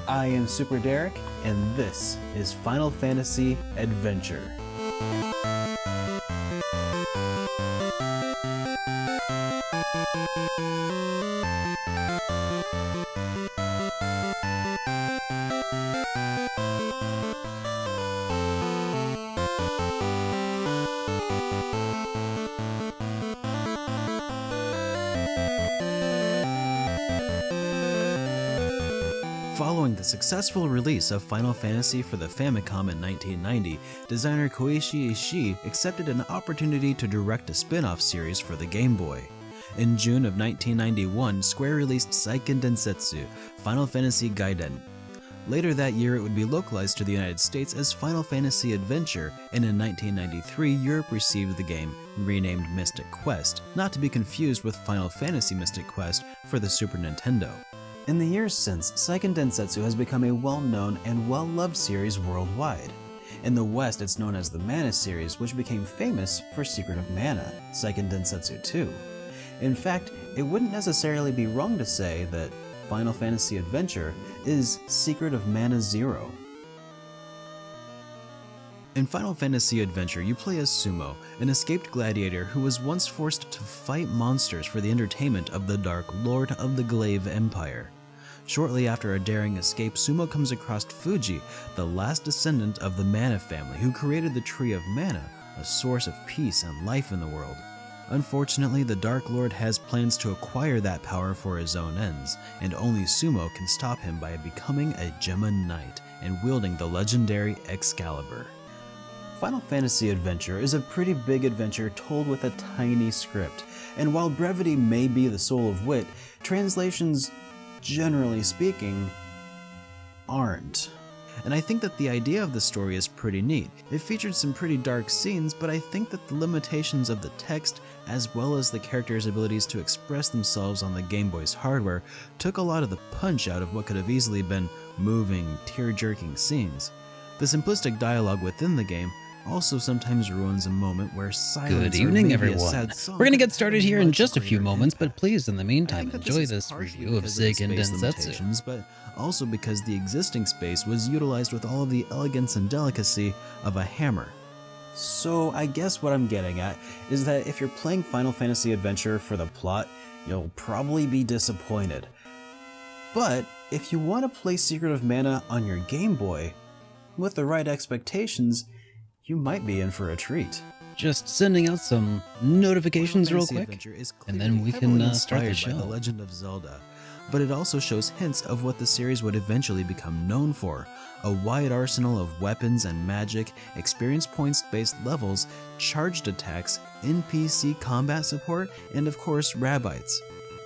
I am SuperDerek, and this is Final Fantasy Adventure. Following the successful release of Final Fantasy for the Famicom in 1990, designer Koichi Ishii accepted an opportunity to direct a spin-off series for the Game Boy. In June of 1991, Square released Seiken Densetsu, Final Fantasy Gaiden. Later that year, it would be localized to the United States as Final Fantasy Adventure, and in 1993, Europe received the game, renamed Mystic Quest, not to be confused with Final Fantasy Mystic Quest for the Super Nintendo. In the years since, Seiken Densetsu has become a well-known and well-loved series worldwide. In the West, it's known as the Mana series, which became famous for Secret of Mana, Seiken Densetsu 2. In fact, it wouldn't necessarily be wrong to say that Final Fantasy Adventure is Secret of Mana 0. In Final Fantasy Adventure, you play as Sumo, an escaped gladiator who was once forced to fight monsters for the entertainment of the Dark Lord of the Glaive Empire. Shortly after a daring escape, Sumo comes across Fuji, the last descendant of the Mana family who created the Tree of Mana, a source of peace and life in the world. Unfortunately, the Dark Lord has plans to acquire that power for his own ends, and only Sumo can stop him by becoming a Gemma Knight and wielding the legendary Excalibur. Final Fantasy Adventure is a pretty big adventure told with a tiny script, and while brevity may be the soul of wit, translations, generally speaking, aren't. And I think that the idea of the story is pretty neat. It featured some pretty dark scenes, but I think that the limitations of the text, as well as the characters' abilities to express themselves on the Game Boy's hardware, took a lot of the punch out of what could have easily been moving, tear-jerking scenes. The simplistic dialogue within the game also sometimes ruins a moment where silence. Good evening, everyone. We're going to get started here in just a few moments, but please, in the meantime, enjoy this review of Seiken Densetsu. But also because the existing space was utilized with all of the elegance and delicacy of a hammer. So I guess what I'm getting at is that if you're playing Final Fantasy Adventure for the plot, you'll probably be disappointed. But if you want to play Secret of Mana on your Game Boy, with the right expectations, you might be in for a treat. Just sending out some notifications real quick, and then we can start the show. By The Legend of Zelda, but it also shows hints of what the series would eventually become known for: a wide arsenal of weapons and magic, experience points-based levels, charged attacks, NPC combat support, and of course, Rabbites.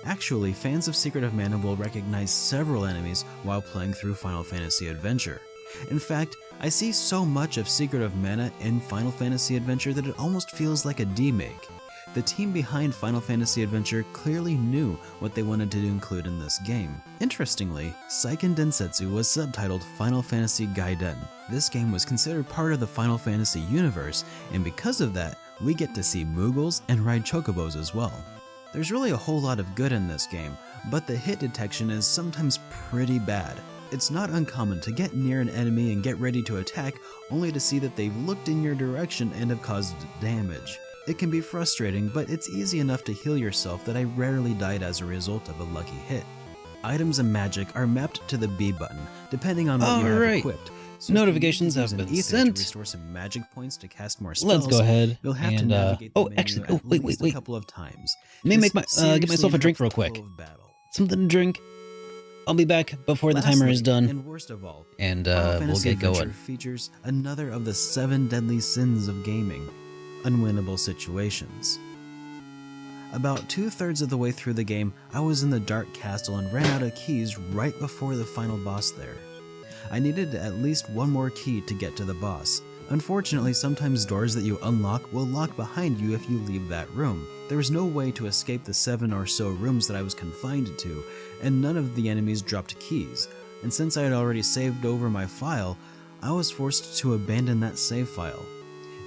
Actually, fans of Secret of Mana will recognize several enemies while playing through Final Fantasy Adventure. In fact, I see so much of Secret of Mana in Final Fantasy Adventure that it almost feels like a remake. The team behind Final Fantasy Adventure clearly knew what they wanted to include in this game. Interestingly, Seiken Densetsu was subtitled Final Fantasy Gaiden. This game was considered part of the Final Fantasy universe, and because of that, we get to see Moogles and ride chocobos as well. There's really a whole lot of good in this game, but the hit detection is sometimes pretty bad. It's not uncommon to get near an enemy and get ready to attack, only to see that they've looked in your direction and have caused damage. It can be frustrating, but it's easy enough to heal yourself that I rarely died as a result of a lucky hit. Items and magic are mapped to the B button, depending on what you have equipped. So notifications have been sent. To restore some magic points to cast more spells, let's go ahead. You'll have to navigate the menu at least a couple of times. Let me get myself a drink real quick. Something to drink. I'll be back before the timer is done, and worst of all, we'll get going. Features another of the 7 deadly sins of gaming: unwinnable situations. About 2/3 of the way through the game, I was in the Dark Castle and ran out of keys right before the final boss there. I needed at least one more key to get to the boss. Unfortunately, sometimes doors that you unlock will lock behind you if you leave that room. There was no way to escape the 7 or so rooms that I was confined to, and none of the enemies dropped keys, and since I had already saved over my file, I was forced to abandon that save file.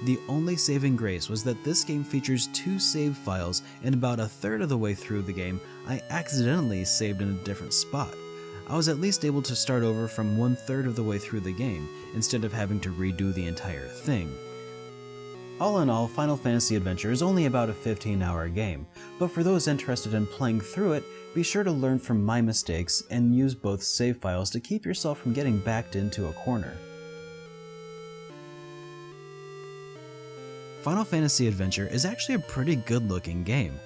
The only saving grace was that this game features 2 save files, and about 1/3 of the way through the game, I accidentally saved in a different spot. I was at least able to start over from 1/3 of the way through the game, instead of having to redo the entire thing. All in all, Final Fantasy Adventure is only about a 15-hour game, but for those interested in playing through it, be sure to learn from my mistakes and use both save files to keep yourself from getting backed into a corner. Final Fantasy Adventure is actually a pretty good-looking game.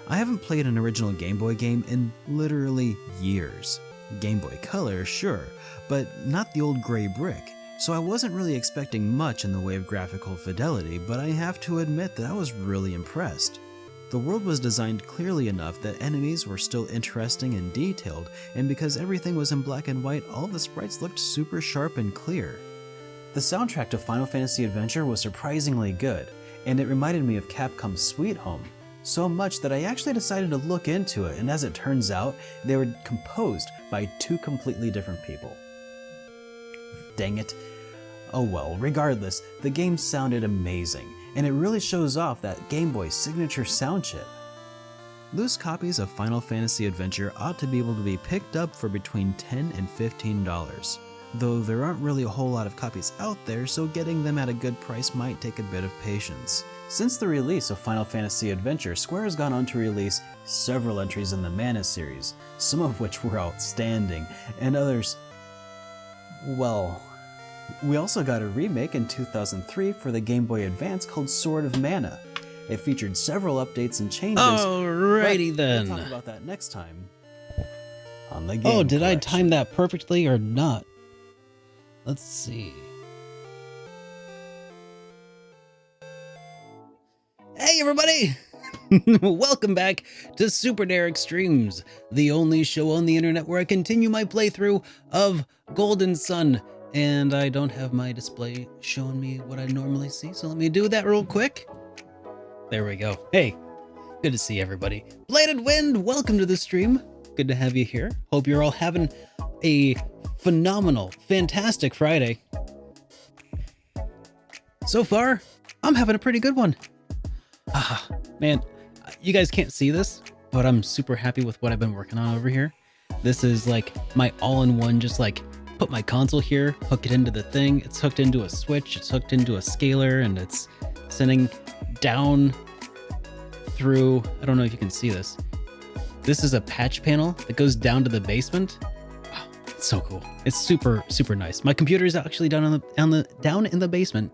I haven't played an original Game Boy game in literally years. Game Boy Color, sure, but not the old gray brick, so I wasn't really expecting much in the way of graphical fidelity, but I have to admit that I was really impressed. The world was designed clearly enough that enemies were still interesting and detailed, and because everything was in black and white, all the sprites looked super sharp and clear. The soundtrack to Final Fantasy Adventure was surprisingly good, and it reminded me of Capcom's Sweet Home. So much that I actually decided to look into it, and as it turns out, they were composed by 2 completely different people. Dang it. Oh well, regardless, the game sounded amazing, and it really shows off that Game Boy's signature sound chip. Loose copies of Final Fantasy Adventure ought to be able to be picked up for between $10 and $15, though there aren't really a whole lot of copies out there, so getting them at a good price might take a bit of patience. Since the release of Final Fantasy Adventure, Square has gone on to release several entries in the Mana series, some of which were outstanding, and others, well... We also got a remake in 2003 for the Game Boy Advance called Sword of Mana. It featured several updates and changes. Alrighty then. We'll talk about that next time on the Game Oh, did I Collection. time that perfectly or not? Let's see. Hey everybody! Welcome back to SuperDerek Streams, the only show on the internet where I continue my playthrough of Golden Sun. And I don't have my display showing me what I normally see, so let me do that real quick. There we go. Hey, good to see everybody. Bladed Wind, welcome to the stream. Good to have you here. Hope you're all having a phenomenal, fantastic Friday. So far, I'm having a pretty good one. Ah, man, you guys can't see this, but I'm super happy with what I've been working on over here. This is like my all-in-one, just like put my console here, hook it into the thing. It's hooked into a switch, it's hooked into a scaler, and it's sending down through, I don't know if you can see this. This is a patch panel that goes down to the basement. Wow, it's so cool. It's super, super nice. My computer is actually down in the basement.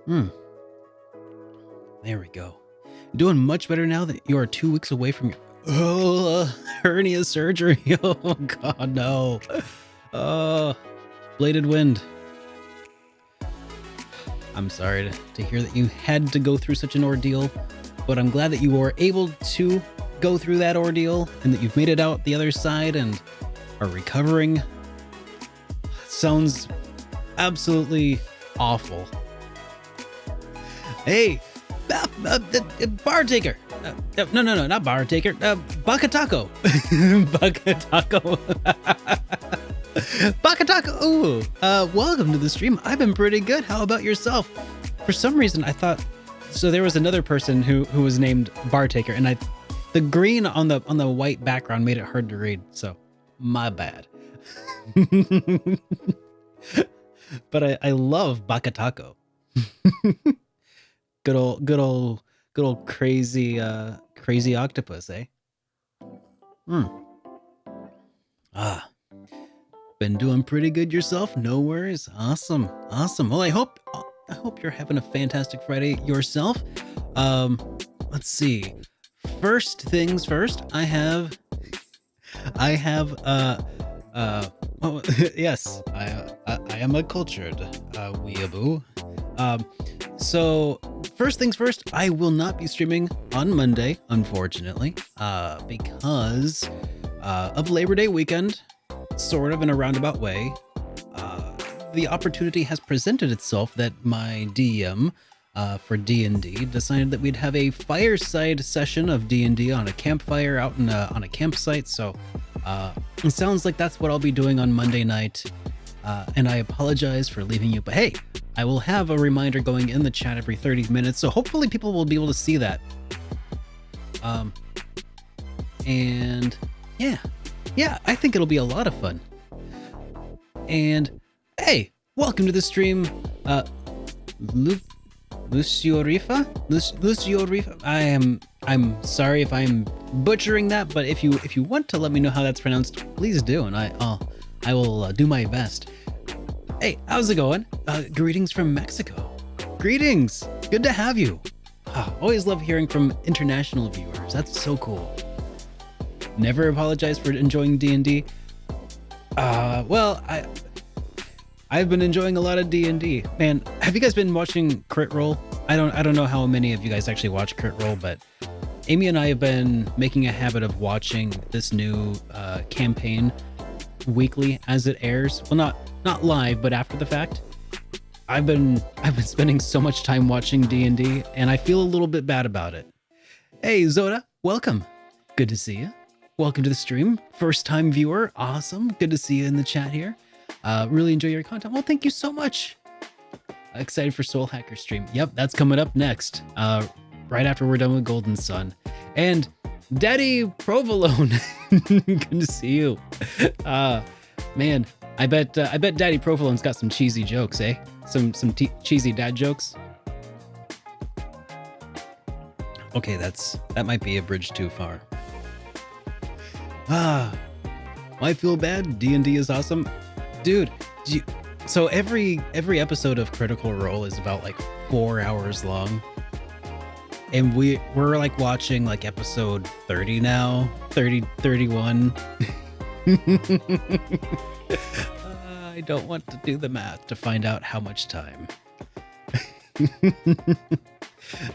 There we go. Doing much better now that you are 2 weeks away from your hernia surgery. Oh god, no. Bladed Wind. I'm sorry to hear that you had to go through such an ordeal, but I'm glad that you were able to go through that ordeal and that you've made it out the other side and are recovering. Sounds absolutely awful. Hey, bar taker. No, not bar taker. Bakatako. Bakatako. Bakatako. Ooh. Welcome to the stream. I've been pretty good. How about yourself? For some reason, I thought so. There was another person who was named bar taker, and the green on the white background made it hard to read. So, my bad. But I love Bakatako. Good old crazy octopus, eh? Been doing pretty good yourself? No worries. Awesome. Well, I hope you're having a fantastic Friday yourself. Let's see. First things first, I have oh, yes, I am a cultured weeaboo. So first things first, I will not be streaming on Monday, unfortunately, because of Labor Day weekend, sort of in a roundabout way. The opportunity has presented itself that my DM for D&D decided that we'd have a fireside session of D&D on a campfire out on a campsite. So it sounds like that's what I'll be doing on Monday night. And I apologize for leaving you, but hey, I will have a reminder going in the chat every 30 minutes, so hopefully people will be able to see that. And yeah, Yeah, I think it'll be a lot of fun. And hey, welcome to the stream, Lucio Rifa. I'm sorry if I'm butchering that, but if you want to let me know how that's pronounced, please do, and I will do my best. Hey, how's it going? Greetings from Mexico. Greetings. Good to have you. Always love hearing from international viewers. That's so cool. Never apologize for enjoying D&D. Well, I've been enjoying a lot of D&D. Man, have you guys been watching Crit Roll? I don't know how many of you guys actually watch Crit Roll, but Amy and I have been making a habit of watching this new campaign weekly as it airs. Well, not live, but after the fact. I've been spending so much time watching D&D, and I feel a little bit bad about it. Hey, Zoda, welcome. Good to see you. Welcome to the stream. First time viewer. Awesome. Good to see you in the chat here. Really enjoy your content. Well, thank you so much. Excited for Soul Hacker stream. Yep, that's coming up next. Right after we're done with Golden Sun. And Daddy Provolone. Good to see you. Man, I bet Daddy Provolone's got some cheesy jokes, eh? Some cheesy dad jokes. Okay, that might be a bridge too far. I feel bad. D&D is awesome. Dude, so every episode of Critical Role is about like 4 hours long. And we're like watching like episode 30 now, 31. I don't want to do the math to find out how much time.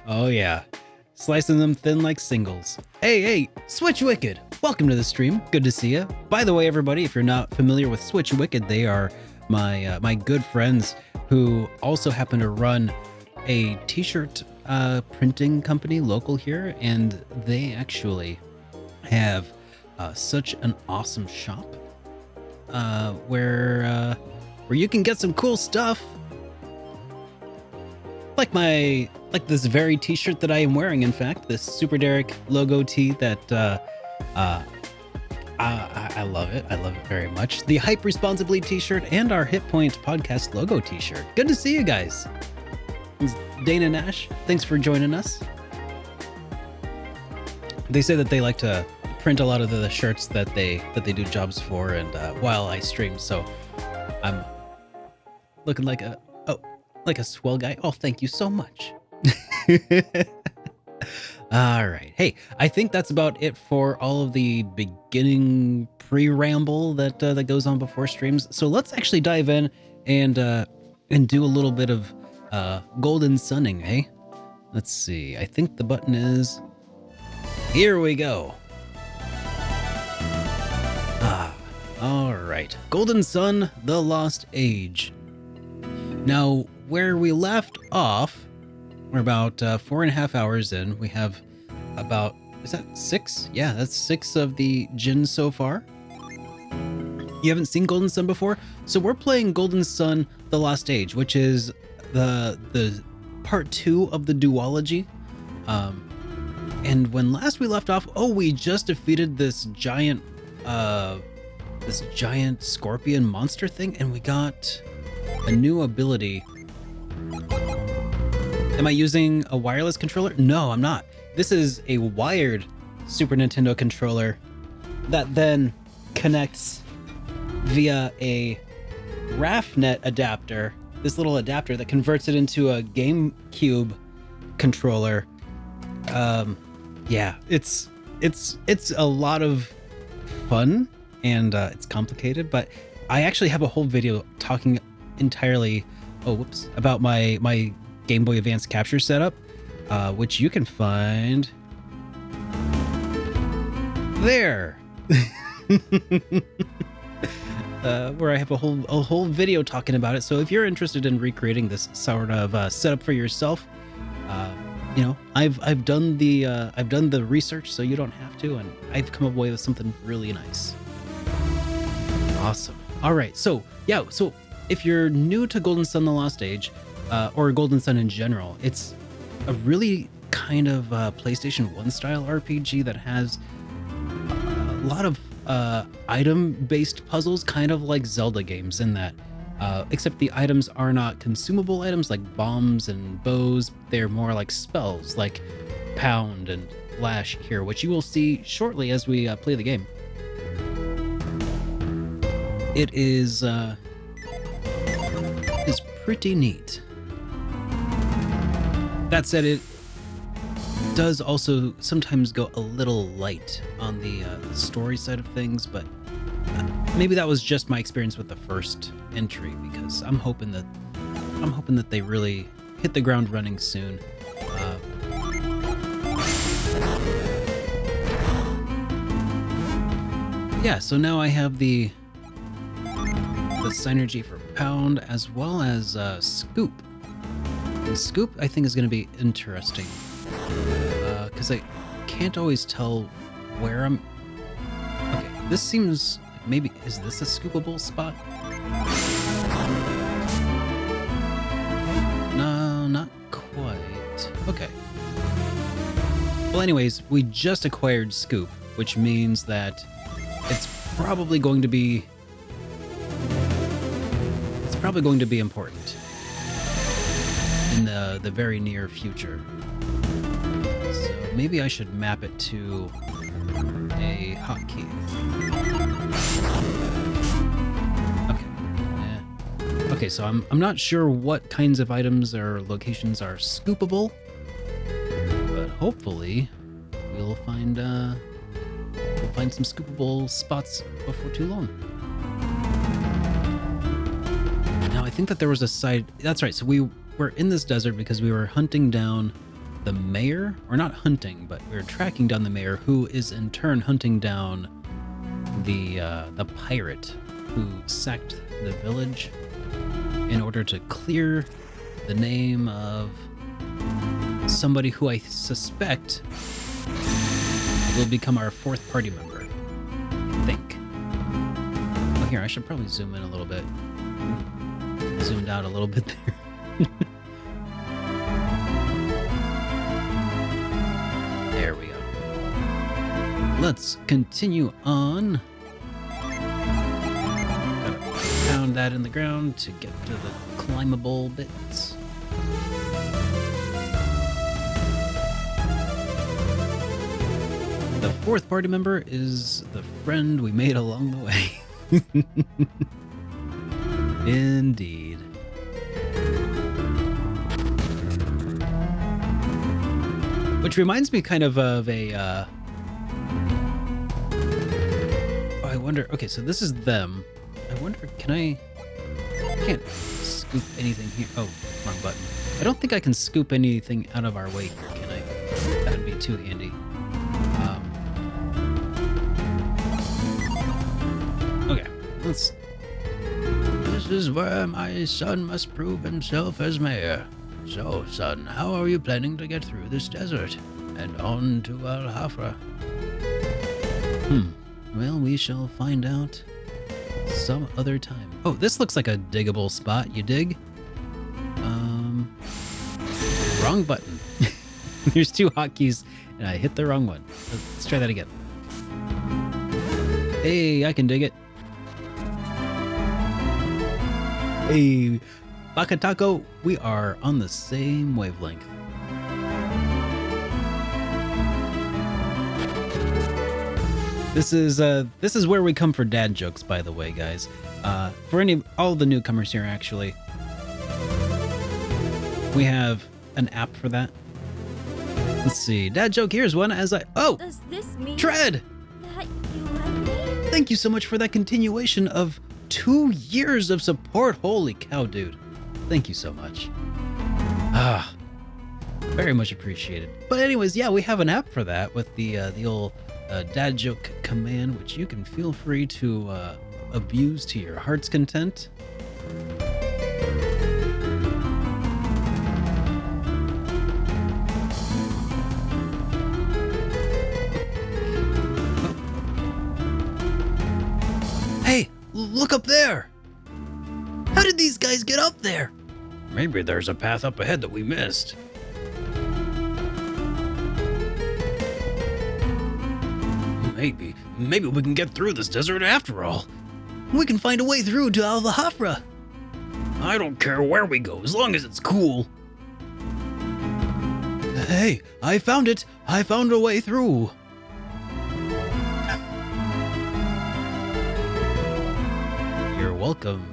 Oh yeah, slicing them thin like singles. Hey, Switch Wicked, welcome to the stream. Good to see you. By the way, everybody, if you're not familiar with Switch Wicked, they are my good friends who also happen to run a t-shirt printing company local here, and they actually have such an awesome shop where you can get some cool stuff, like this very t-shirt that I am wearing. In fact, this SuperDerek logo tee that I love it. I love it very much. The Hype Responsibly t-shirt and our Hit Point podcast logo t-shirt. Good to see you guys. Dana Nash, thanks for joining us. They say that they like to print a lot of the shirts that they do jobs for, and while I stream, so I'm looking like a swell guy. Oh, thank you so much. All right. Hey, I think that's about it for all of the beginning pre-ramble that goes on before streams. So let's actually dive in and do a little bit of golden sunning, eh? Let's see. I think the button is... Here we go. All right. Golden Sun, The Lost Age. Now, where we left off, we're about 4.5 hours in. We have about, is that 6? Yeah, that's 6 of the Jinn so far. You haven't seen Golden Sun before? So we're playing Golden Sun, The Lost Age, which is the part 2 of the duology. And when last we left off, we just defeated this giant scorpion monster thing, and we got a new ability. Am I using a wireless controller? No, I'm not. This is a wired Super Nintendo controller that then connects via a RAFnet adapter, this little adapter that converts it into a GameCube controller. Yeah, it's a lot of fun, and it's complicated, but I actually have a whole video talking entirely about my Game Boy Advance capture setup, which you can find there. Where I have a whole video talking about it. So if you're interested in recreating this sort of setup for yourself, I've done the research, so you don't have to, and I've come away with something really nice. Awesome. All right, so if you're new to Golden Sun: The Lost Age, or Golden Sun in general, it's a really kind of PlayStation 1 style RPG that has a lot of item-based puzzles, kind of like Zelda games in that. Except the items are not consumable items like bombs and bows. They're more like spells, like pound and lash here, which you will see shortly as we play the game. It is pretty neat. That said, it does also sometimes go a little light on the story side of things, but maybe that was just my experience with the first entry, because I'm hoping that they really hit the ground running soon. Yeah, so now I have the synergy for pound as well as scoop. And scoop I think is going to be interesting because I can't always tell where I'm. Okay, this seems like maybe, is this a scoopable spot? No, not quite. Okay. Well, anyways, we just acquired scoop, which means that it's probably going to be important in the very near future. So maybe I should map it to a hotkey. Okay. Yeah. Okay, so I'm not sure what kinds of items or locations are scoopable, but hopefully we'll find some scoopable spots before too long. Now, I think that there was a side. That's right. So we were in this desert because we were hunting down the mayor, or not hunting, but we were tracking down the mayor, who is in turn hunting down the pirate who sacked the village in order to clear the name of somebody who I suspect will become our fourth party member, I think. Oh, here, I should probably zoom in a little bit. Zoomed out a little bit there. There we go. Let's continue on. Gotta pound that in the ground to get to the climbable bits. The fourth party member is the friend we made along the way. Indeed. Which reminds me kind of a oh, I wonder, okay, so this is them. I wonder, I can't scoop anything here. Oh, wrong button. I don't think I can scoop anything out of our way here, can I? That would be too handy. Okay, let's. This is where my son must prove himself as mayor. So, son, how are you planning to get through this desert and on to Al Hafra? Well, we shall find out some other time. Oh, this looks like a diggable spot. You dig? Wrong button. There's two hotkeys, and I hit the wrong one. Let's try that again. Hey, I can dig it. Hey, Bakatako, we are on the same wavelength. This is where we come for dad jokes, by the way, guys. For all the newcomers here, actually, we have an app for that. Let's see. Dad joke, here's one as I... Oh! Does this mean Tread! that you like me? Thank you so much for that continuation of 2 years of support. Holy cow, dude. Thank you so much. Very much appreciated. But anyways, yeah, we have an app for that with the old dad joke command, which you can feel free to abuse to your heart's content. Hey, look up there! How did these guys get up there? Maybe there's a path up ahead that we missed. maybe we can get through this desert after all. We can find a way through to Al Hafra. I don't care where we go, as long as it's cool. Hey, I found it. I found a way through. You're welcome.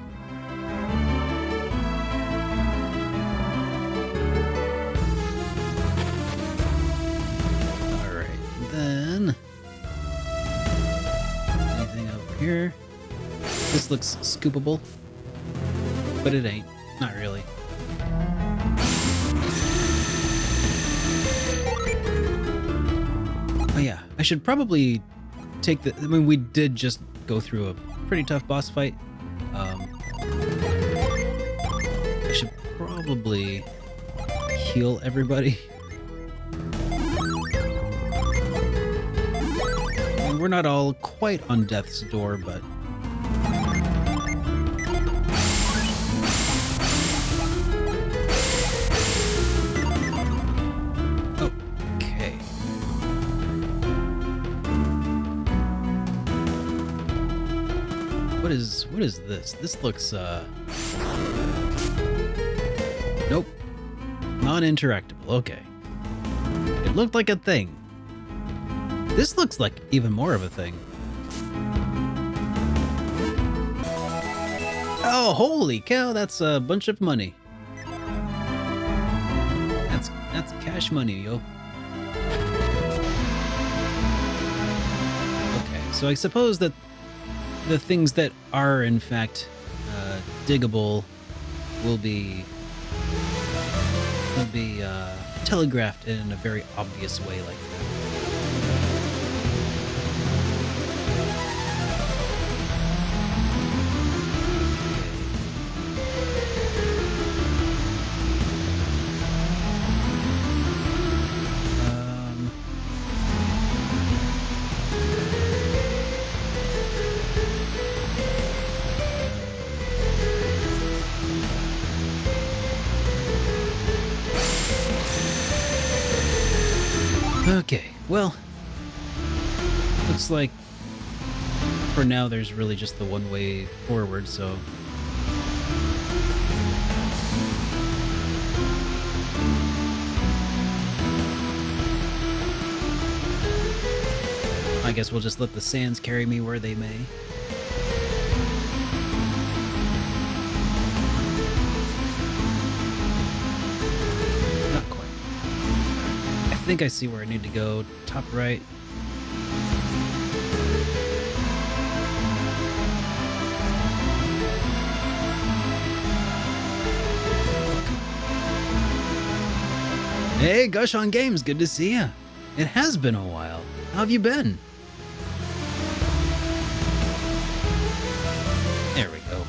Alright, then... anything over here? This looks scoopable. But it ain't. Not really. Oh yeah, I should probably take the... I mean, we did just go through a pretty tough boss fight. I should probably heal everybody. I mean, we're not all quite on death's door, but... okay. What is this? This looks, nope. Non-interactable, okay. It looked like a thing. This looks like even more of a thing. Oh, holy cow, that's a bunch of money. That's cash money, yo. Okay, so I suppose that the things that are in fact diggable will be telegraphed in a very obvious way like that. Okay, well, looks like for now there's really just the one way forward, so... I guess we'll just let the sands carry me where they may. I think I see where I need to go. Top right. Hey, Gush on Games, good to see ya. It has been a while. How have you been? There we go.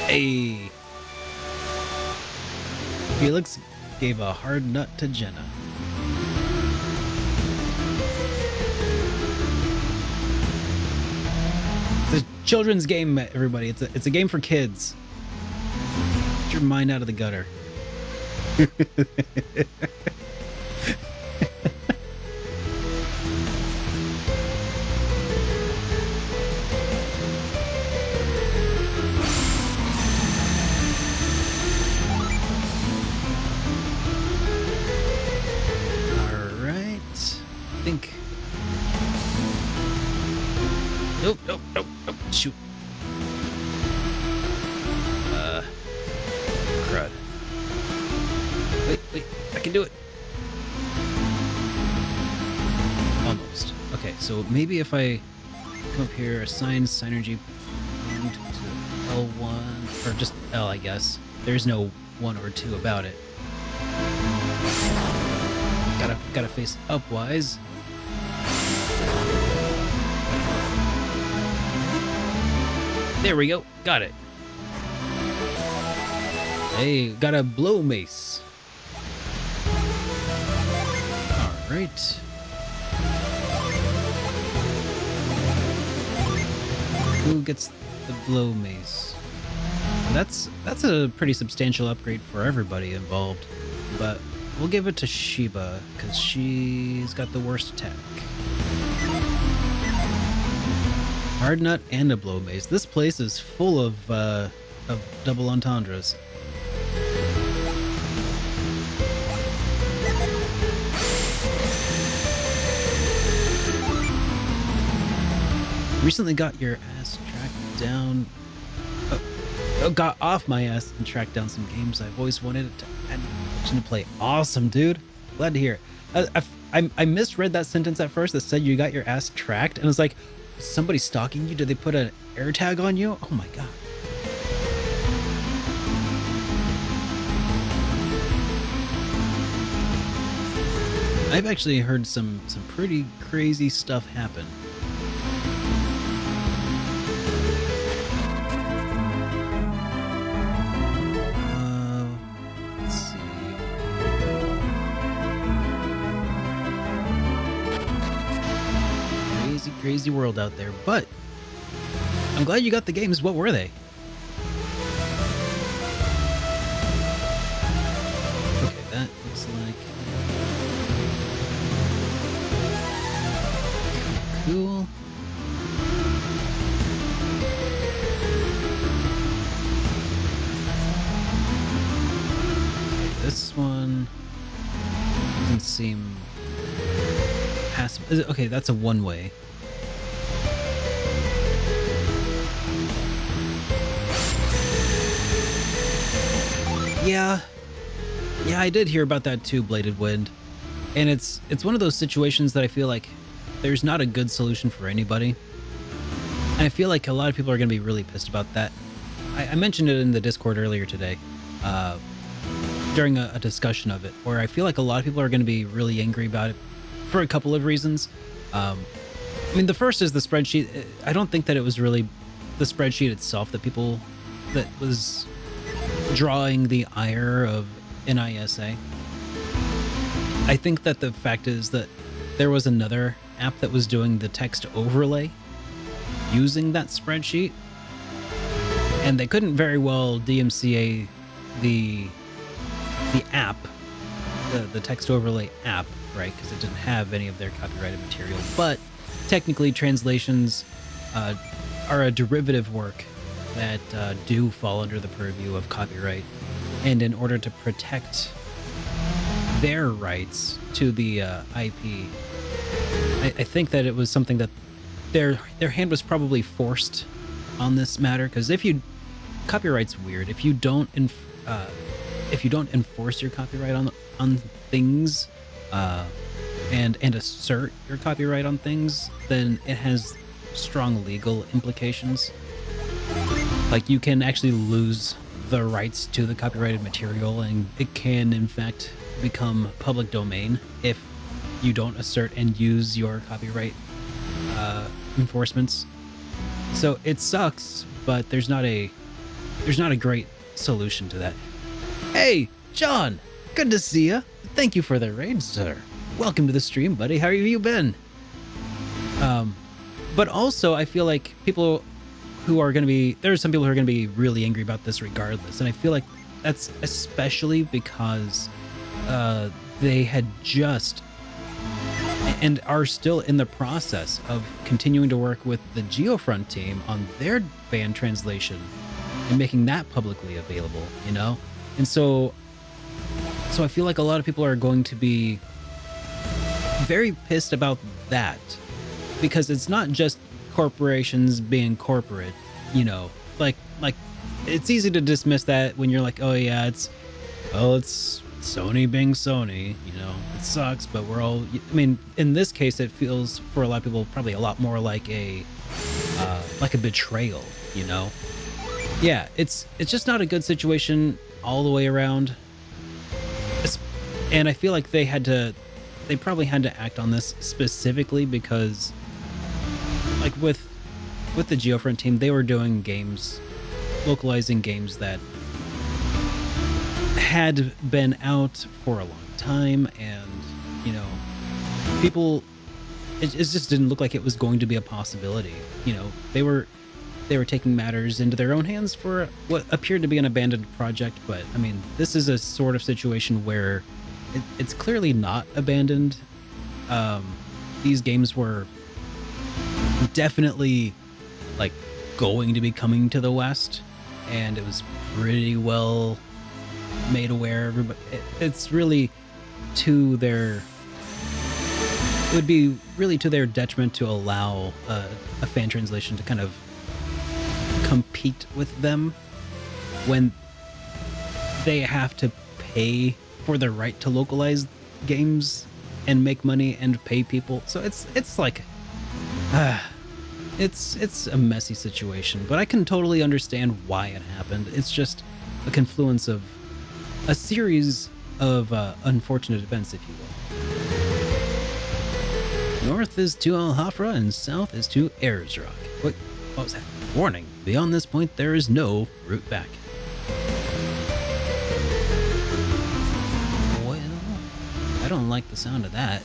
Hey. Felix gave a hard nut to Jenna. It's a children's game, everybody. It's a game for kids. Get your mind out of the gutter. Nope. Shoot. Crud. Wait. I can do it. Almost. Okay, so maybe if I come up here, assign synergy point to L1, or just L, I guess. There's no 1 or 2 about it. Gotta face upwise. There we go. Got it. Hey, got a blow mace. Alright. Who gets the blow mace? That's a pretty substantial upgrade for everybody involved. But we'll give it to Sheba because she's got the worst attack. Hard nut and a blow mace. This place is full of double entendres. Recently got your ass tracked down. Got off my ass and tracked down some games I've always wanted to add to play. Awesome, dude. Glad to hear it. I misread that sentence at first that said you got your ass tracked, and I was like, somebody stalking you? Did they put an air tag on you? Oh my god. I've actually heard some pretty crazy stuff happen. Let's see. Crazy world out there, but I'm glad you got the games. What were they? Okay, that looks like cool. Okay, this one doesn't seem passive. Okay, that's a one-way. Yeah, I did hear about that too, Bladed Wind. And it's one of those situations that I feel like there's not a good solution for anybody. And I feel like a lot of people are going to be really pissed about that. I mentioned it in the Discord earlier today, during a discussion of it, where I feel like a lot of people are going to be really angry about it for a couple of reasons. I mean, the first is the spreadsheet. I don't think that it was really the spreadsheet itself that was drawing the ire of NISA. I think that the fact is that there was another app that was doing the text overlay using that spreadsheet, and they couldn't very well DMCA the app, the text overlay app, right? Because it didn't have any of their copyrighted material. But technically, translations are a derivative work that do fall under the purview of copyright, and in order to protect their rights to the IP, I think that it was something that their hand was probably forced on this matter. Because copyright's weird. If you don't enforce your copyright on things, and assert your copyright on things, then it has strong legal implications. Like, you can actually lose the rights to the copyrighted material, and it can in fact become public domain if you don't assert and use your copyright enforcements. So it sucks, but there's not a great solution to that. Hey, John, good to see you. Thank you for the raid, sir. Welcome to the stream, buddy. How have you been? But also, I feel like there are some people who are going to be really angry about this regardless. And I feel like that's especially because they had just and are still in the process of continuing to work with the Geofront team on their fan translation and making that publicly available, you know? And so I feel like a lot of people are going to be very pissed about that, because it's not just corporations being corporate, you know, like it's easy to dismiss that when you're like, oh yeah, it's Sony being Sony, you know, it sucks, but I mean, in this case, it feels for a lot of people probably a lot more like a betrayal, you know? Yeah, it's just not a good situation all the way around. And I feel like they probably had to act on this specifically because, like, with the Geofront team, they were doing localizing games that had been out for a long time, and, you know, it just didn't look like it was going to be a possibility. You know, they were taking matters into their own hands for what appeared to be an abandoned project. But I mean, this is a sort of situation where it's clearly not abandoned. Um, these games were definitely like going to be coming to the West, and it was pretty well made aware. Everybody, it's really to their. It would be really to their detriment to allow a fan translation to kind of compete with them when they have to pay for the right to localize games and make money and pay people. So it's like it's a messy situation, but I can totally understand why it happened. It's just a confluence of a series of unfortunate events, if you will. North is to Al Hafra and south is to Erzrock. Wait, what was that? Warning, beyond this point there is no route back. Well, I don't like the sound of that.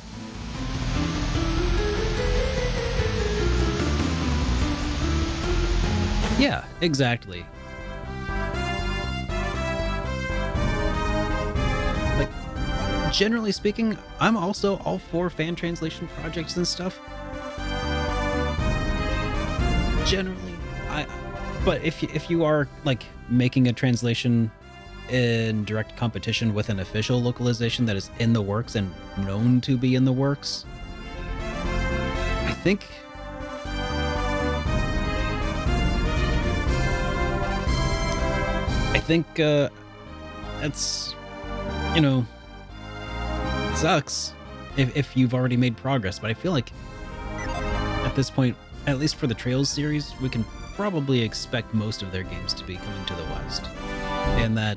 Yeah, exactly. Like, generally speaking, I'm also all for fan translation projects and stuff. Generally, but if you are like making a translation in direct competition with an official localization that is in the works and known to be in the works, I think that's, you know, it sucks if you've already made progress, but I feel like at this point, at least for the Trails series, we can probably expect most of their games to be coming to the West. And that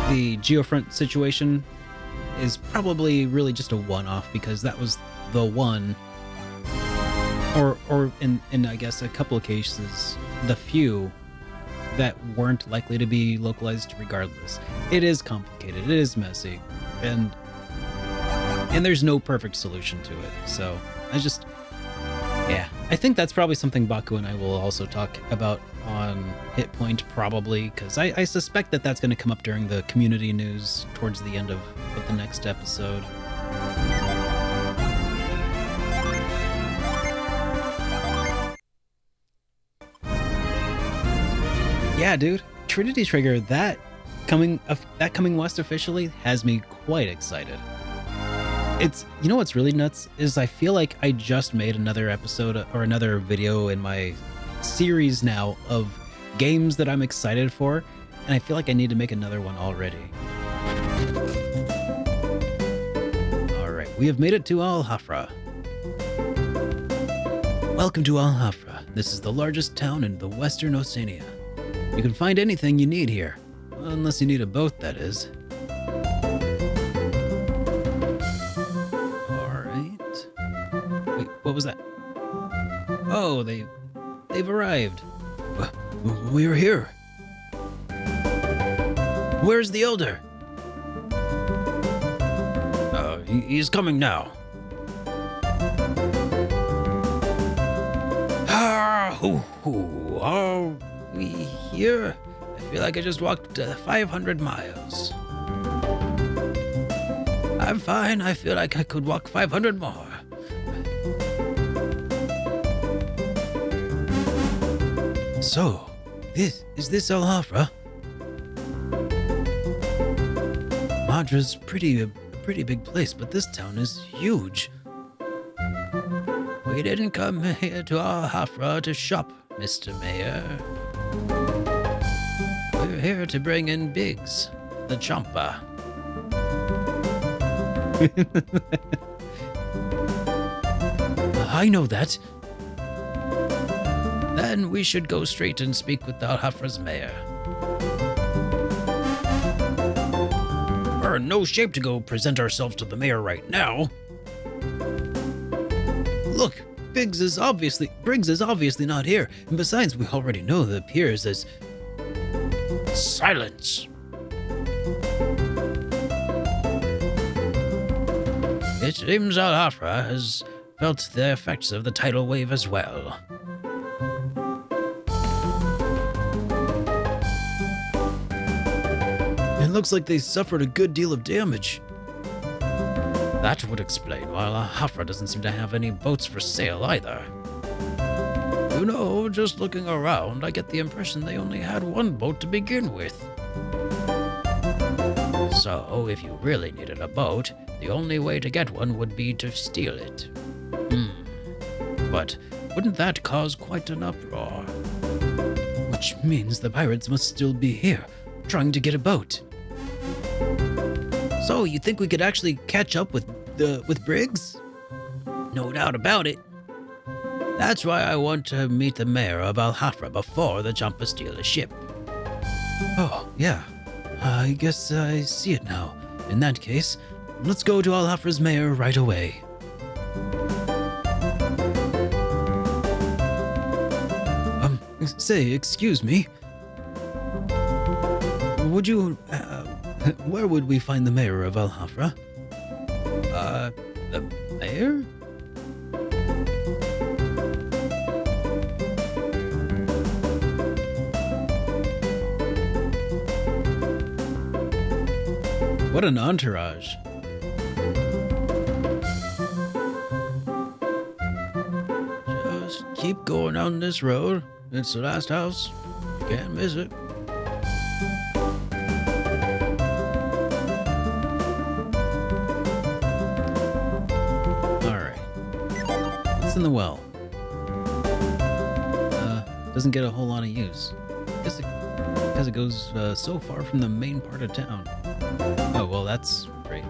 the Geofront situation is probably really just a one-off because that was the one, or in I guess a couple of cases, the few that weren't likely to be localized regardless. It is complicated, it is messy, and there's no perfect solution to it. So yeah, I think that's probably something Baku and I will also talk about on Hit Point, probably, because I suspect that that's going to come up during the community news towards the end of the next episode. Yeah, dude, Trinity Trigger, that coming west officially has me quite excited. It's, you know what's really nuts is I feel like I just made another episode or another video in my series now of games that I'm excited for, and I feel like I need to make another one already. Alright, we have made it to Al Hafra. Welcome to Al Hafra. This is the largest town in the Western Oceania. You can find anything you need here. Unless you need a boat, that is. Alright. Wait, what was that? Oh, they've arrived. We're here. Where's the Elder? He's coming now. Are we here? I feel like I just walked 500 miles. I'm fine. I feel like I could walk 500 more. So, is this Al Hafra? Madra's a pretty big place, but this town is huge. We didn't come here to Al Hafra to shop, Mr. Mayor. We're here to bring in Biggs, the Champa. I know that. Then we should go straight and speak with Al Hafra's mayor. We're in no shape to go present ourselves to the mayor right now. Look, Briggs is obviously not here, and besides, we already know that appears as silence. It seems Al Hafra has felt the effects of the tidal wave as well. It looks like they suffered a good deal of damage. That would explain why Al Hafra doesn't seem to have any boats for sale either. You know, just looking around, I get the impression they only had one boat to begin with. So, if you really needed a boat, the only way to get one would be to steal it. But wouldn't that cause quite an uproar? Which means the pirates must still be here, trying to get a boat. So, you think we could actually catch up with Briggs? No doubt about it. That's why I want to meet the mayor of Al Hafra before the Champa steal the ship. Oh, yeah. I guess I see it now. In that case, let's go to Al Hafra's mayor right away. Say, excuse me. Would you, where would we find the mayor of Al Hafra? The mayor? What an entourage. Just keep going on this road. It's the last house. You can't miss it. Alright. What's in the well? Doesn't get a whole lot of use. Guess because it goes so far from the main part of town. Oh, well, that's great.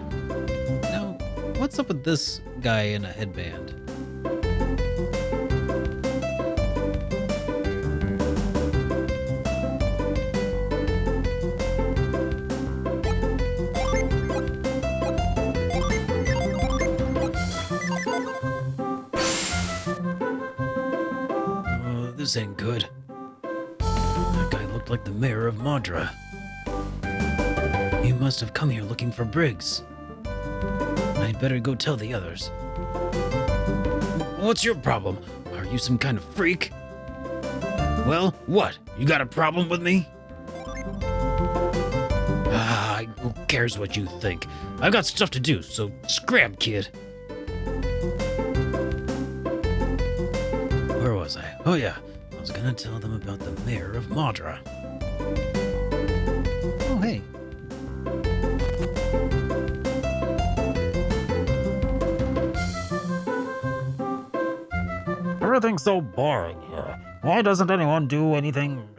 Now, what's up with this guy in a headband? Oh, this ain't good. That guy looked like the mayor of Madra. He must have come here looking for Briggs. I'd better go tell the others. What's your problem? Are you some kind of freak? Well, what? You got a problem with me? Who cares what you think? I've got stuff to do, so scram, kid. Where was I? Oh yeah, I was gonna tell them about the mayor of Madra. Oh hey. Everything's so boring here. Why doesn't anyone do anything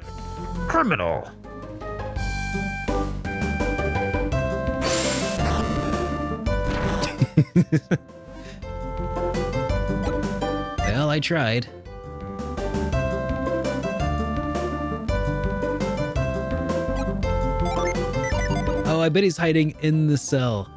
criminal? Well, I tried. Oh, I bet he's hiding in the cell.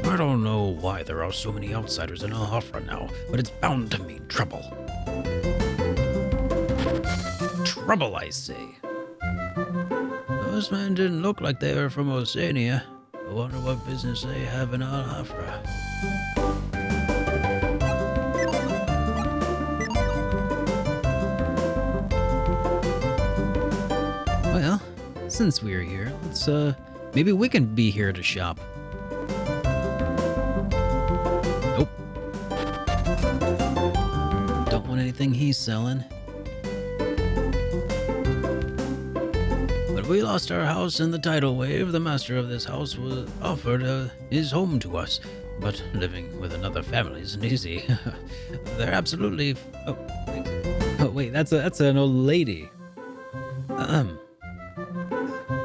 I don't know why there are so many outsiders in Al Hafra now, but it's bound to mean trouble. Trouble, I say. Those men didn't look like they were from Oceania. I wonder what business they have in Al Hafra. Well, since we're here, let's maybe we can be here to shop. Nope. Don't want anything he's selling. When we lost our house in the tidal wave, the master of this house was offered his home to us. But living with another family isn't easy. They're absolutely... Oh wait, that's an old lady.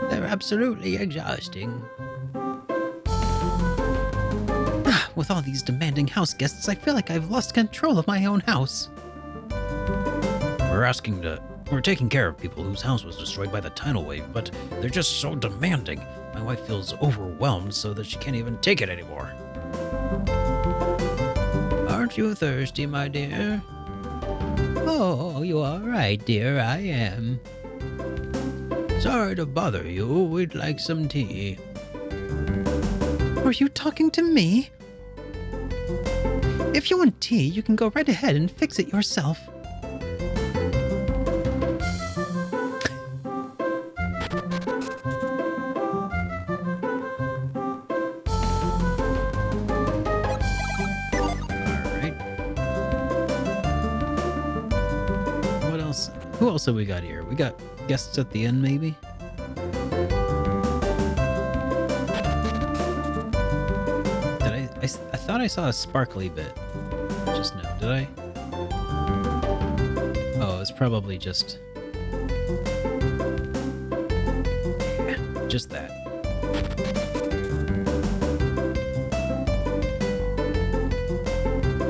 They're absolutely exhausting. With all these demanding house guests, I feel like I've lost control of my own house. We're taking care of people whose house was destroyed by the tidal wave, but they're just so demanding. My wife feels overwhelmed so that she can't even take it anymore. Aren't you thirsty, my dear? Oh, you are right, dear, I am. Sorry to bother you. We'd like some tea. Are you talking to me? If you want tea, you can go right ahead and fix it yourself. Who else have we got here? We got guests at the end, maybe? I thought I saw a sparkly bit just now. Did I? Oh, it's probably just... yeah, just that.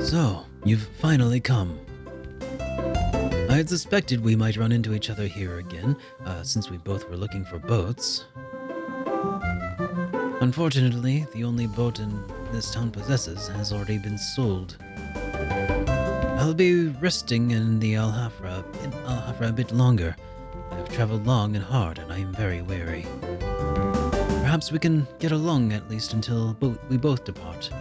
So, you've finally come. I had suspected we might run into each other here again, since we both were looking for boats. Unfortunately, the only boat this town possesses has already been sold. I'll be resting in the Al-Hafra a bit longer. I have traveled long and hard, and I am very weary. Perhaps we can get along at least until we both depart.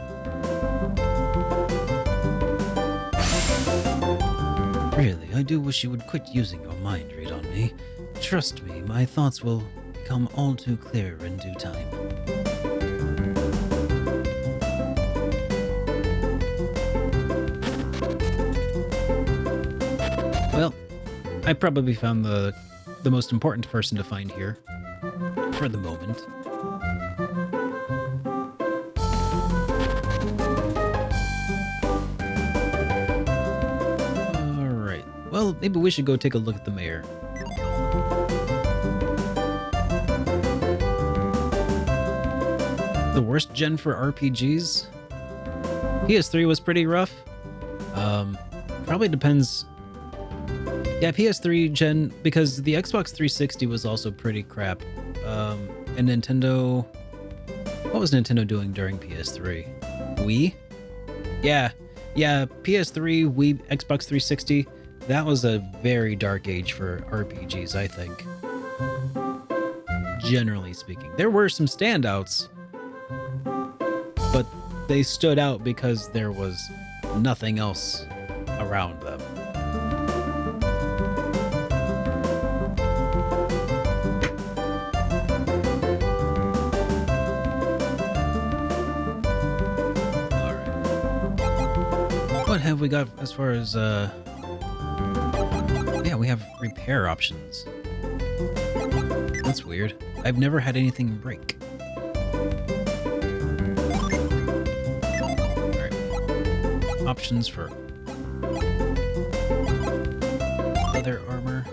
Really, I do wish you would quit using your mind read on me. Trust me, my thoughts will become all too clear in due time. Well, I probably found the most important person to find here, for the moment. Alright, well, maybe we should go take a look at the mayor. The worst gen for RPGs? PS3 was pretty rough. Probably depends... yeah, PS3 gen, because the Xbox 360 was also pretty crap. And Nintendo... what was Nintendo doing during PS3? Wii? Yeah, PS3, Wii, Xbox 360. That was a very dark age for RPGs, I think. Generally speaking. There were some standouts, but they stood out because there was nothing else around them. What have we got as far as, yeah, we have repair options. That's weird. I've never had anything break. Alright. Options for leather armor.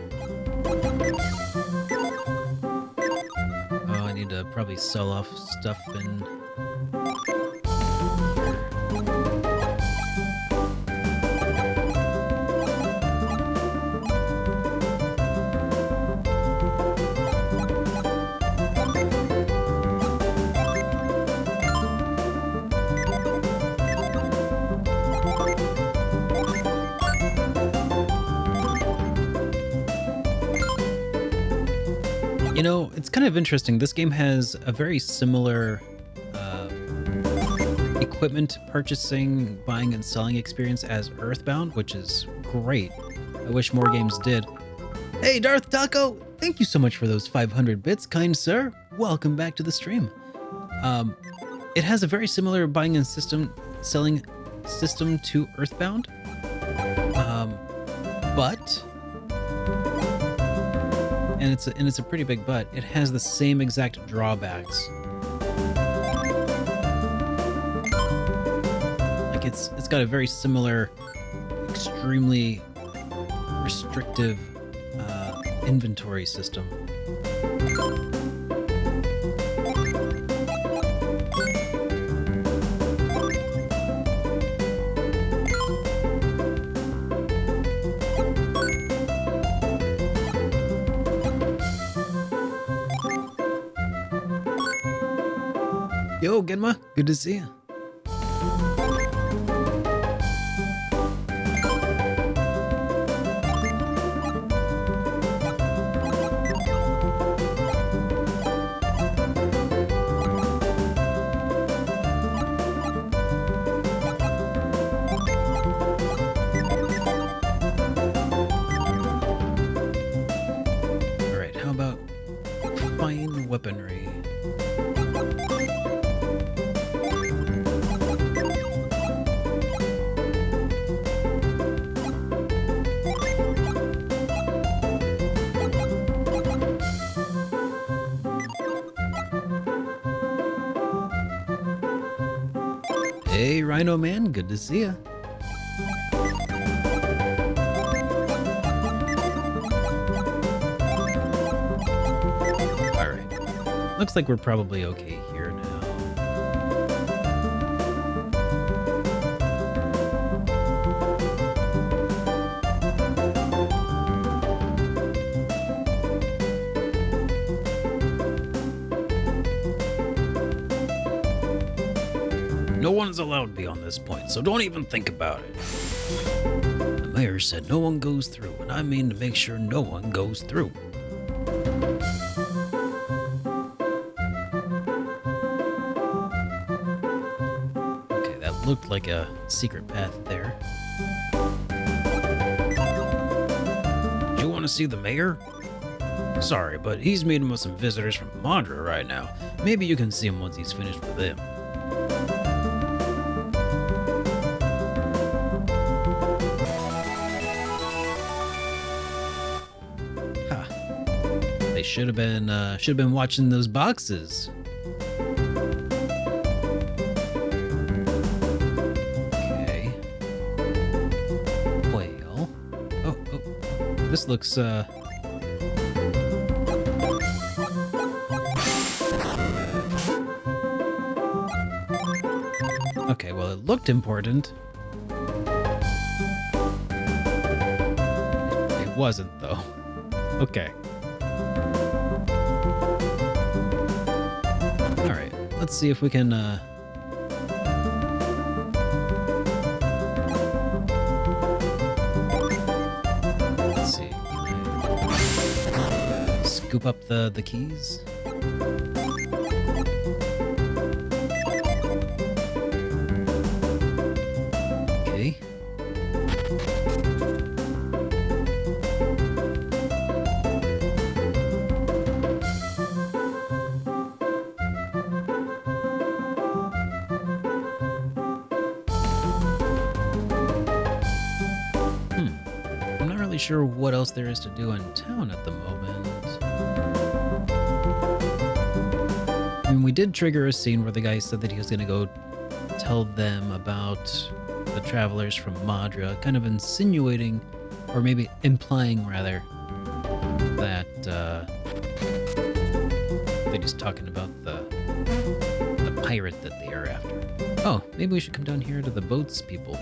Oh, I need to probably sell off stuff in... You know, it's kind of interesting. This game has a very similar equipment purchasing, buying, and selling experience as Earthbound, which is great. I wish more games did. Hey, Darth Taco! Thank you so much for those 500 bits, kind sir. Welcome back to the stream. It has a very similar buying and selling system to Earthbound, but... and it's a pretty big but. It has the same exact drawbacks. Like it's got a very similar, extremely restrictive inventory system. Yo, Genma, good to see you. All right, how about fine weaponry? Hey, Rhino Man, good to see ya. Alright. Looks like we're probably okay here now. No one's allowed beyond this point, so don't even think about it. The mayor said no one goes through, and I mean to make sure no one goes through. Okay, that looked like a secret path there. Do you want to see the mayor? Sorry, but he's meeting with some visitors from Madra right now. Maybe you can see him once he's finished with them. They should have been watching those boxes. Okay. Well. Oh. This looks Okay, well it looked important. It wasn't though. Okay. Alright, let's see if we can, let's see. Scoop up the keys. Okay. I'm not really sure what else there is to do in town at the moment. I mean, we did trigger a scene where the guy said that he was going to go tell them about the travelers from Madra, kind of insinuating, or maybe implying rather, that they're just talking about the pirate that they are after. Oh, maybe we should come down here to the boats people.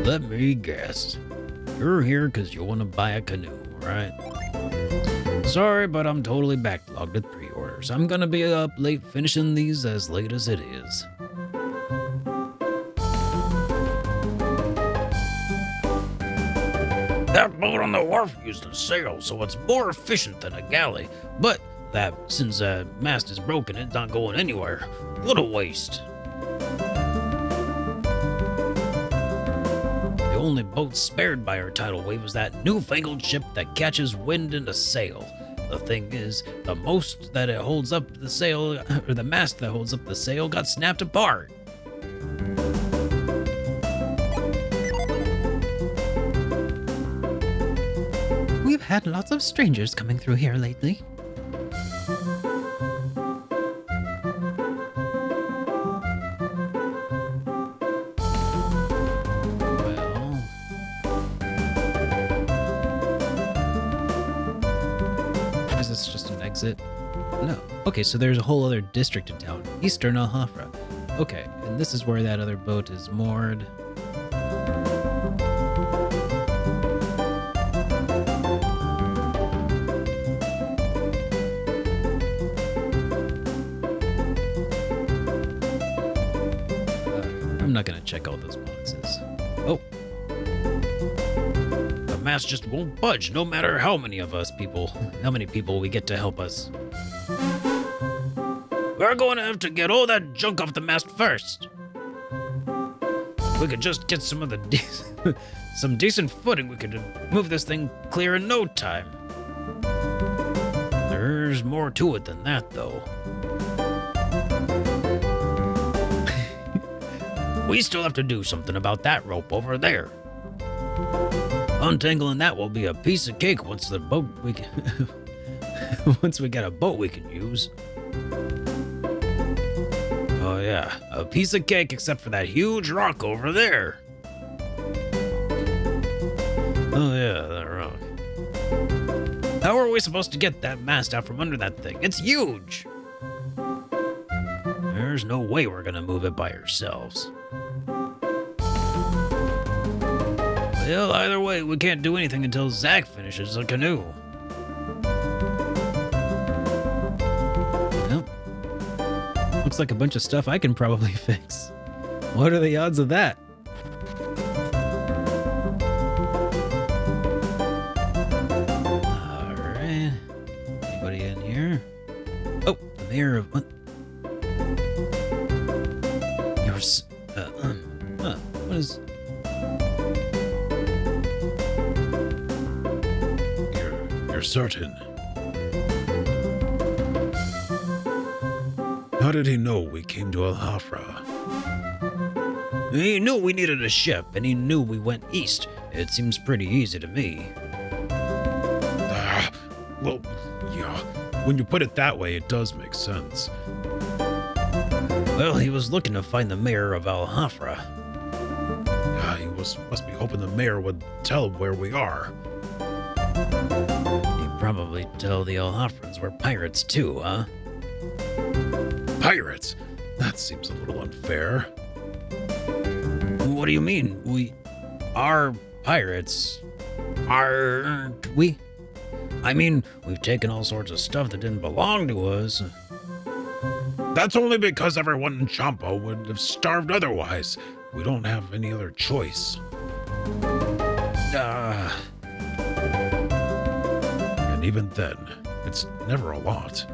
Let me guess. You're here because you want to buy a canoe, right? Sorry, but I'm totally backlogged with pre-orders. I'm gonna be up late finishing these as late as it is. That boat on the wharf used a sail, so it's more efficient than a galley. But that since the mast is broken, it's not going anywhere. What a waste. The only boat spared by our tidal wave is that newfangled ship that catches wind into sail. The thing is, the most that it holds up the sail, or the mast that holds up the sail, got snapped apart. We've had lots of strangers coming through here lately. Well, Is this just an exit? No. Okay, so there's a whole other district in town, Eastern Alhafra. Okay, and this is where that other boat is moored. I'm not gonna check all those boxes. Oh, the mast just won't budge, no matter how many people we get to help us. We're going to have to get all that junk off the mast first. We could just get some of the some decent footing. We could move this thing clear in no time. There's more to it than that, though. We still have to do something about that rope over there. Untangling that will be a piece of cake once the boat we can once we get a boat we can use. Oh, yeah. A piece of cake except for that huge rock over there. Oh, yeah, that rock. How are we supposed to get that mast out from under that thing? It's huge! There's no way we're gonna move it by ourselves. Well, either way, we can't do anything until Zach finishes the canoe. Well, looks like a bunch of stuff I can probably fix. What are the odds of that? Alright. Anybody in here? Oh, the mayor of... What? Yours... what is... You're certain? How did he know we came to Al Hafra? He knew we needed a ship, and he knew we went east. It seems pretty easy to me. Well, yeah. When you put it that way, it does make sense. Well, he was looking to find the mayor of Al Hafra. He must be hoping the mayor would tell him where we are. He'd probably tell the Al Hafrans we're pirates too, huh? Pirates? That seems a little unfair. What do you mean? We are pirates, aren't we? I mean, we've taken all sorts of stuff that didn't belong to us. That's only because everyone in Champa would have starved otherwise. We don't have any other choice. And even then, it's never a lot.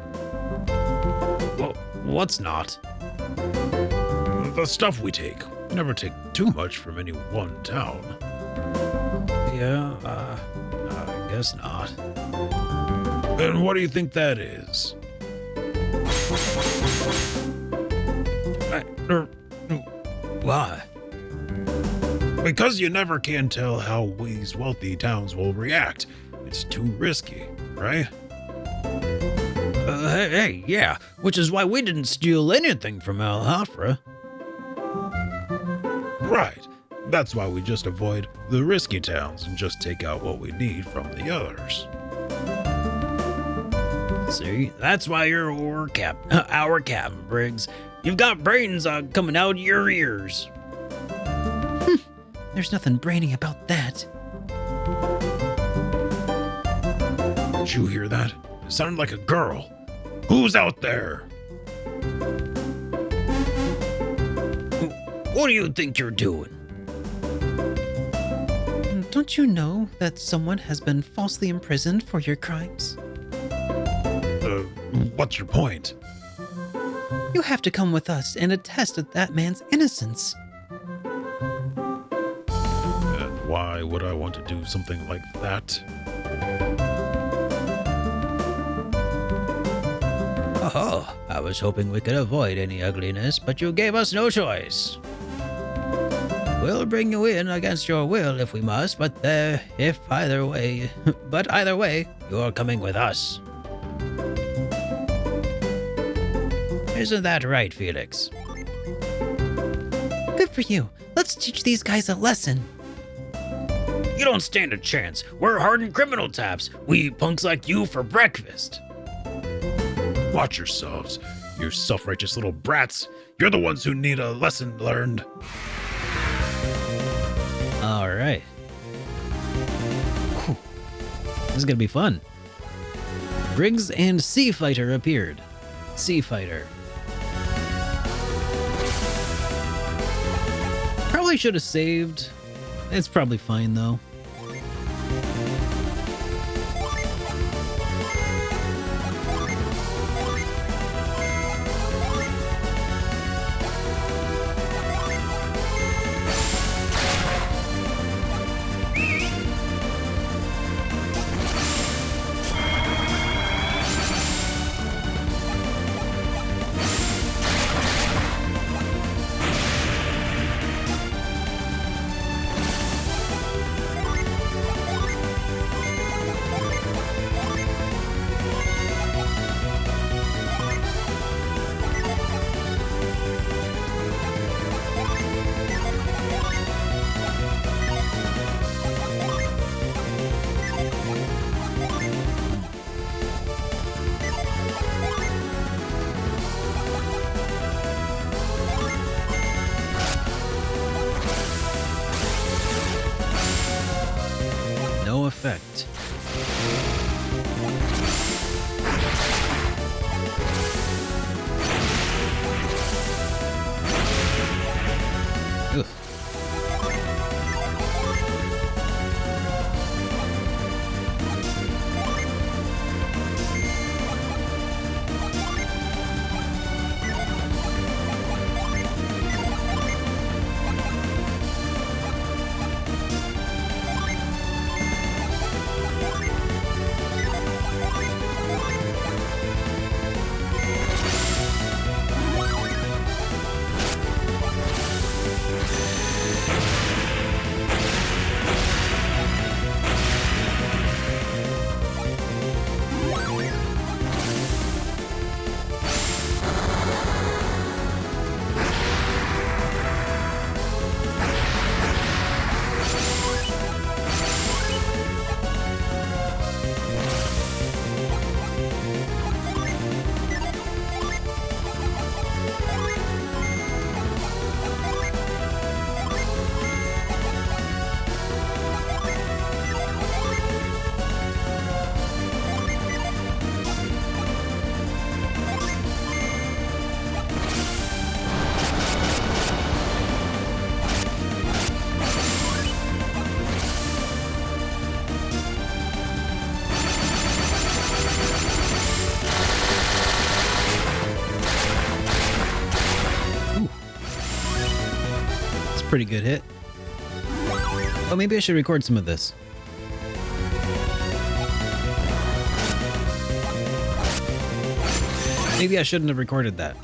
Well, what's not? The stuff we take. We never take too much from any one town. Yeah, I guess not. And what do you think that is? Why? Because you never can tell how these wealthy towns will react. It's too risky, right? Hey, yeah, which is why we didn't steal anything from Al Hafra. Right. That's why we just avoid the risky towns and just take out what we need from the others. See, that's why you're our captain, Briggs. You've got brains coming out of your ears. There's nothing brainy about that. Did you hear that? It sounded like a girl. Who's out there? What do you think you're doing? Don't you know that someone has been falsely imprisoned for your crimes? What's your point? You have to come with us and attest to that man's innocence. And why would I want to do something like that? Oh, I was hoping we could avoid any ugliness, but you gave us no choice. We'll bring you in against your will if we must, but either way, you're coming with us. Isn't that right, Felix? Good for you. Let's teach these guys a lesson. You don't stand a chance. We're hardened criminal types. We eat punks like you for breakfast. Watch yourselves, you self-righteous little brats. You're the ones who need a lesson learned. All right. Whew. This is gonna be fun. Briggs and Sea Fighter appeared. Sea Fighter. Probably should have saved. It's probably fine though. Pretty good hit. Oh, maybe I should record some of this. Maybe I shouldn't have recorded that.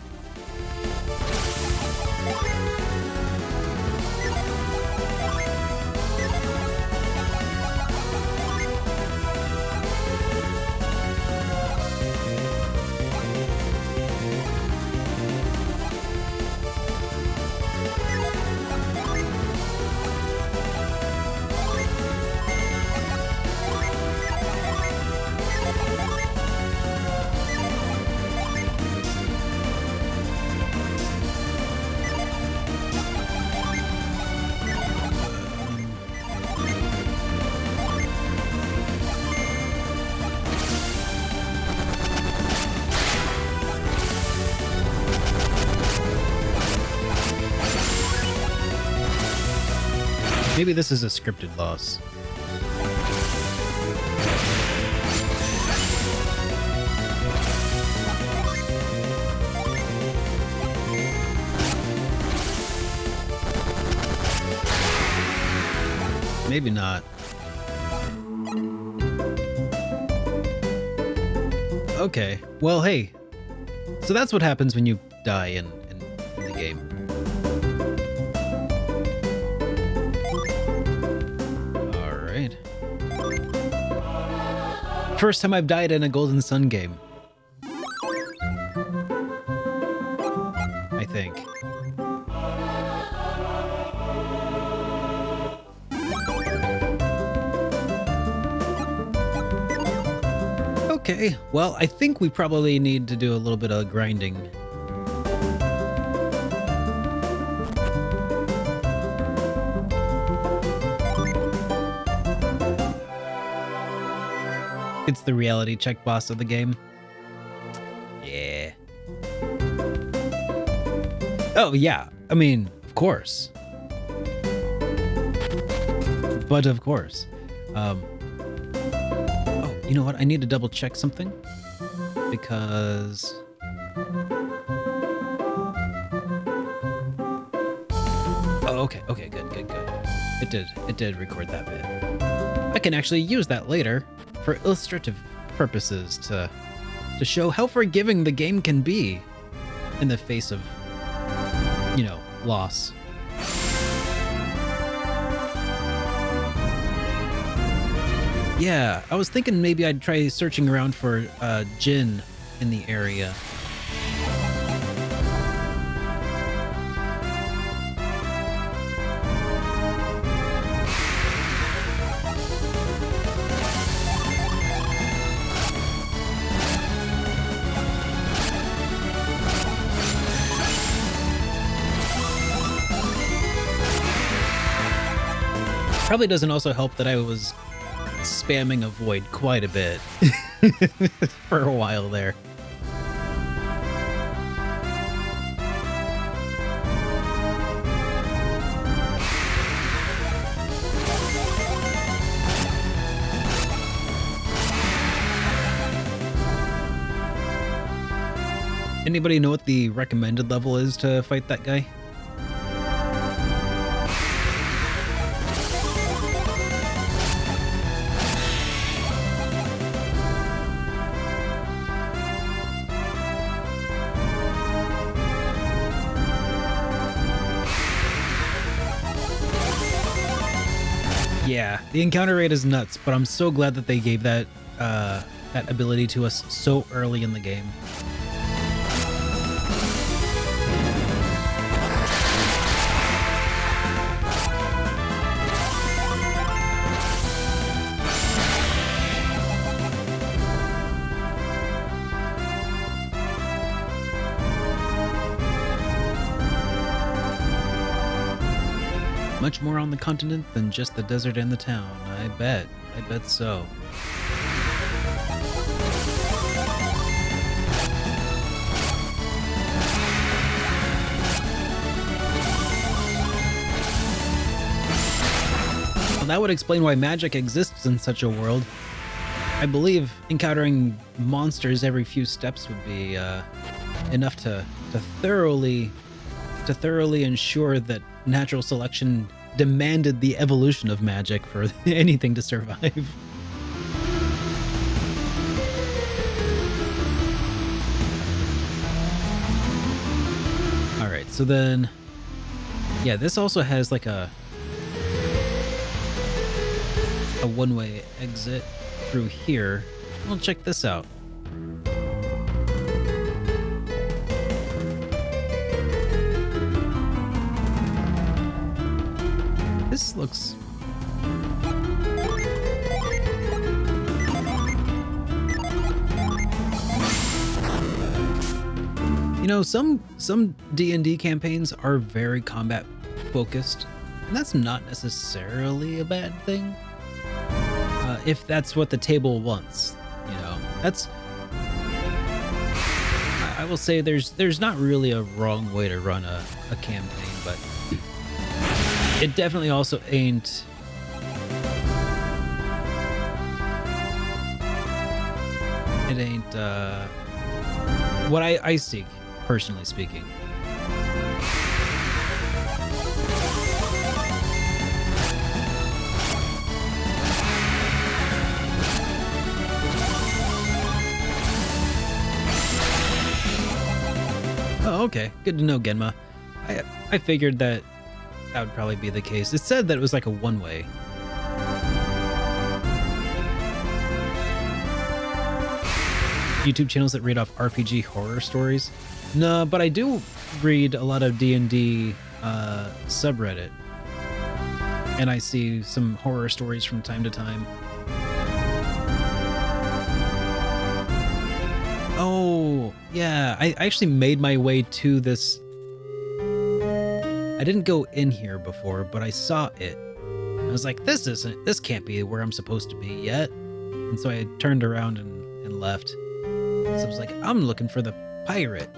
Maybe this is a scripted loss. Maybe not. Okay, well, hey. So that's what happens when you die in the game. Alright. First time I've died in a Golden Sun game. I think. Okay, well, I think we probably need to do a little bit of grinding. It's the reality check boss of the game. Yeah. Oh, yeah. I mean, of course. But of course. Oh, you know what? I need to double check something. Because... Oh, okay. Okay, good. It did record that bit. I can actually use that later for illustrative purposes to show how forgiving the game can be in the face of, you know, loss. Yeah, I was thinking maybe I'd try searching around for Jinn in the area. Probably doesn't also help that I was spamming avoid quite a bit for a while there. Anybody know what the recommended level is to fight that guy? Yeah, the encounter rate is nuts, but I'm so glad that they gave that that ability to us so early in the game. Much more on the continent than just the desert and the town. I bet so. Well, that would explain why magic exists in such a world. I believe encountering monsters every few steps would be enough to thoroughly ensure that natural selection demanded the evolution of magic for anything to survive. All right, so then, yeah, this also has like a one-way exit through here. We'll check this out. This looks... You know, some D&D campaigns are very combat focused, and that's not necessarily a bad thing. If that's what the table wants, you know, that's... I will say there's not really a wrong way to run a campaign, but it definitely also ain't... It ain't, what I seek, personally speaking. Oh, okay. Good to know, Genma. I figured that would probably be the case. It said that it was like a one-way. YouTube channels that read off RPG horror stories? No, but I do read a lot of D&D subreddit. And I see some horror stories from time to time. Oh, yeah. I actually made my way to this. I didn't go in here before, but I saw it. I was like, this can't be where I'm supposed to be yet. And so I turned around and left. So I was like, I'm looking for the pirate.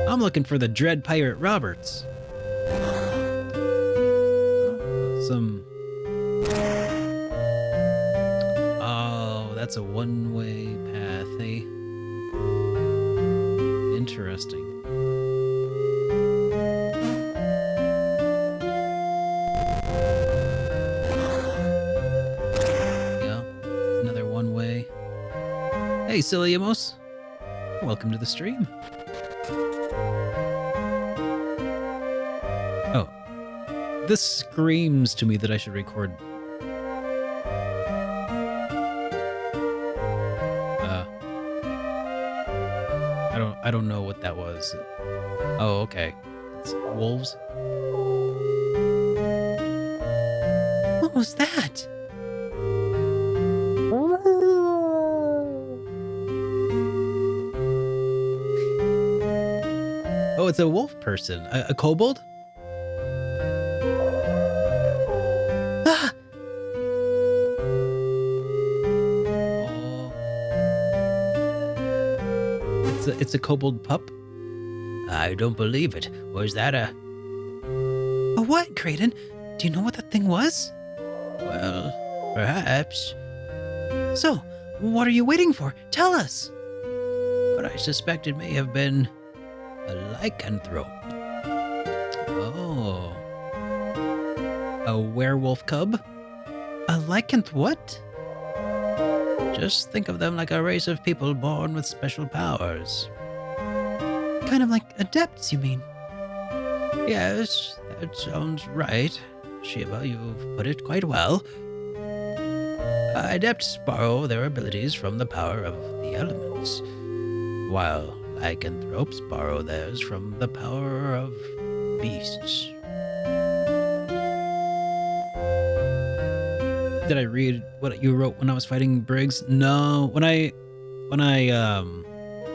I'm looking for the Dread Pirate Roberts. Oh, that's a one-way path, eh? Interesting. Yeah, another one-way. Hey, Ciliamos. Welcome to the stream. Oh. This screams to me that I should record. I don't know what that was. Oh, okay. It's wolves. What was that? Oh, it's a wolf person. A kobold? Ah! Oh. It's a kobold pup? I don't believe it. Was that a... A what, Kraden? Do you know what that thing was? Well, perhaps. So, what are you waiting for? Tell us! But I suspect it may have been a lycanthrope. Oh. A werewolf cub? A lycanth what? Just think of them like a race of people born with special powers. Kind of like adepts, you mean? Yes, that sounds right. Shiva, you've put it quite well. Adepts borrow their abilities from the power of the elements, while lycanthropes borrow theirs from the power of beasts. Did I read what you wrote when I was fighting Briggs? No, when I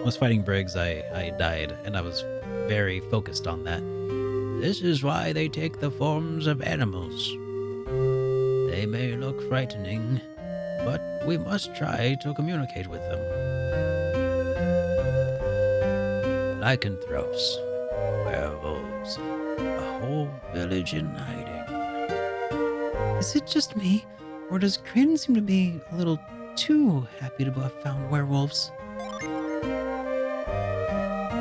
was fighting Briggs, I died, and I was very focused on that. This is why they take the forms of animals. They may look frightening, but we must try to communicate with them. Lycanthropes, werewolves, a whole village in hiding. Is it just me, or does Kraden seem to be a little too happy to have found werewolves?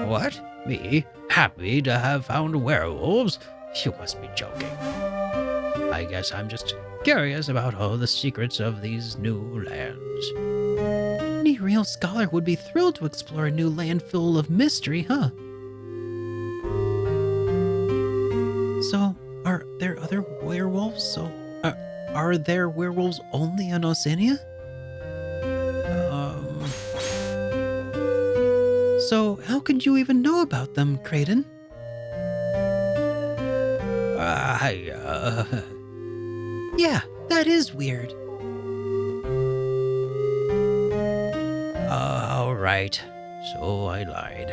What? Me? Happy to have found werewolves? You must be joking. I guess I'm just curious about all the secrets of these new lands. Any real scholar would be thrilled to explore a new land full of mystery, huh? So, are there other werewolves? Are there werewolves only in Oceania? So how could you even know about them, Kraden? Yeah, that is weird. All right, so I lied.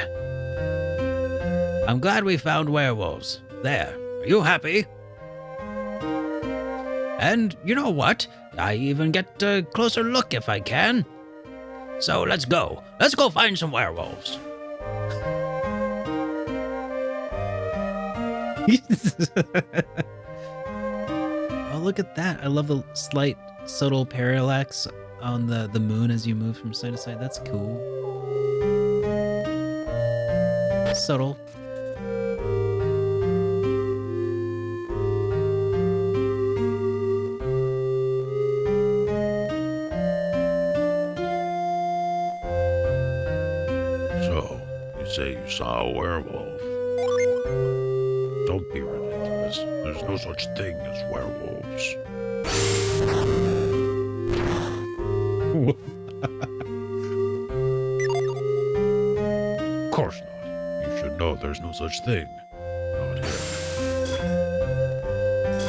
I'm glad we found werewolves. There, are you happy? And you know what? I even get a closer look if I can. So let's go. Let's go find some werewolves. Oh, look at that. I love the slight, subtle parallax on the moon as you move from side to side. That's cool. Subtle. So, you say you saw a werewolf? Don't be ridiculous. There's no such thing as werewolves. Of course not. You should know there's no such thing. Not here.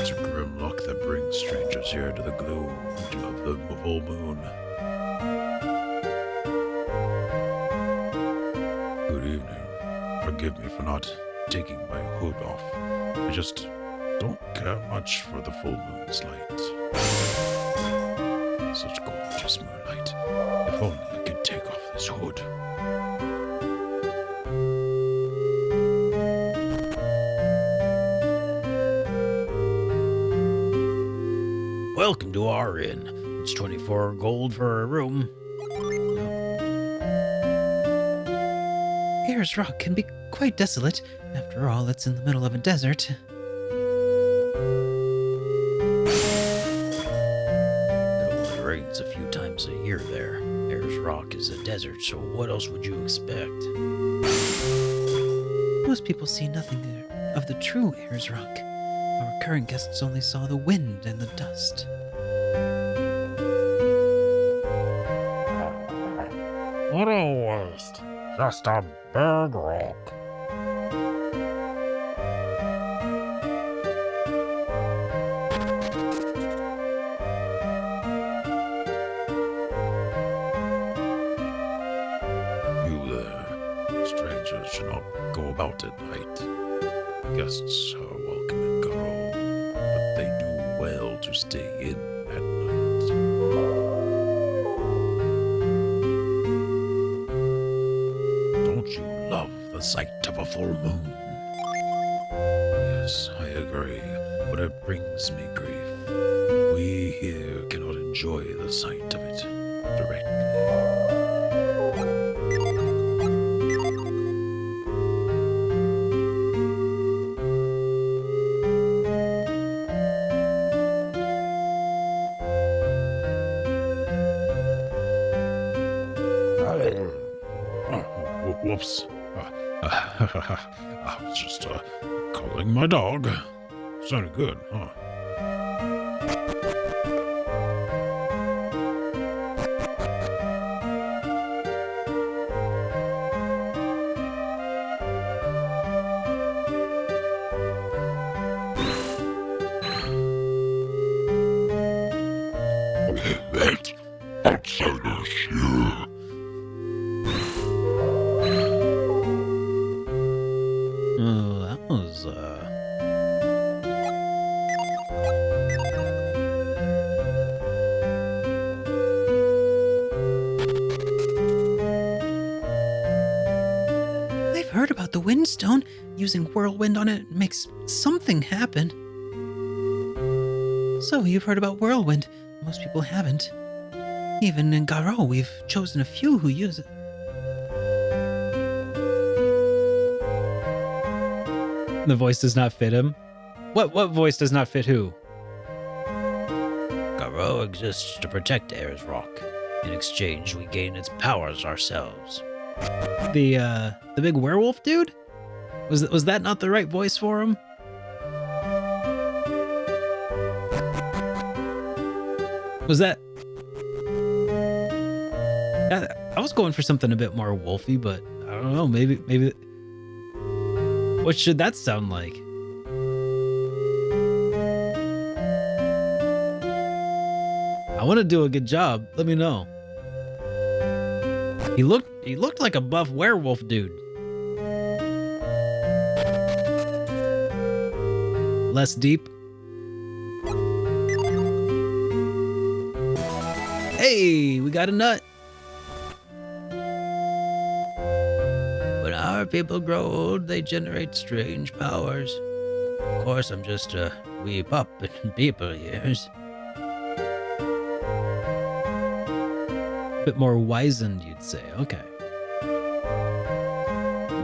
It's a grim luck that brings strangers here to the gloom of the full moon. Good evening. Forgive me for not taking my hood off. I just don't care much for the full moon's light. Such gorgeous moonlight. If only I could take off this hood. Welcome to our inn. It's 24 gold for a room. Ayers Rock can be quite desolate. After all, it's in the middle of a desert. It only rains a few times a year there. Ayers Rock is a desert, so what else would you expect? Most people see nothing of the true Ayers Rock. Our current guests only saw the wind and the dust. What a waste. Just a big rock. You there. Strangers should not go about at night. Guests are welcome in Garo, but they do well to stay in at night. Don't you love the sight of a full moon? Yes, I agree, but it brings me grief. We here cannot enjoy the sight of it directly. Whoops. I was just calling my dog. Sounded good, huh? That outsiders here. Oh, that was, I've heard about the Windstone. Using Whirlwind on it makes something happen. So, you've heard about Whirlwind. Most people haven't. Even in Garo, we've chosen a few who use it. The voice does not fit him. What voice does not fit who? Garo exists to protect Air's Rock. In exchange, we gain its powers ourselves. The big werewolf dude? Was that not the right voice for him? Was that? I was going for something a bit more wolfy, but I don't know. Maybe. What should that sound like? I want to do a good job. Let me know. He looked like a buff werewolf dude. Less deep. Hey, we got a nut. When our people grow old, they generate strange powers. Of course, I'm just a wee pup in people years. Bit more wizened, you'd say. Okay.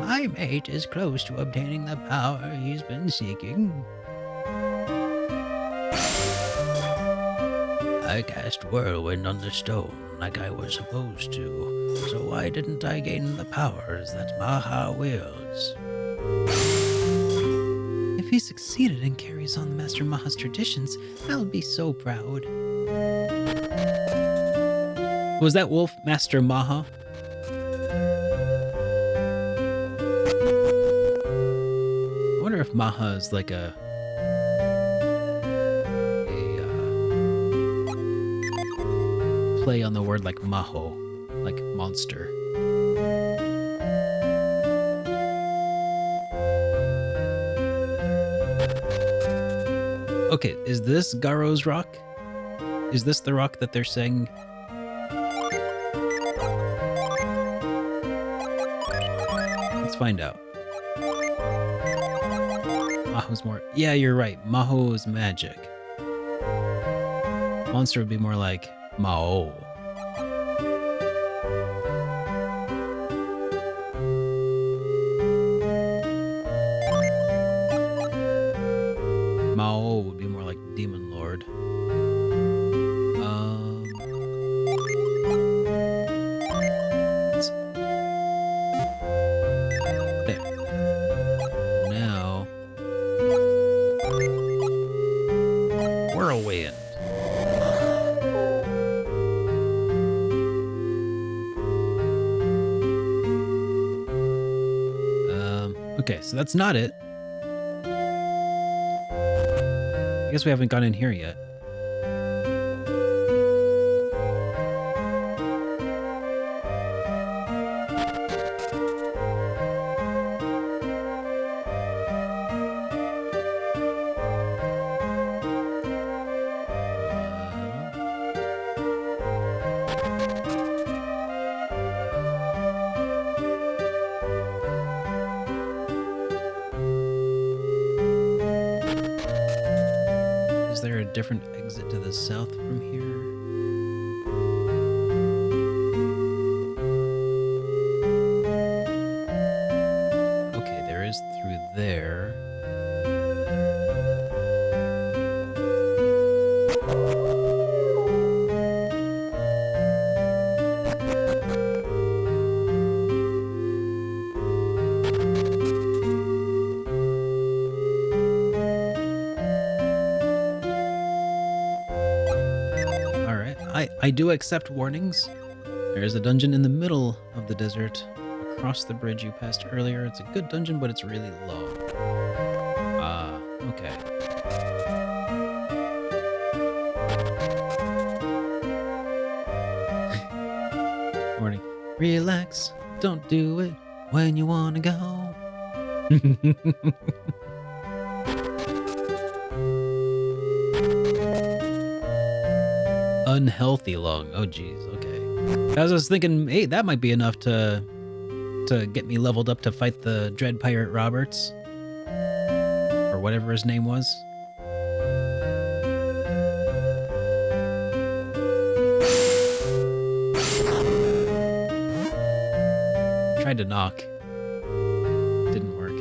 My mate is close to obtaining the power he's been seeking. I cast whirlwind on the stone like I was supposed to, so why didn't I gain the powers that Maha wields? If he succeeded and carries on the Master Maha's traditions, I'll be so proud. Was that wolf Master Maha? I wonder if Maha is like a play on the word like Maho, like monster. Okay, is this Garo's rock? Is this the rock that they're saying? Let's find out. Maho's more... Yeah, you're right. Maho is magic. Monster would be more like Mao. Mao would be more like Demon Lord. There. Now, Whirlwind. okay, so that's not it. I guess we haven't gone in here yet. Is there a different exit to the south from here? Okay, there is through there. I do accept warnings. There is a dungeon in the middle of the desert. Across the bridge you passed earlier. It's a good dungeon, but it's really low. Okay. Warning. Relax. Don't do it when you want to go. Unhealthy lung. Oh geez, okay. I was thinking, hey, that might be enough to get me leveled up to fight the Dread Pirate Roberts. Or whatever his name was. Tried to knock. Didn't work.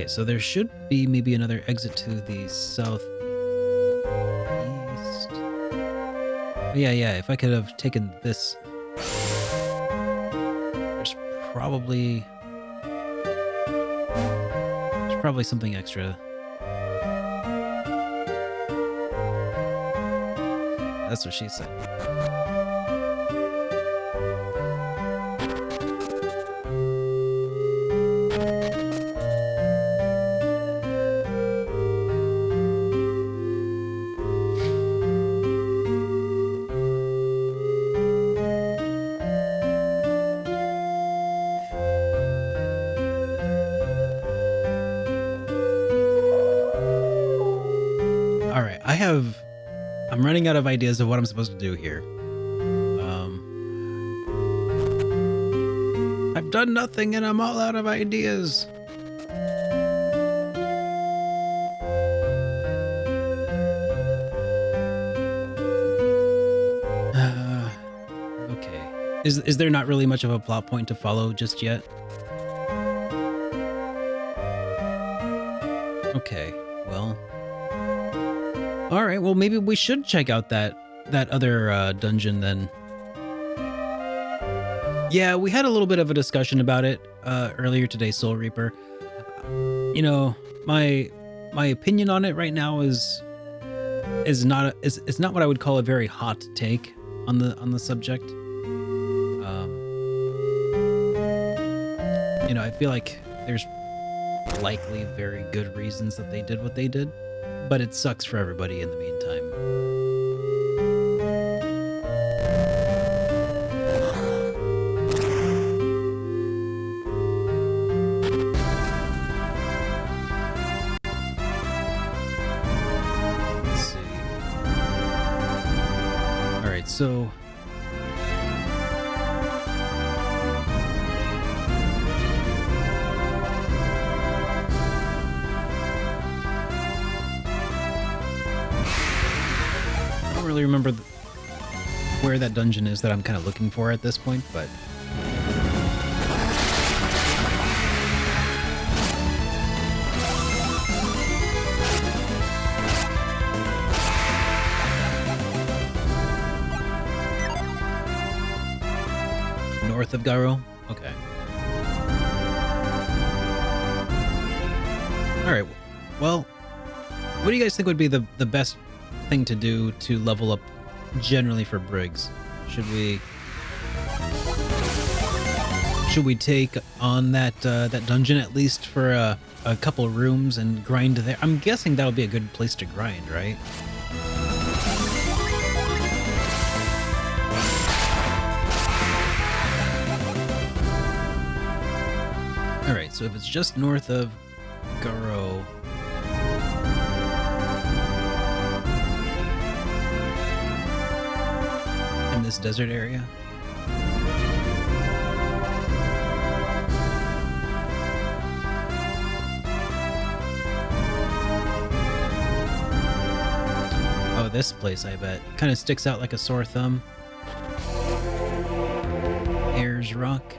Okay, so there should be maybe another exit to the southeast. Yeah, if I could have taken this. There's probably something extra. That's what she said. All right, I'm running out of ideas of what I'm supposed to do here. I've done nothing and I'm all out of ideas. Okay. Is there not really much of a plot point to follow just yet? Okay, well. All right, well maybe we should check out that other dungeon then. Yeah, we had a little bit of a discussion about it earlier today, Soul Reaper. You know, my opinion on it right now is not what I would call a very hot take on the subject. You know, I feel like there's likely very good reasons that they did what they did, but it sucks for everybody in the meantime. Let's see. All right, so really remember where that dungeon is that I'm kind of looking for at this point, but north of Garo? Okay. All right. Well, what do you guys think would be the best thing to do to level up generally for Briggs? Should we take on that dungeon at least for a couple rooms and grind there? I'm guessing that would be a good place to grind, right? All right, so if it's just north of Garo, this desert area. Oh, this place, I bet. Kind of sticks out like a sore thumb. Ayers Rock.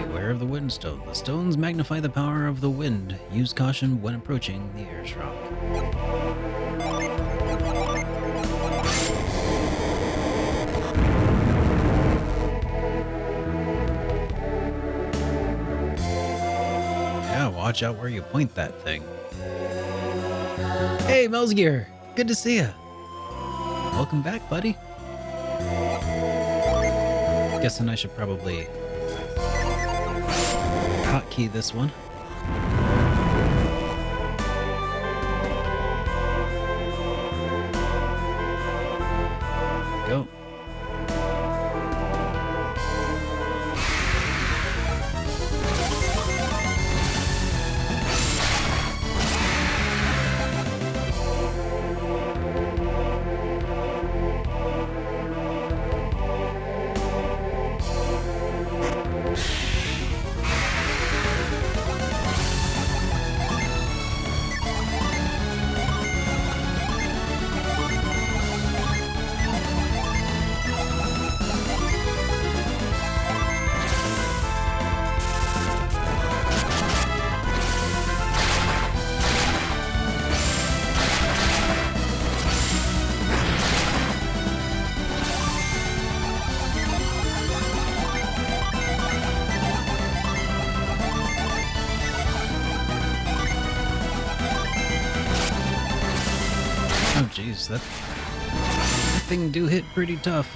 Beware of the windstone. The stones magnify the power of the wind. Use caution when approaching the Ayers Rock. Watch out where you point that thing. Hey, Melsgear! Good to see ya. Welcome back, buddy. Guessing I should probably hotkey this one. Go. That thing do hit pretty tough.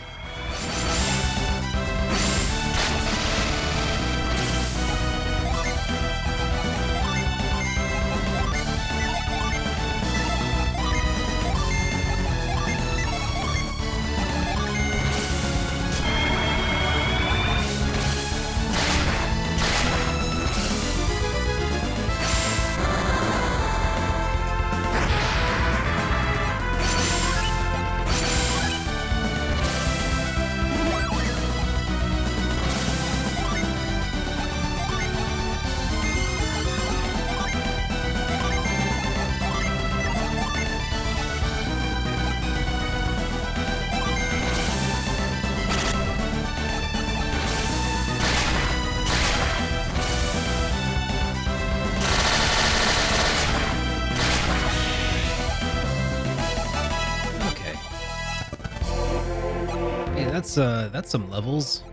That's some levels.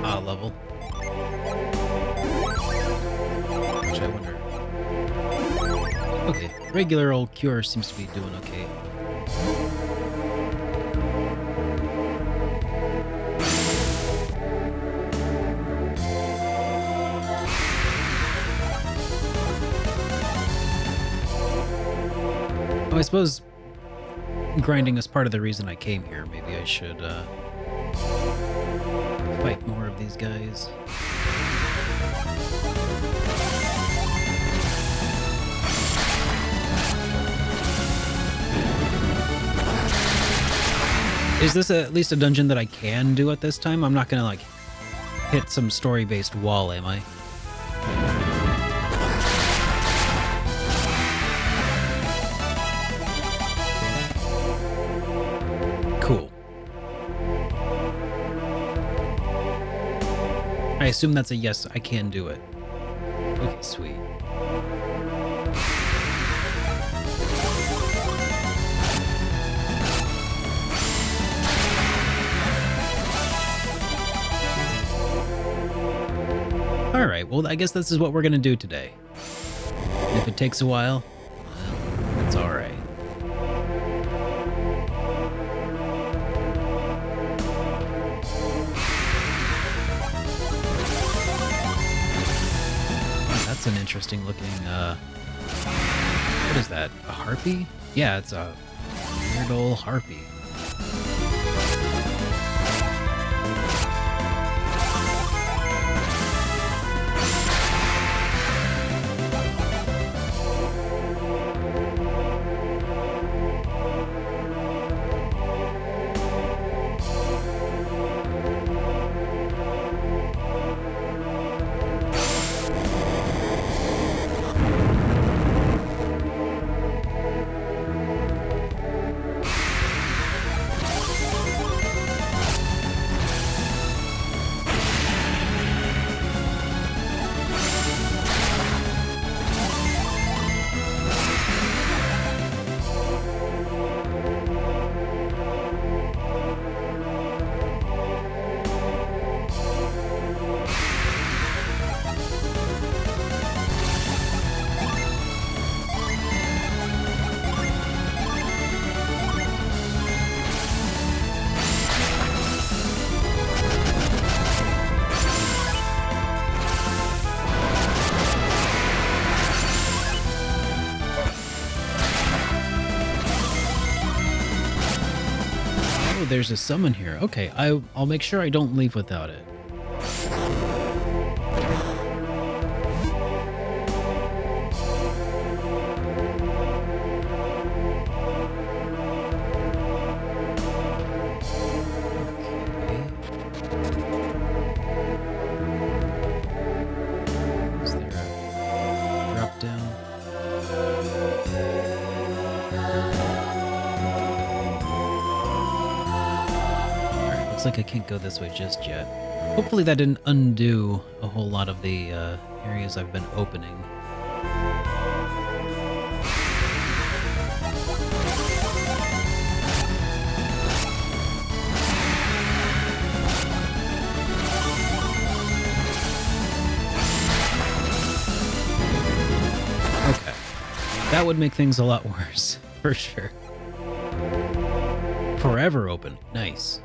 Level. Which I wonder. Okay, regular old Cure seems to be doing okay. Oh, I suppose grinding is part of the reason I came here. Maybe I should fight more of these guys. Is this at least a dungeon that I can do at this time? I'm not gonna like hit some story-based wall, am I? Cool. I assume that's a yes, I can do it. Okay, sweet. Alright, well, I guess this is what we're gonna do today. And if it takes a while, well, it's alright. That's an interesting looking, what is that? A harpy? Yeah, it's a weird old harpy. There's a summon here. Okay, I'll make sure I don't leave without it. Okay. Is there a drop down? Like I can't go this way just yet. Hopefully that didn't undo a whole lot of the areas I've been opening. Okay. That would make things a lot worse, for sure. Forever open. Nice.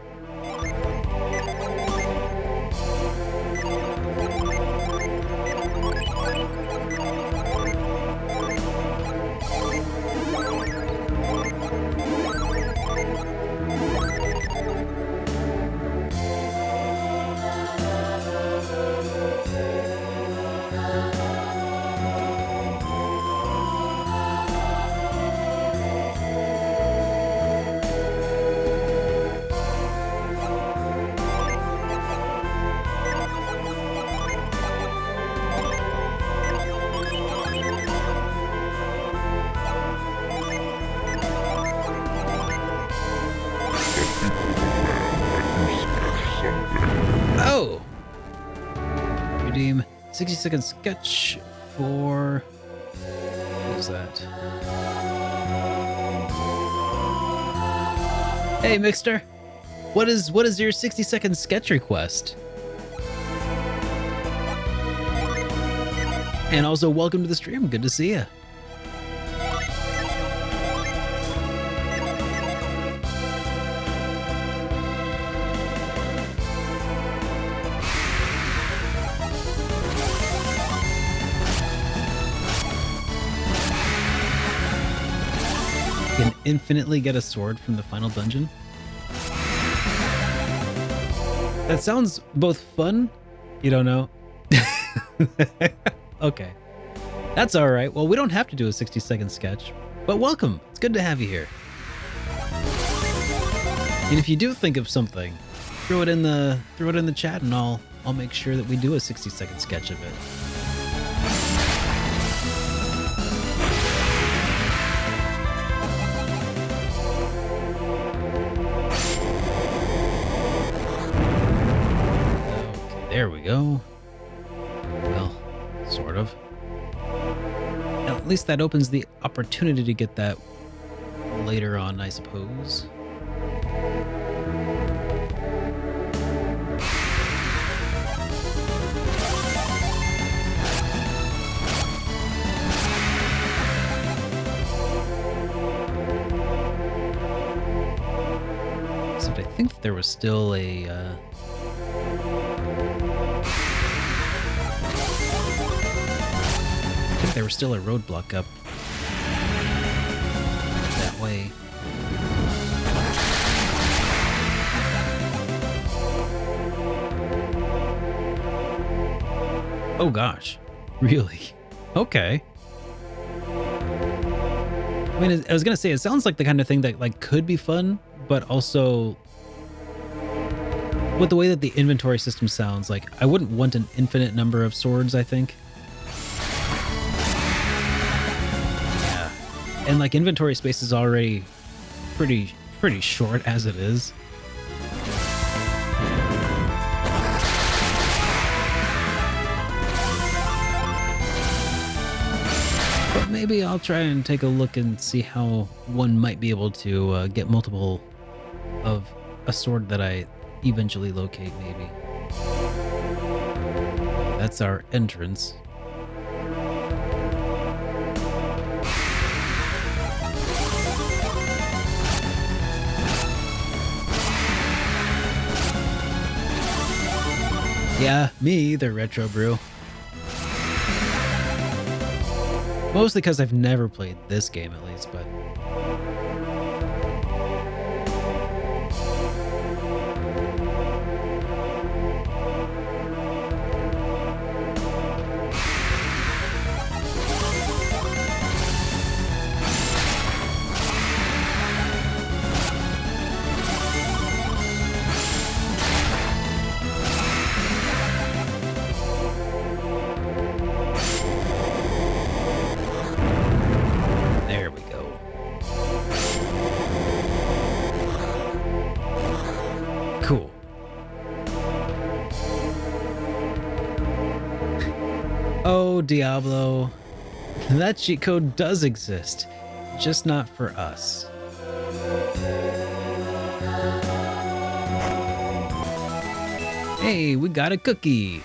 Oh! Redeem 60-second sketch for... What is that? Hey, Mixter! What is your 60-second sketch request? And also, welcome to the stream. Good to see you. Can infinitely get a sword from the final dungeon. That sounds both fun. You don't know. Okay. That's all right. Well, we don't have to do a 60-second sketch, but welcome. It's good to have you here. And if you do think of something, throw it in the chat and I'll make sure that we do a 60-second sketch of it. There we go. Well, sort of. At least that opens the opportunity to get that later on, I suppose. Except I think there was still a... I think there was still a roadblock up that way. Oh gosh, really? Okay. I mean, I was gonna say, it sounds like the kind of thing that like could be fun, but also with the way that the inventory system sounds, like I wouldn't want an infinite number of swords, I think. And like inventory space is already pretty short as it is. But maybe I'll try and take a look and see how one might be able to get multiple of a sword that I eventually locate, maybe. That's our entrance. Yeah, me either, Retro Brew. Mostly because I've never played this game, at least, but... Oh, Diablo. That cheat code does exist, just not for us. Hey, we got a cookie.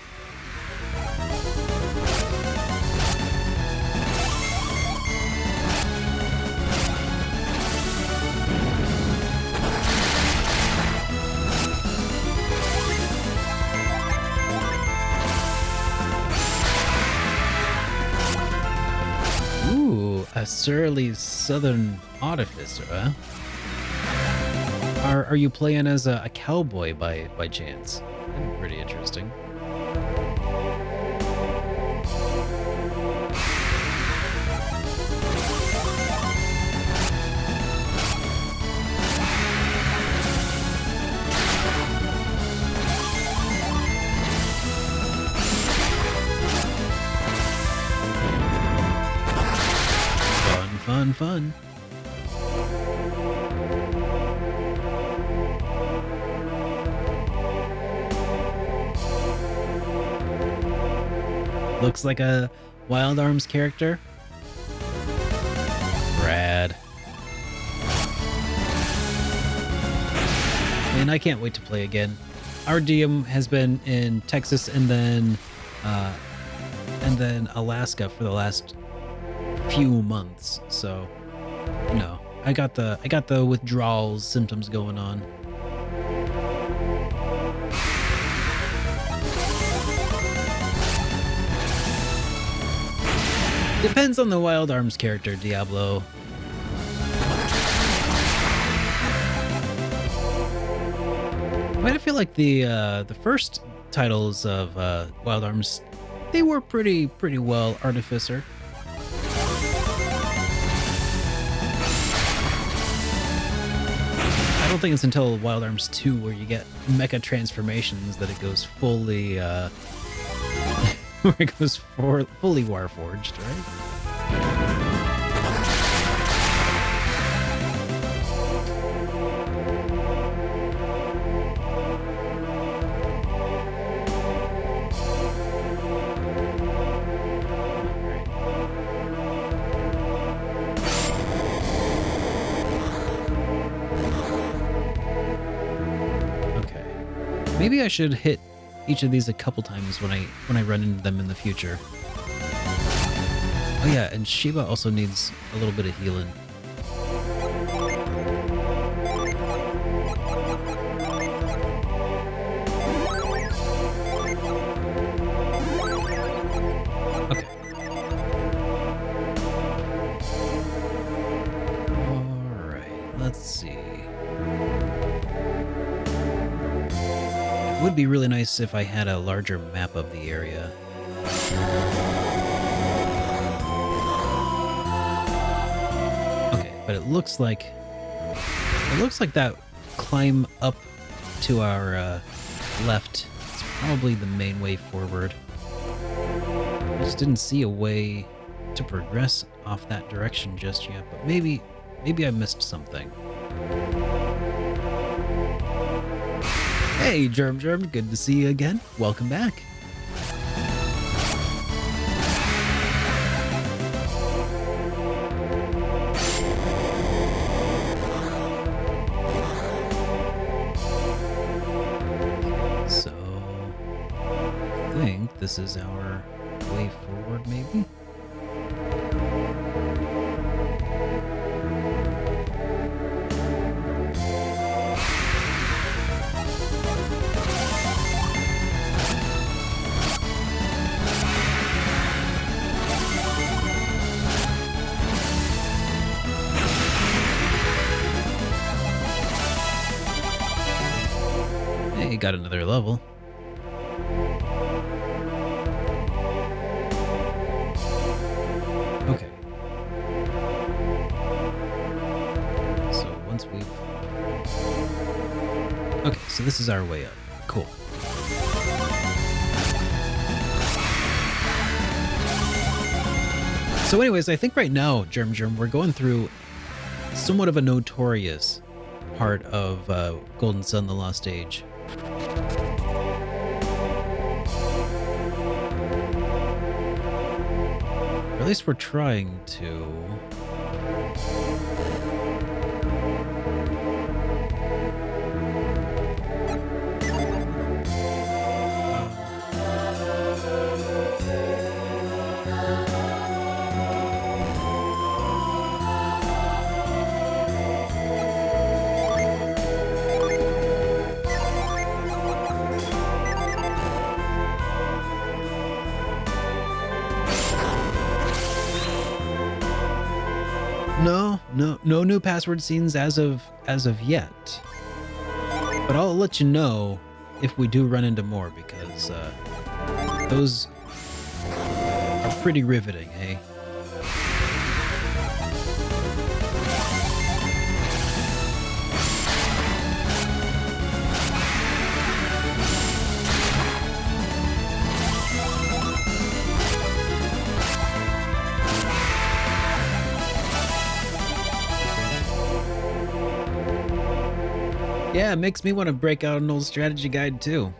a surly southern artificer, huh? Are you playing as a cowboy by chance? That'd be pretty interesting. Fun, fun. Looks like a Wild Arms character. Rad. And I can't wait to play again. Our DM has been in Texas and then Alaska for the last few months, so you know, I got the withdrawal symptoms going on. Depends on the Wild Arms character, Diablo. I mean, I feel like the first titles of Wild Arms, they were pretty well artificer. I don't think it's until Wild Arms 2 where you get mecha transformations that it goes fully where it goes fully Warforged, right? Maybe I should hit each of these a couple times when I run into them in the future. Oh yeah, and Shiva also needs a little bit of healing. Okay. All right, let's see. It would be really nice if I had a larger map of the area. Okay, but it looks like that climb up to our left is probably the main way forward. I just didn't see a way to progress off that direction just yet, but maybe I missed something. Hey, Germ, good to see you again. Welcome back. So, I think this is our way forward, maybe? Hey, got another level. Okay. So once we've... Okay, so this is our way up. Cool. So anyways, I think right now, Germ, we're going through somewhat of a notorious part of Golden Sun: The Lost Age. Or at least we're trying to. no new password scenes as of yet. But I'll let you know if we do run into more, because those are pretty riveting, eh? Yeah, it makes me want to break out an old strategy guide too.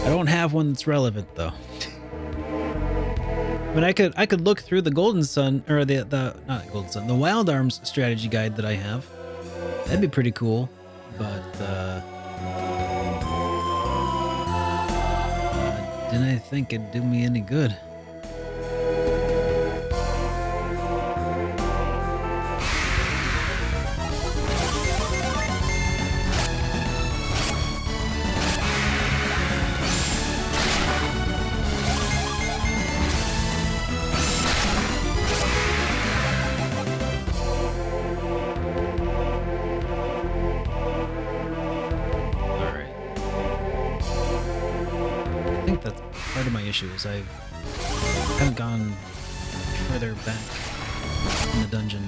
I don't have one that's relevant though. But I could look through the Golden Sun, or the not Golden Sun, the Wild Arms strategy guide that I have. That'd be pretty cool. But didn't I think it'd do me any good? Part of my issue is I haven't gone further back in the dungeon.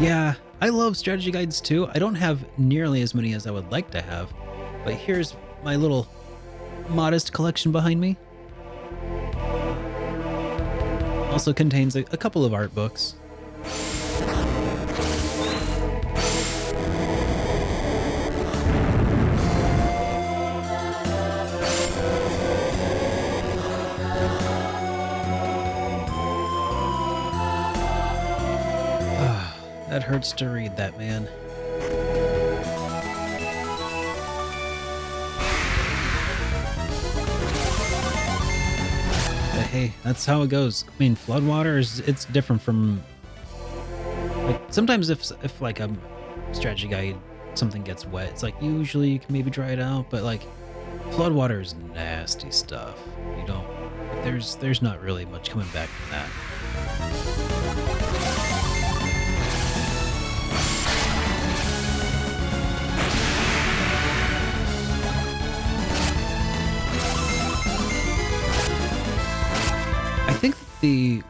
Yeah, I love strategy guides too. I don't have nearly as many as I would like to have, but here's my little modest collection behind me. Also contains a couple of art books. That hurts to read that, man. But hey, that's how it goes. I mean, Floodwater it's different from, like, sometimes if like a strategy guide, something gets wet, it's like usually you can maybe dry it out, but like Floodwater is nasty stuff. You don't, there's not really much coming back from that. I think the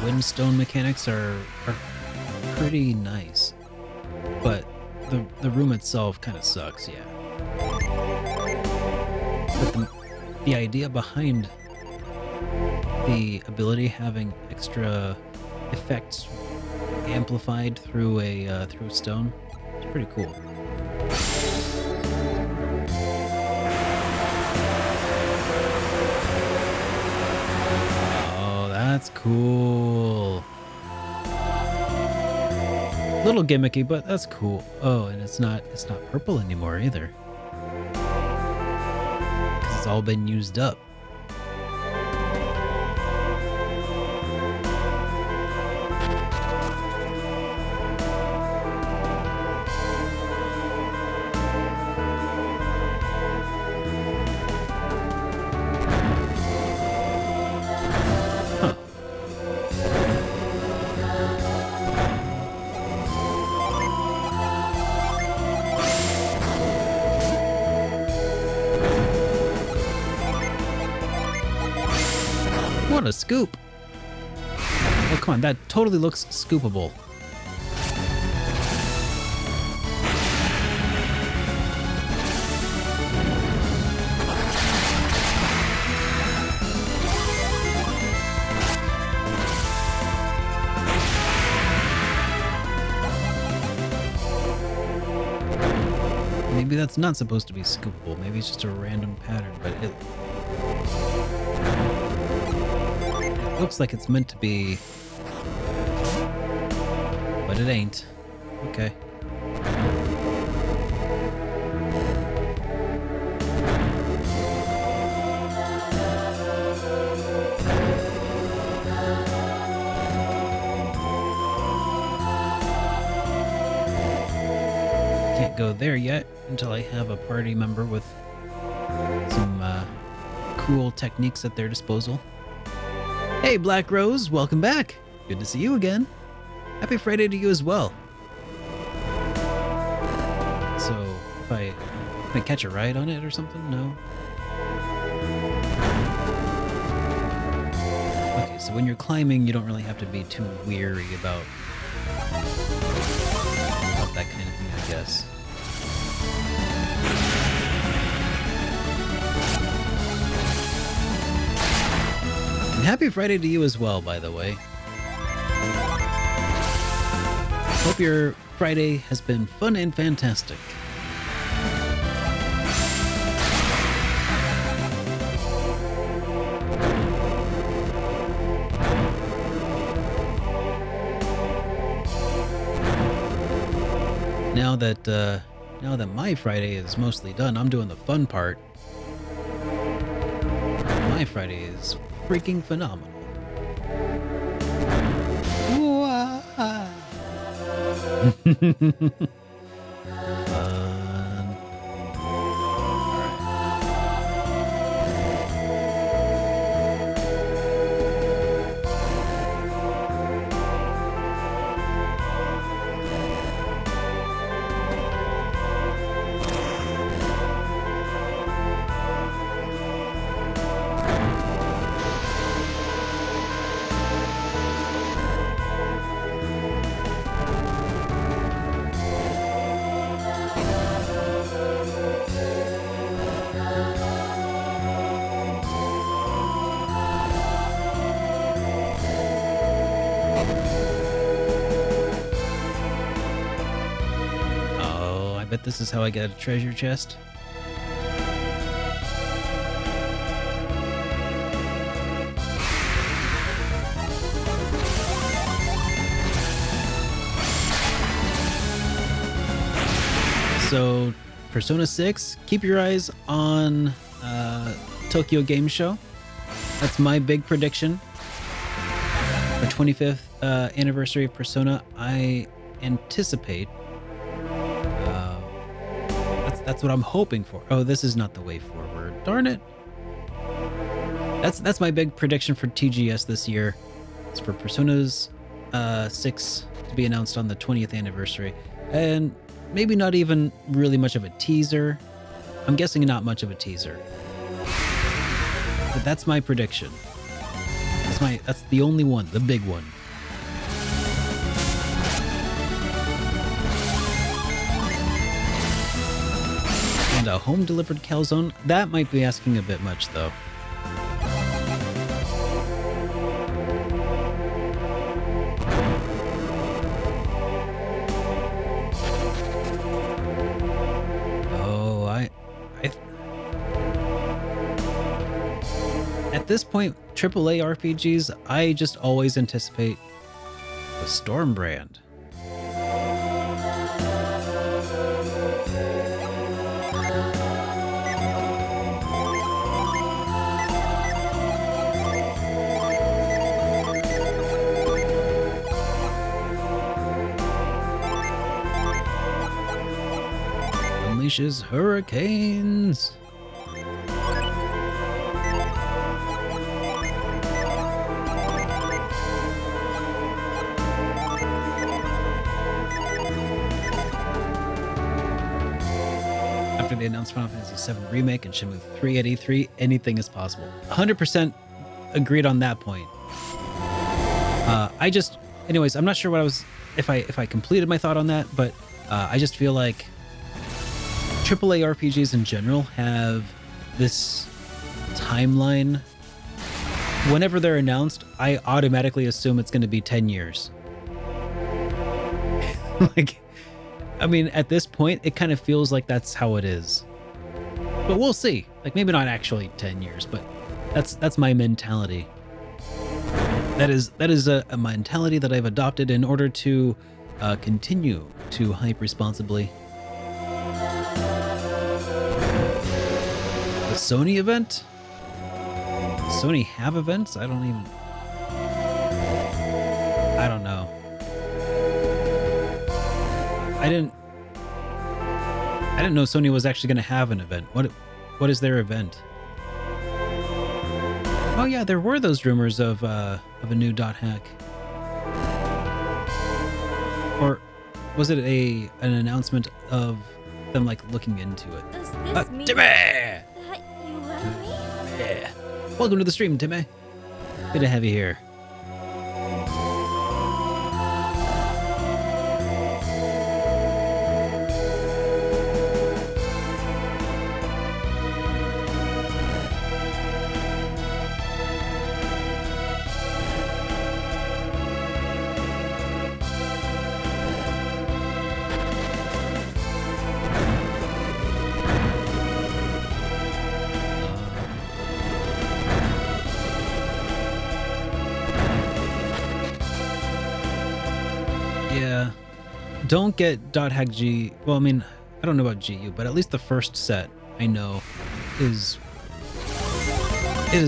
windstone mechanics are pretty nice, but the room itself kind of sucks, yeah. But the idea behind the ability having extra effects amplified through a stone, it's pretty cool. That's cool. Little gimmicky, but that's cool. Oh, and it's not purple anymore either. 'Cause it's all been used up. What a scoop! Oh, come on, that totally looks scoopable. Maybe that's not supposed to be scoopable. Maybe it's just a random pattern, but it looks like it's meant to be, but it ain't. Okay. Can't go there yet until I have a party member with some cool techniques at their disposal. Hey, Black Rose, welcome back. Good to see you again. Happy Friday to you as well. So, if I catch a ride on it or something? No? Okay, so when you're climbing, you don't really have to be too weary about that kind of thing, I guess. And happy Friday to you as well, by the way. Hope your Friday has been fun and fantastic. Now that my Friday is mostly done, I'm doing the fun part. My Friday is freaking phenomenal. Fun. Oh, I bet this is how I get a treasure chest. So, Persona 6, keep your eyes on Tokyo Game Show. That's my big prediction. The 25th anniversary of Persona, I anticipate. That's what I'm hoping for. Oh, this is not the way forward. Darn it. That's my big prediction for TGS this year. It's for Persona's 6 to be announced on the 20th anniversary. And maybe not even really much of a teaser. I'm guessing not much of a teaser. But that's my prediction. That's the only one, the big one. And a home-delivered calzone? That might be asking a bit much, though. At this point, AAA RPGs, I just always anticipate the Storm brand. Unleashes hurricanes. After they announced Final Fantasy VII Remake and Shenmue 3 at E3, anything is possible. 100% agreed on that point. Anyways, I'm not sure what I was, if I completed my thought on that, but I just feel like AAA RPGs in general have this timeline. Whenever they're announced, I automatically assume it's going to be 10 years. I mean, at this point, it kind of feels like that's how it is. But we'll see. Like, maybe not actually 10 years, but that's my mentality. That is a mentality that I've adopted in order to continue to hype responsibly. The Sony event? Sony have events? I don't know. I didn't know Sony was actually going to have an event. What is their event? Oh yeah, there were those rumors of a new dot hack. Or was it an announcement of them like looking into it? Does this mean Timmy! that you love me? Yeah. Welcome to the stream, Timmy. Good to have you here. Yeah, don't get dot hack G. Well, I mean, I don't know about GU, but at least the first set I know is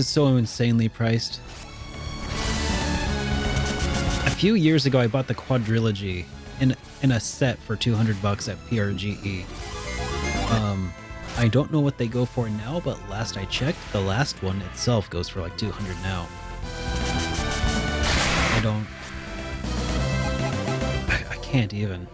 so insanely priced. A few years ago, I bought the quadrilogy in a set for $200 at PRGE. I don't know what they go for now, but last I checked, the last one itself goes for like 200 now. I can't even.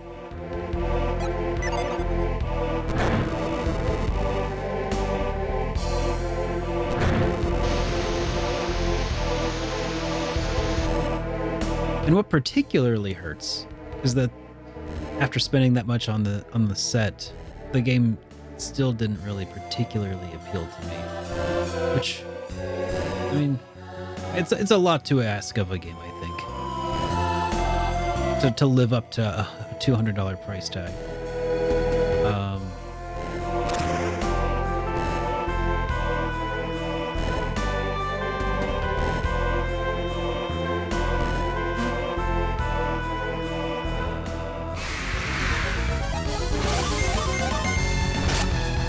And what particularly hurts is that after spending that much on the set, the game still didn't really particularly appeal to me. Which, I mean, it's a lot to ask of a game, I think, to live up to a $200 price tag.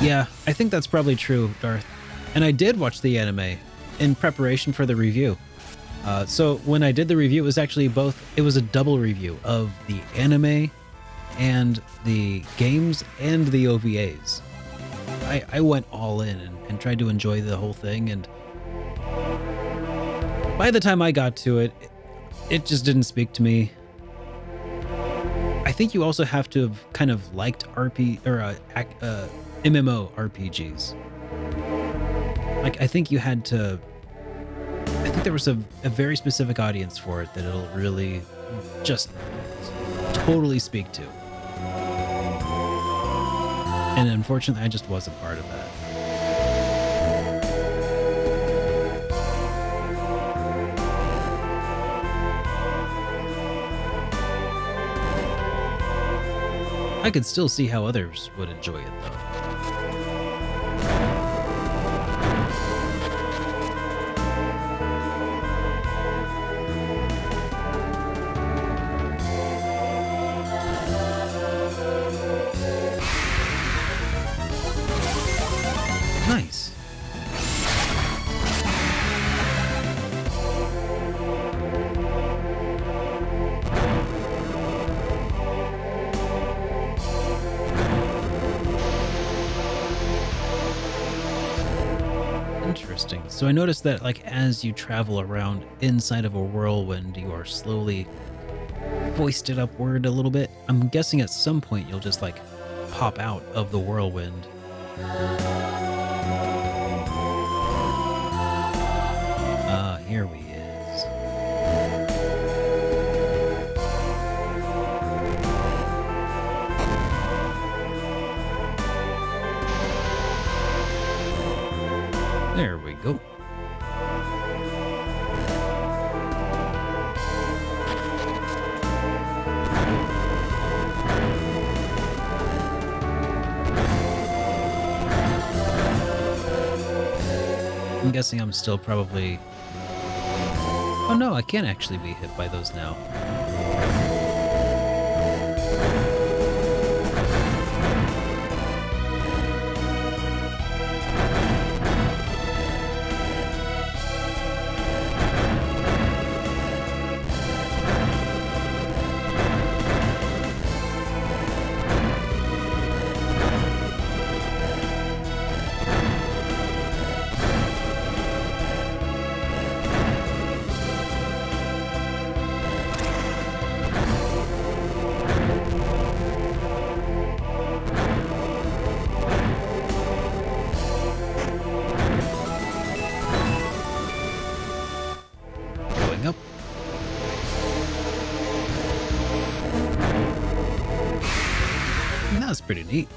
Yeah, I think that's probably true, Darth. And I did watch the anime in preparation for the review. So when I did the review, it was actually it was a double review of the anime and the games and the OVAs. I went all in and tried to enjoy the whole thing, and by the time I got to it, it just didn't speak to me. I think you also have to have kind of liked MMO RPGs. Like, I think there was a very specific audience for it that it'll really just totally speak to. And unfortunately, I just wasn't part of that. I could still see how others would enjoy it, though. Nice. Interesting. So I noticed that, like, as you travel around inside of a whirlwind, you are slowly foisted upward a little bit. I'm guessing at some point you'll just, like, pop out of the whirlwind. Here we is. There we go. I'm guessing I'm still probably... Oh no, I can't actually be hit by those now. pretty neat.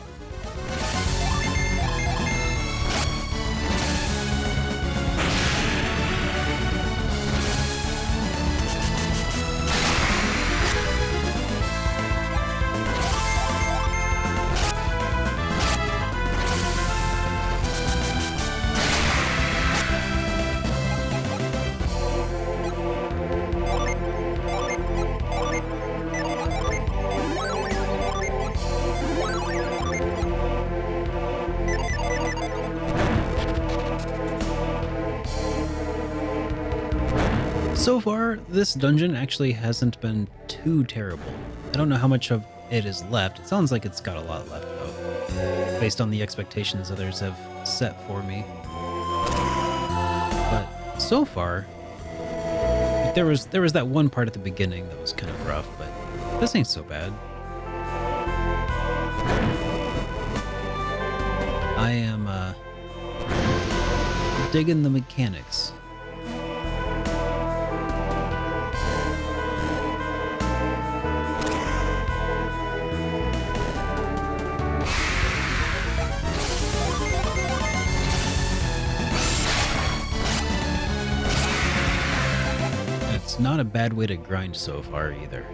So far, this dungeon actually hasn't been too terrible. I don't know how much of it is left. It sounds like it's got a lot left, though, based on the expectations others have set for me. But so far, like there was that one part at the beginning that was kind of rough, but this ain't so bad. I am digging the mechanics. It's not a bad way to grind so far either.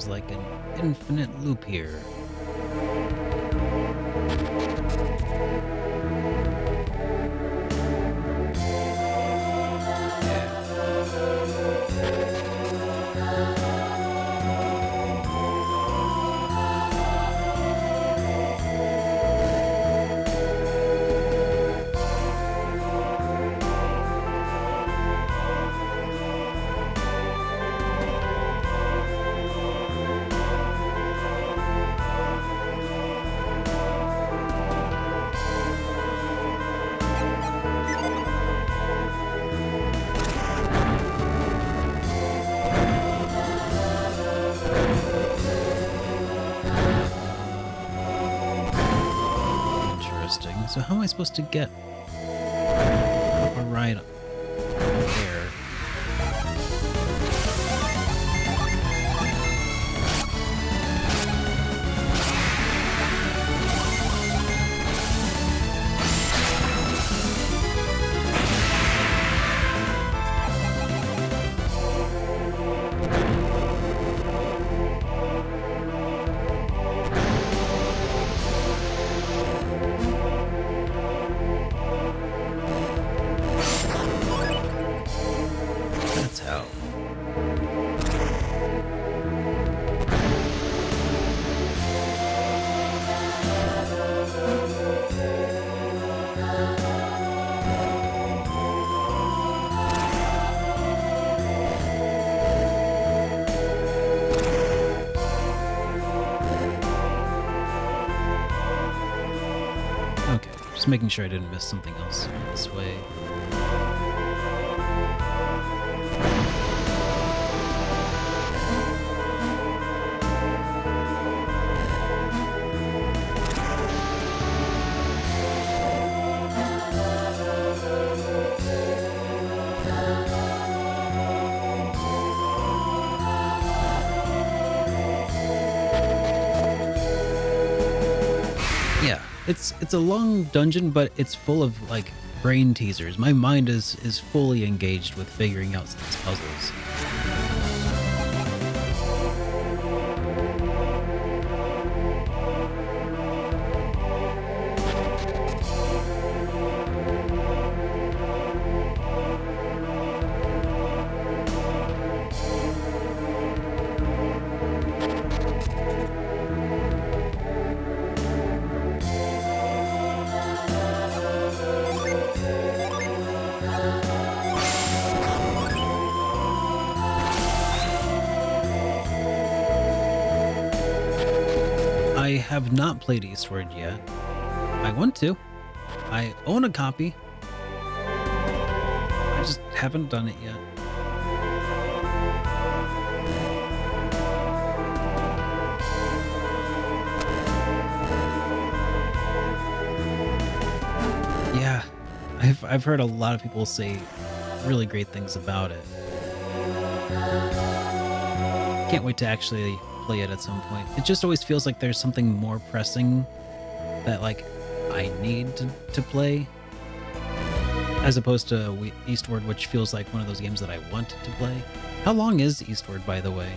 Like an infinite loop here. So how am I supposed to get a ride there? That's how. Okay, Just making sure I didn't miss something else this way. Yeah, it's a long dungeon, but it's full of like brain teasers. My mind is fully engaged with figuring out these puzzles. I have not played Eastward yet. I want to. I own a copy. I just haven't done it yet. Yeah, I've heard a lot of people say really great things about it. Can't wait to actually play it at some point. It just always feels like there's something more pressing that like I need to play, as opposed to Eastward, which feels like one of those games that I want to play. How long is Eastward, by the way?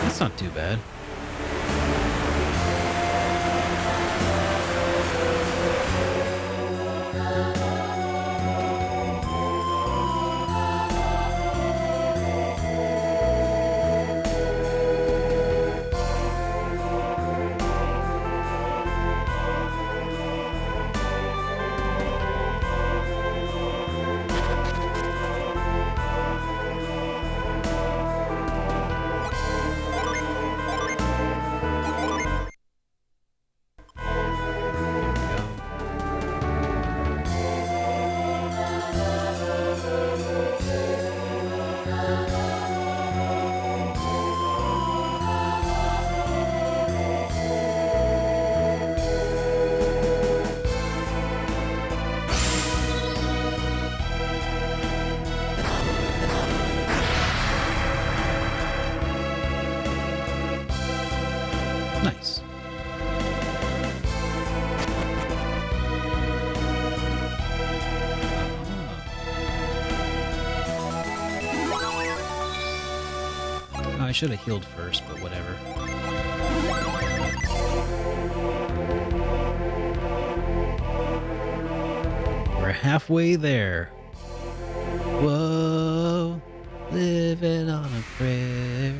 That's not too bad. Nice. Oh, I should have healed first, but whatever. We're halfway there. Whoa, living on a prayer.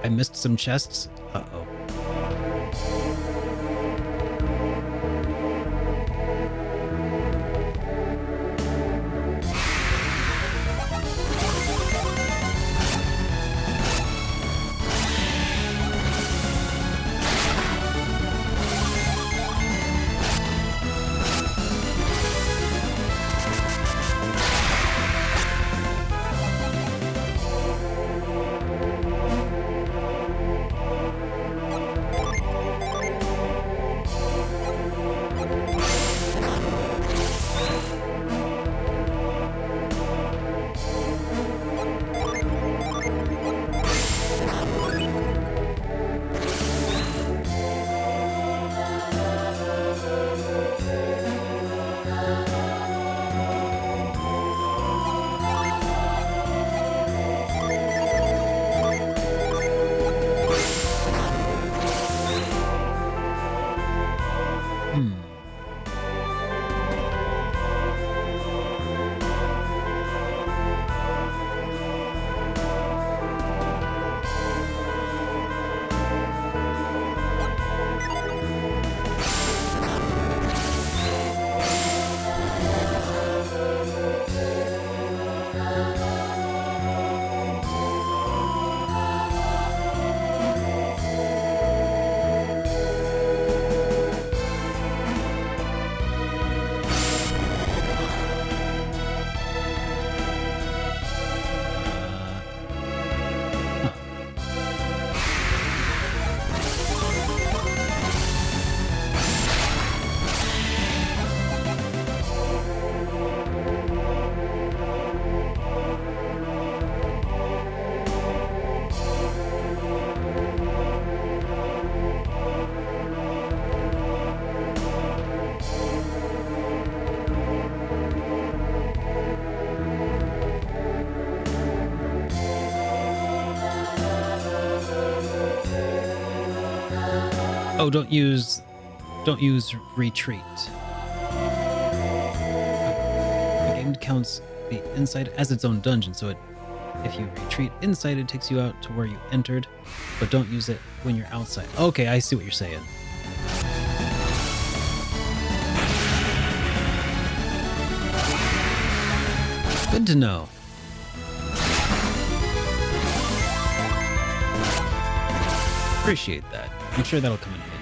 I missed some chests. Uh-oh. Oh, don't use retreat. The game counts the inside as its own dungeon, so if you retreat inside, it takes you out to where you entered, but don't use it when you're outside. Okay, I see what you're saying. Good to know. Appreciate that. I'm sure that'll come in handy.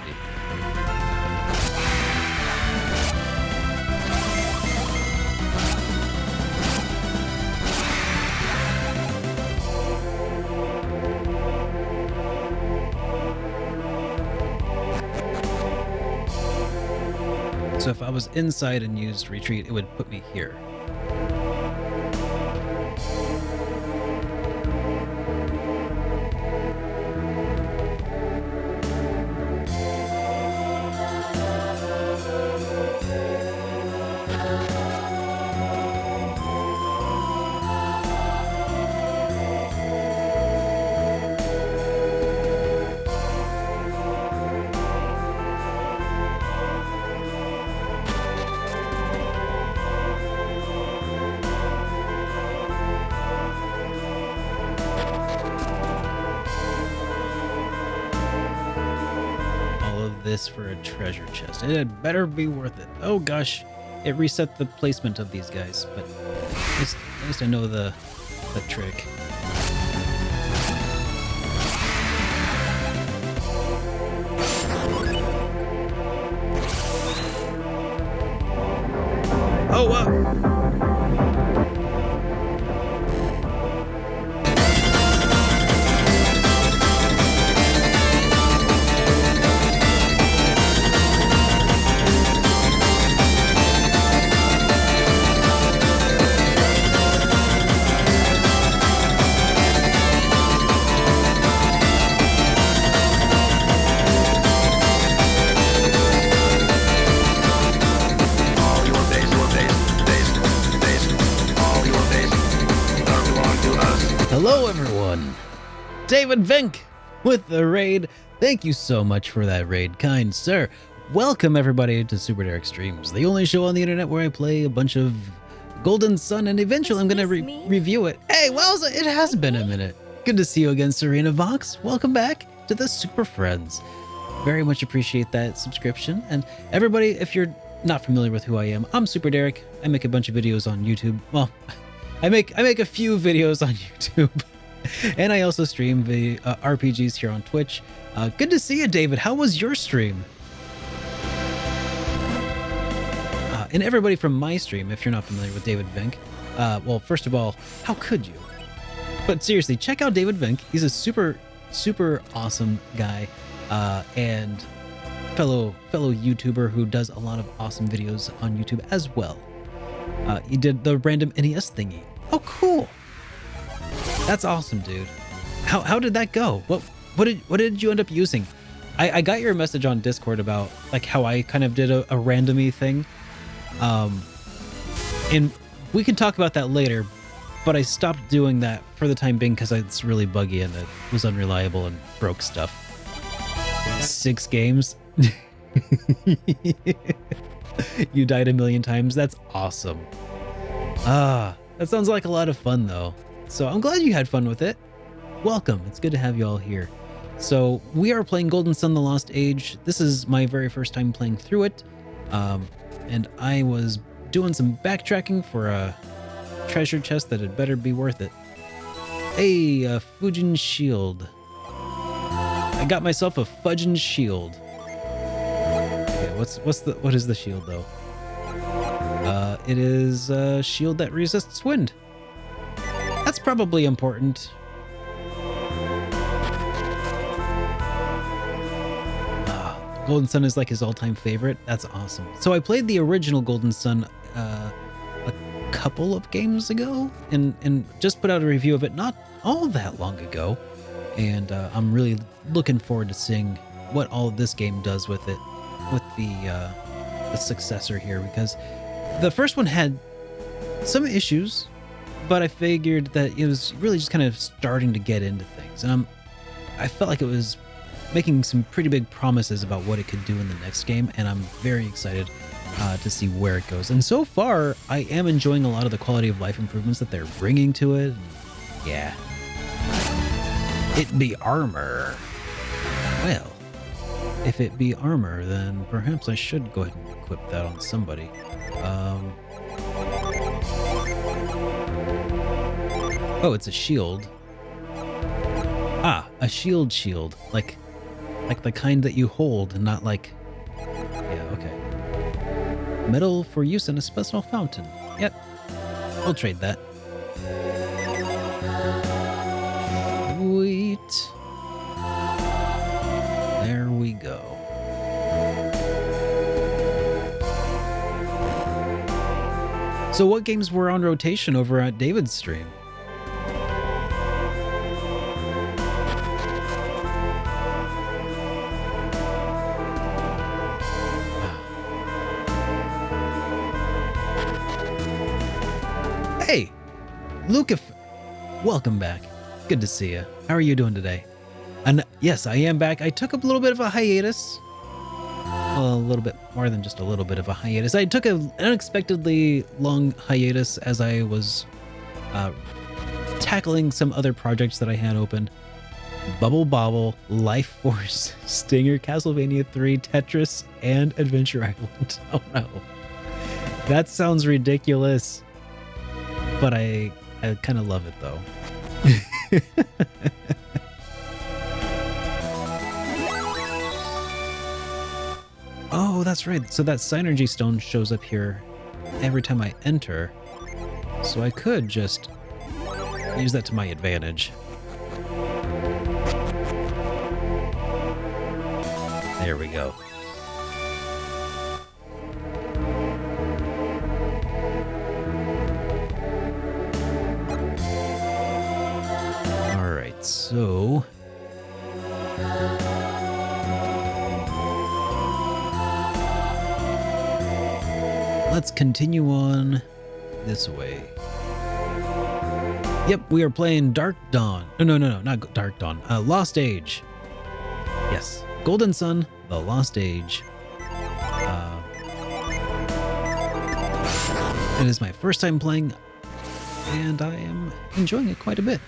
So if I was inside and used retreat, it would put me here. This for a treasure chest. It had better be worth it. Oh gosh, it reset the placement of these guys, but at least I know the trick. Oh wow. Hello everyone! David Vink with the raid. Thank you so much for that raid, kind sir. Welcome everybody to SuperDerek Streams, the only show on the internet where I play a bunch of Golden Sun and eventually I'm gonna review it. Hey, wowza, it has been a minute. Good to see you again, Serena Vox. Welcome back to the Super Friends. Very much appreciate that subscription. And everybody, if you're not familiar with who I am, I'm SuperDerek. I make a bunch of videos on YouTube. Well, I make a few videos on YouTube. And I also stream the RPGs here on Twitch. Good to see you, David. How was your stream? And everybody from my stream, if you're not familiar with David Vink, well, first of all, how could you? But seriously, check out David Vink. He's a super awesome guy, and fellow YouTuber who does a lot of awesome videos on YouTube as well. He did the random NES thingy. Oh, cool! That's awesome, dude. How did that go? What did you end up using? I got your message on Discord about like how I kind of did a randomy thing. And we can talk about that later, but I stopped doing that for the time being because it's really buggy and it was unreliable and broke stuff. 6 games. You died a million times. That's awesome. That sounds like a lot of fun though. So I'm glad you had fun with it. Welcome. It's good to have you all here. So we are playing Golden Sun: The Lost Age. This is my very first time playing through it. And I was doing some backtracking for a treasure chest that had better be worth it. Hey, a Fujin shield. I got myself a Fujin shield. Okay, what is the shield though? It is a shield that resists wind. That's probably important. Golden Sun is like his all-time favorite. That's awesome. So I played the original Golden Sun a couple of games ago and just put out a review of it not all that long ago. And I'm really looking forward to seeing what all of this game does with it, with the successor here, because the first one had some issues, but I figured that it was really just kind of starting to get into things. And I felt like it was making some pretty big promises about what it could do in the next game, and I'm very excited to see where it goes. And so far, I am enjoying a lot of the quality of life improvements that they're bringing to it. Yeah. It be armor. Well, if it be armor, then perhaps I should go ahead and equip that on somebody. Oh, it's a shield. Ah, a shield. Like the kind that you hold, and not like... Yeah, okay. Metal for use in a special fountain. Yep. I'll trade that. Sweet. There we go. So what games were on rotation over at David's stream? Hey, Luke, welcome back. Good to see you. How are you doing today? And yes, I am back. I took a little bit of a hiatus. Well, a little bit more than just a little bit of a hiatus. I took an unexpectedly long hiatus as I was tackling some other projects that I had open. Bubble Bobble, Life Force, Stinger, Castlevania 3, Tetris, and Adventure Island. Oh no. That sounds ridiculous. But I kind of love it though. Oh, that's right. So that Synergy Stone shows up here every time I enter. So I could just use that to my advantage. There we go. So, let's continue on this way. Yep, we are playing Dark Dawn. No, not Dark Dawn. Lost Age. Yes, Golden Sun: The Lost Age. It is my first time playing, and I am enjoying it quite a bit.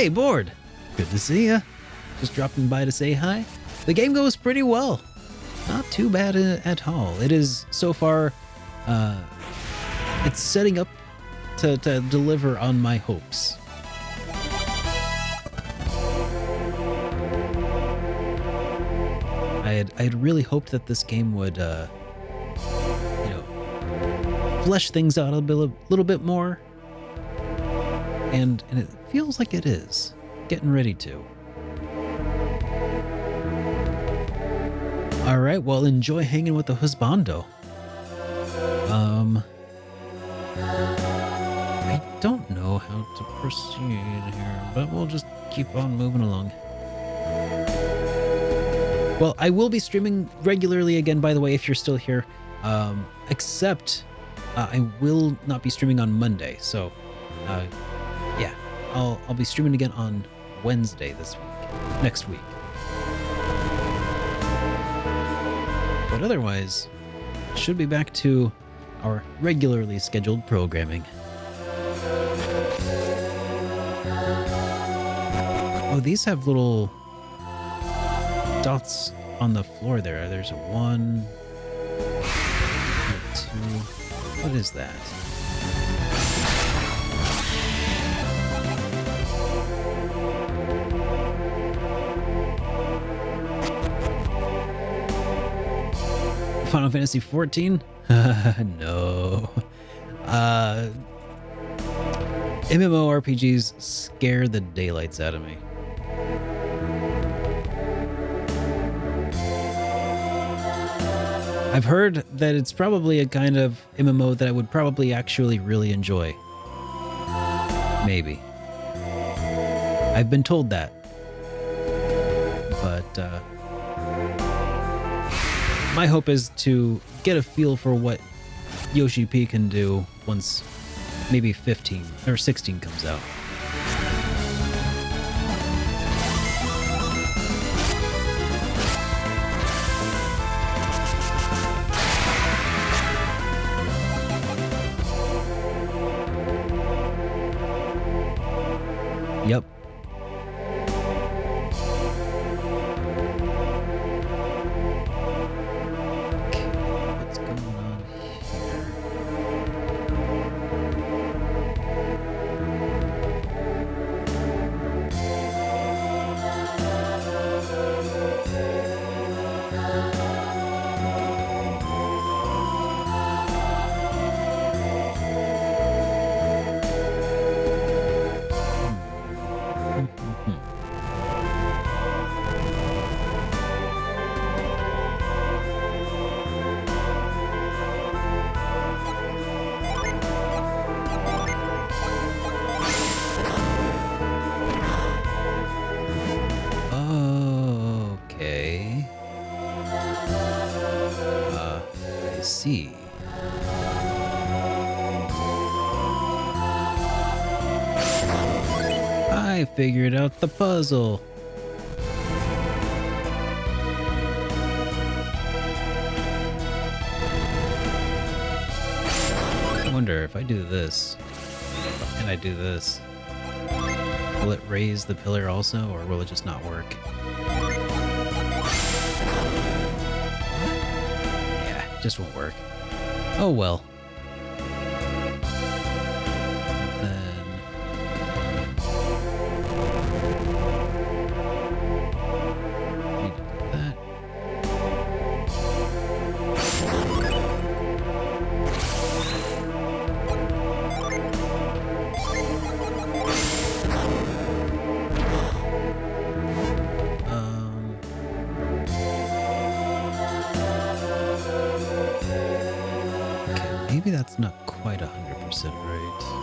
Hey, Board. Good to see ya. Just dropping by to say hi. The game goes pretty well. Not too bad at all. It is so far. It's setting up to deliver on my hopes. I had really hoped that this game would, flesh things out a little bit more, and it feels like it is getting ready to. All right, well, enjoy hanging with the husbando. I don't know how to proceed here, but we'll just keep on moving along. Well, I will be streaming regularly again, by the way, if you're still here. Except I will not be streaming on Monday. So, yeah, I'll be streaming again on Wednesday next week. But otherwise, should be back to our regularly scheduled programming. Oh, these have little dots on the floor there. There's a 1, a 2. What is that? Final Fantasy 14? No. MMORPGs scare the daylights out of me. I've heard that it's probably a kind of MMO that I would probably actually really enjoy. Maybe. I've been told that. But my hope is to get a feel for what Yoshi P can do once maybe 15 or 16 comes out. Yep. Okay, what's going on Okay. I see. I figured out the puzzle. I wonder if I do this and I do this, will it raise the pillar also, or will it just not work? Yeah, it just won't work. Oh well. Then need to do that. Okay, maybe that's not quite 100% right.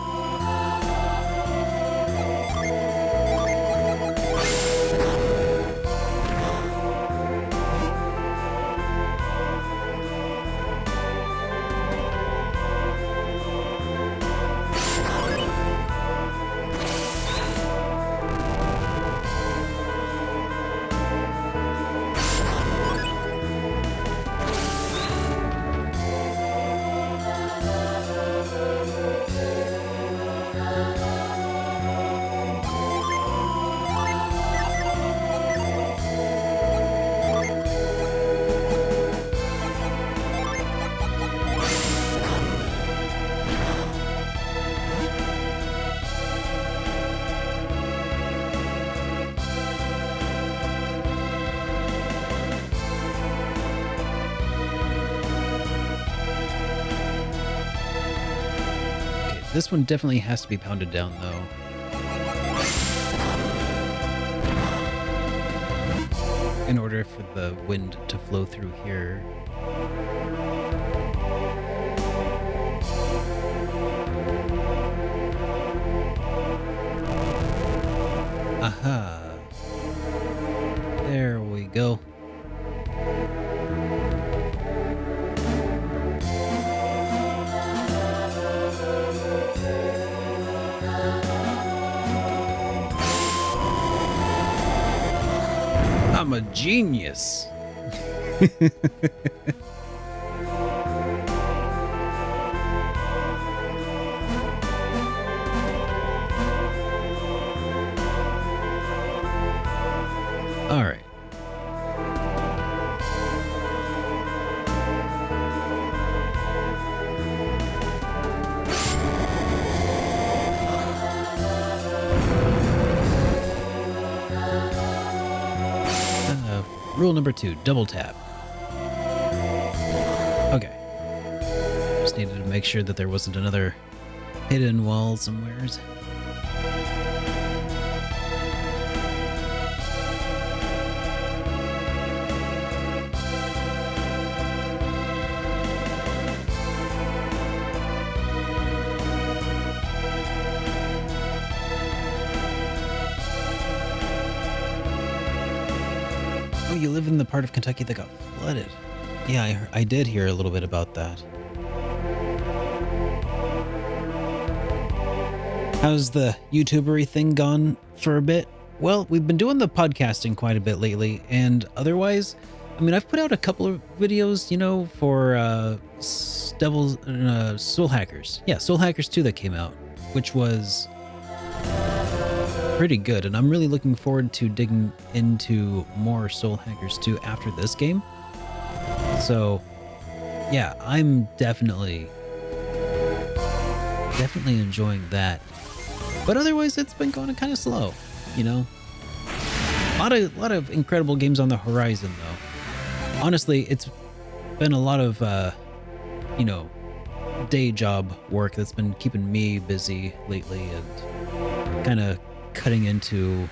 This one definitely has to be pounded down, though. In order for the wind to flow through here. Aha. There we go. I'm a genius. All right. Rule number 2, double tap. Okay. Just needed to make sure that there wasn't another hidden wall somewheres. Oh, you live in the part of Kentucky that got flooded. Yeah, I did hear a little bit about that. How's the YouTubery thing gone for a bit? Well, we've been doing the podcasting quite a bit lately, and otherwise, I mean, I've put out a couple of videos, you know, for Soul Hackers. Yeah, Soul Hackers 2 that came out, which was pretty good, and I'm really looking forward to digging into more Soul Hackers 2 after this game. So, yeah, I'm definitely enjoying that. But otherwise, it's been going kind of slow, you know. A lot of incredible games on the horizon, though. Honestly, it's been a lot of, you know, day job work that's been keeping me busy lately, and kind of cutting into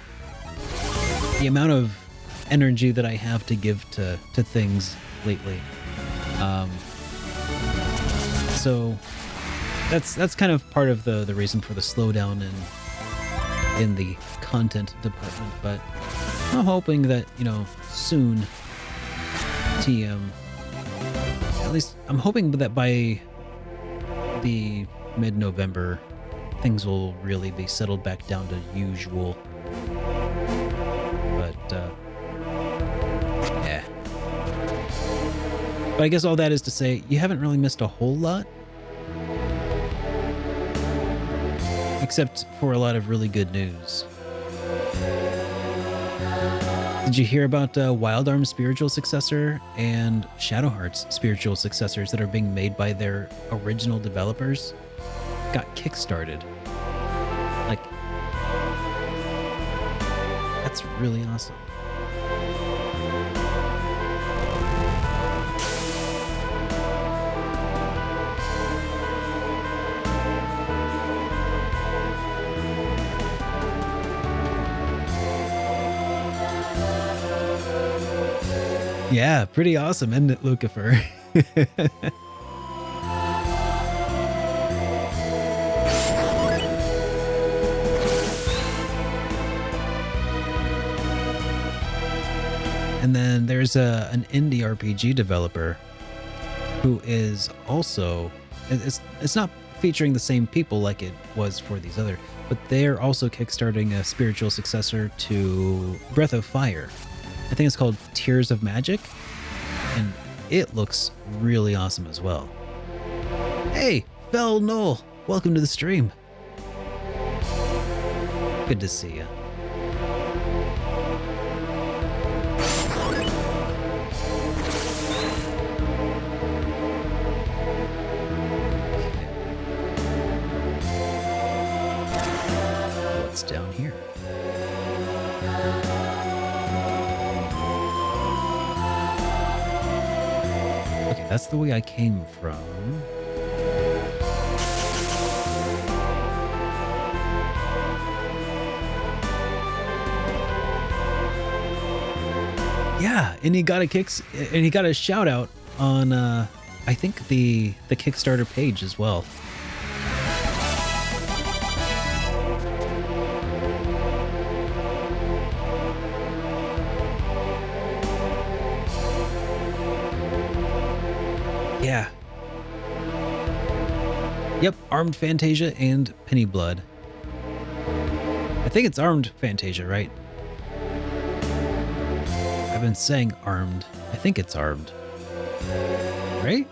the amount of energy that I have to give to things lately. So that's kind of part of the reason for the slowdown in the content department, but I'm hoping that, you know, soon TM, at least I'm hoping that by the mid-November things will really be settled back down to usual. But yeah. But I guess all that is to say, you haven't really missed a whole lot. Except for a lot of really good news. Did you hear about Wild Arm's spiritual successor and Shadowheart's spiritual successors that are being made by their original developers? Got kickstarted. Like, that's really awesome. Yeah, pretty awesome, isn't it, Lucifer? And then there's an indie RPG developer who is also, it's not featuring the same people like it was for these other, but they're also kickstarting a spiritual successor to Breath of Fire. I think it's called Tears of Magic, and it looks really awesome as well. Hey, Bell Knoll, welcome to the stream. Good to see you. What's down here? Okay, that's the way I came from. Yeah, and he got a shout out on I think the Kickstarter page as well. Yeah. Yep, Armed Fantasia and Penny Blood. I think it's Armed Fantasia, right? I've been saying armed. I think it's armed. Right?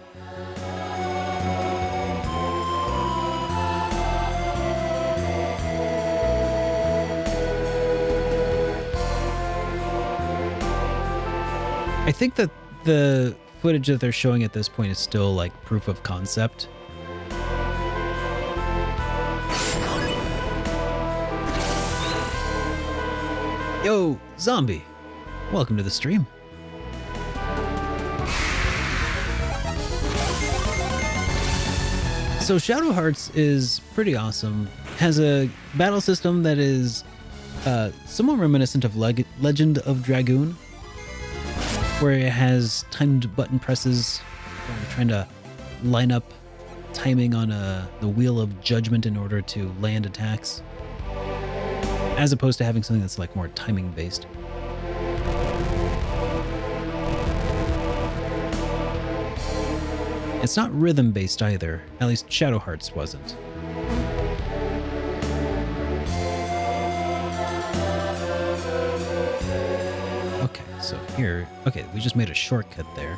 I think that the footage that they're showing at this point is still like proof of concept. Yo, zombie. Welcome to the stream. So Shadow Hearts is pretty awesome. Has a battle system that is somewhat reminiscent of Legend of Dragoon, where it has timed button presses, where you're trying to line up timing on the wheel of judgment in order to land attacks, as opposed to having something that's like more timing based. It's not rhythm based either, at least Shadow Hearts wasn't. Okay, so here, we just made a shortcut there.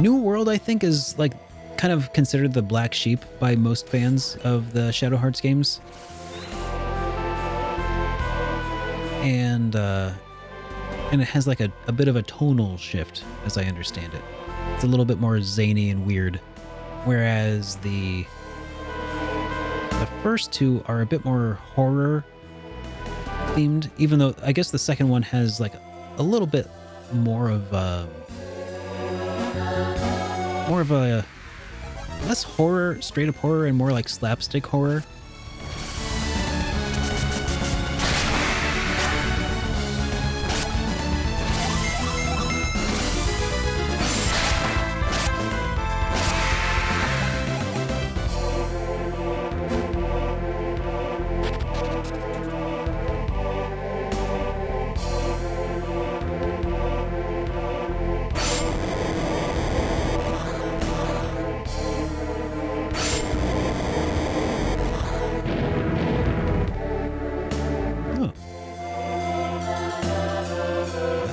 New World, I think, is like kind of considered the black sheep by most fans of the Shadow Hearts games. And it has like a bit of a tonal shift, as I understand it. It's a little bit more zany and weird, whereas the first two are a bit more horror themed, even though I guess the second one has like a little bit more of a less horror, straight up horror, and more like slapstick horror.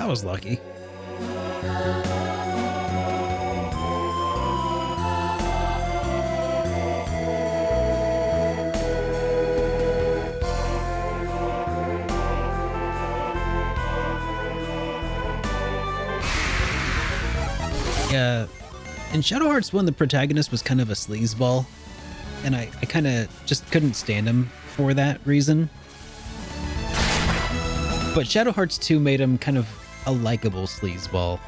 Was lucky. Yeah, in Shadow Hearts 1, the protagonist was kind of a sleazeball, and I kind of just couldn't stand him for that reason. But Shadow Hearts 2 made him kind of a likable sleazeball.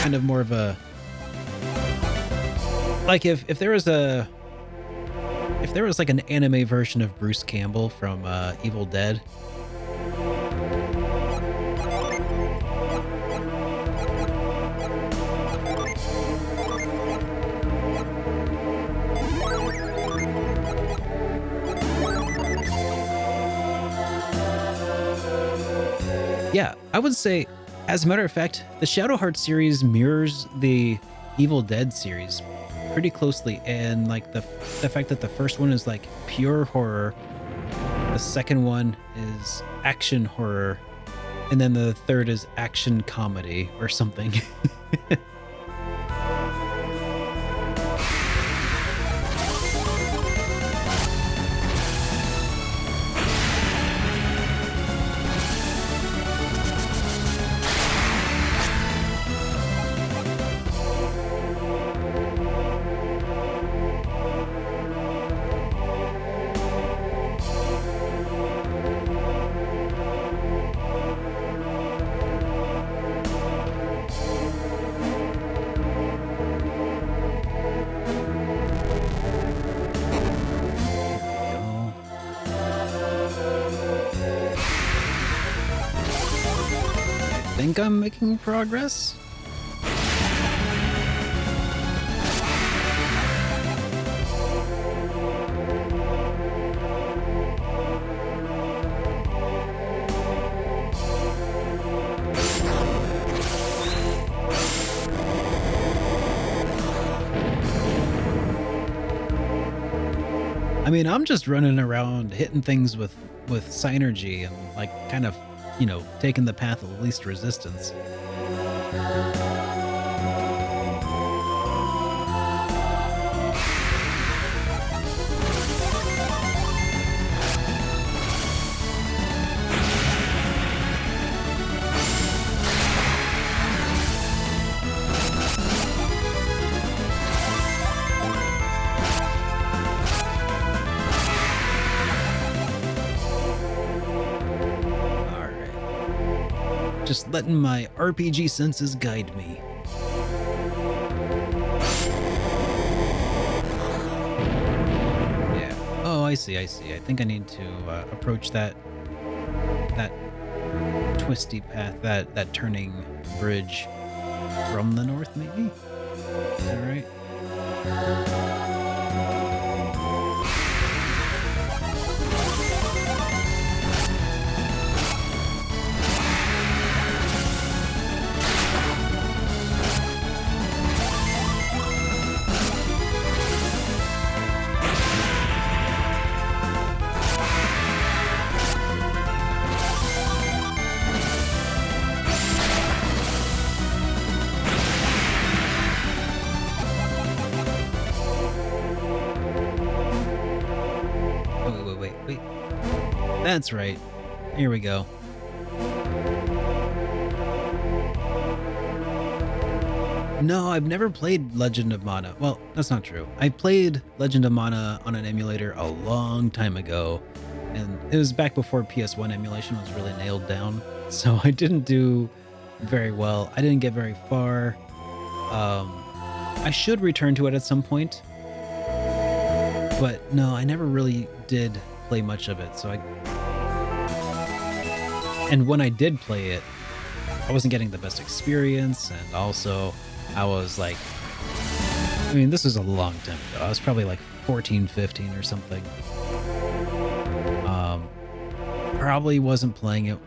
Kind of more of a, like if there was like an anime version of Bruce Campbell from Evil Dead. Yeah, I would say, as a matter of fact, the Shadow Hearts series mirrors the Evil Dead series pretty closely, and like the fact that the first one is like pure horror, the second one is action horror, and then the third is action comedy or something. think I'm making progress. I mean, I'm just running around hitting things with synergy and like kind of, taking the path of least resistance. Just letting my RPG senses guide me. Yeah. Oh, I see. I think I need to approach that twisty path, that turning bridge from the north, maybe? Is that right? Wait. That's right. Here we go. No, I've never played Legend of Mana. Well, that's not true. I played Legend of Mana on an emulator a long time ago, and it was back before PS1 emulation was really nailed down. So I didn't do very well. I didn't get very far. I should return to it at some point, but no, I never really did play much of it. And when I did play it, I wasn't getting the best experience, and also I was like, I mean, this was a long time ago. I was probably like 14, 15 or something. Probably wasn't playing it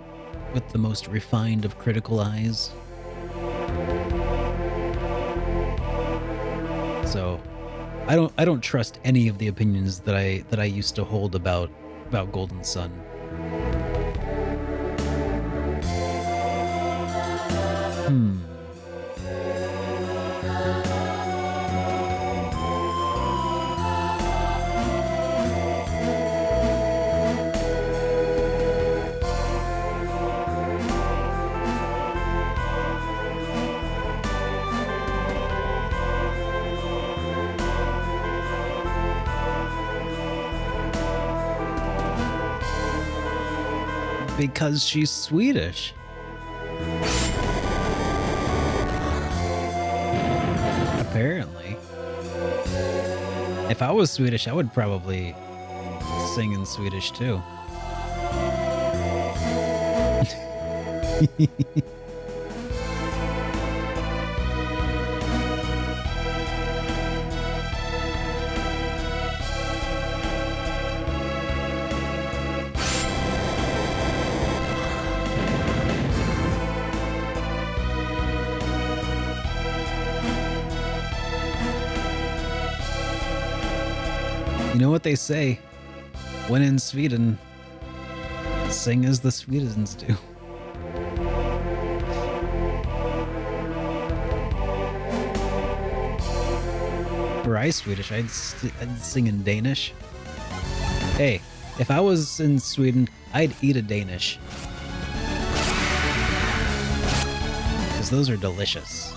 with the most refined of critical eyes. So I don't trust any of the opinions that I used to hold about Golden Sun. Because she's Swedish. Apparently. If I was Swedish, I would probably sing in Swedish too. You know what they say? When in Sweden, sing as the Swedes do. Were I Swedish, I'd sing in Danish. Hey, if I was in Sweden, I'd eat a Danish. Because those are delicious.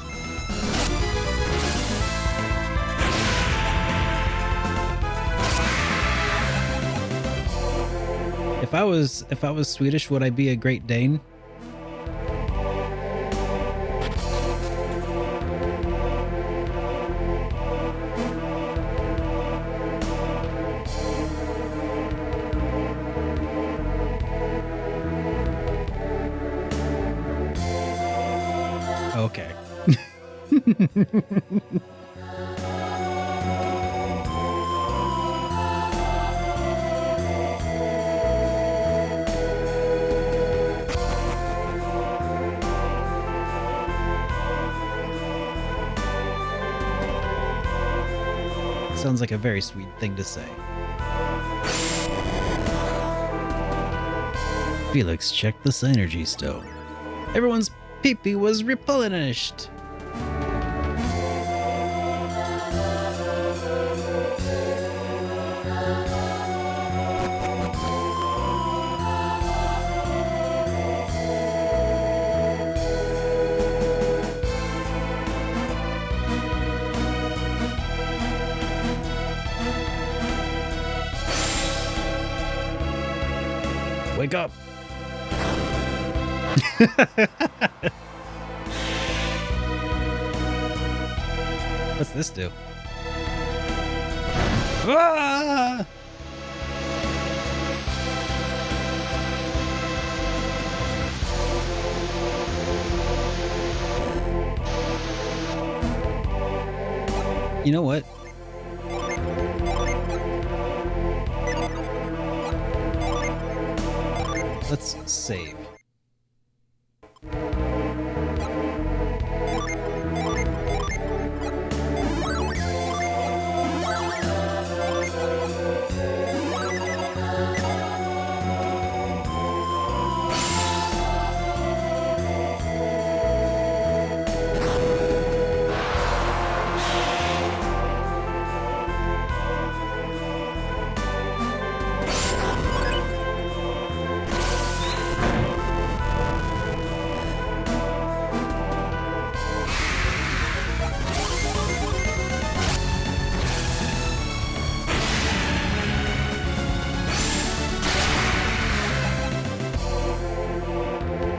If I was Swedish, would I be a Great Dane? Sounds like a very sweet thing to say. Felix checked the synergy stone. Everyone's pee-pee was replenished. Wake up. What's this do? Ah! You know what? Let's save.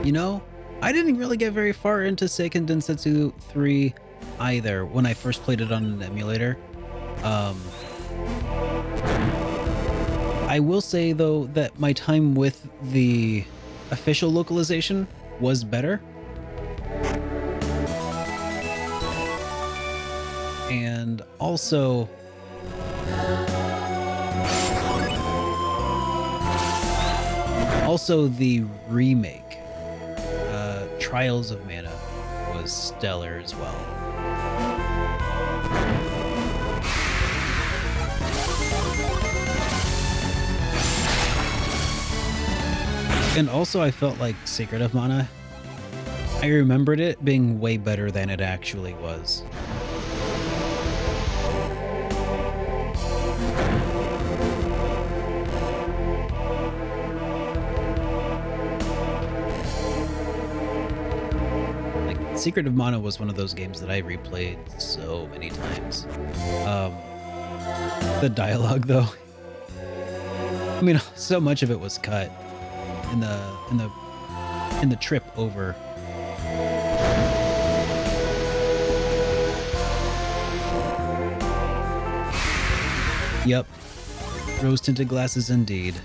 You know, I didn't really get very far into Seiken Densetsu 3 either when I first played it on an emulator. I will say, though, that my time with the official localization was better. And also... also the remake, Trials of Mana, was stellar as well. And also I felt like Secret of Mana, I remembered it being way better than it actually was. Secret of Mana was one of those games that I replayed so many times. The dialogue, though, I mean, so much of it was cut in the trip over. Yep, rose-tinted glasses indeed.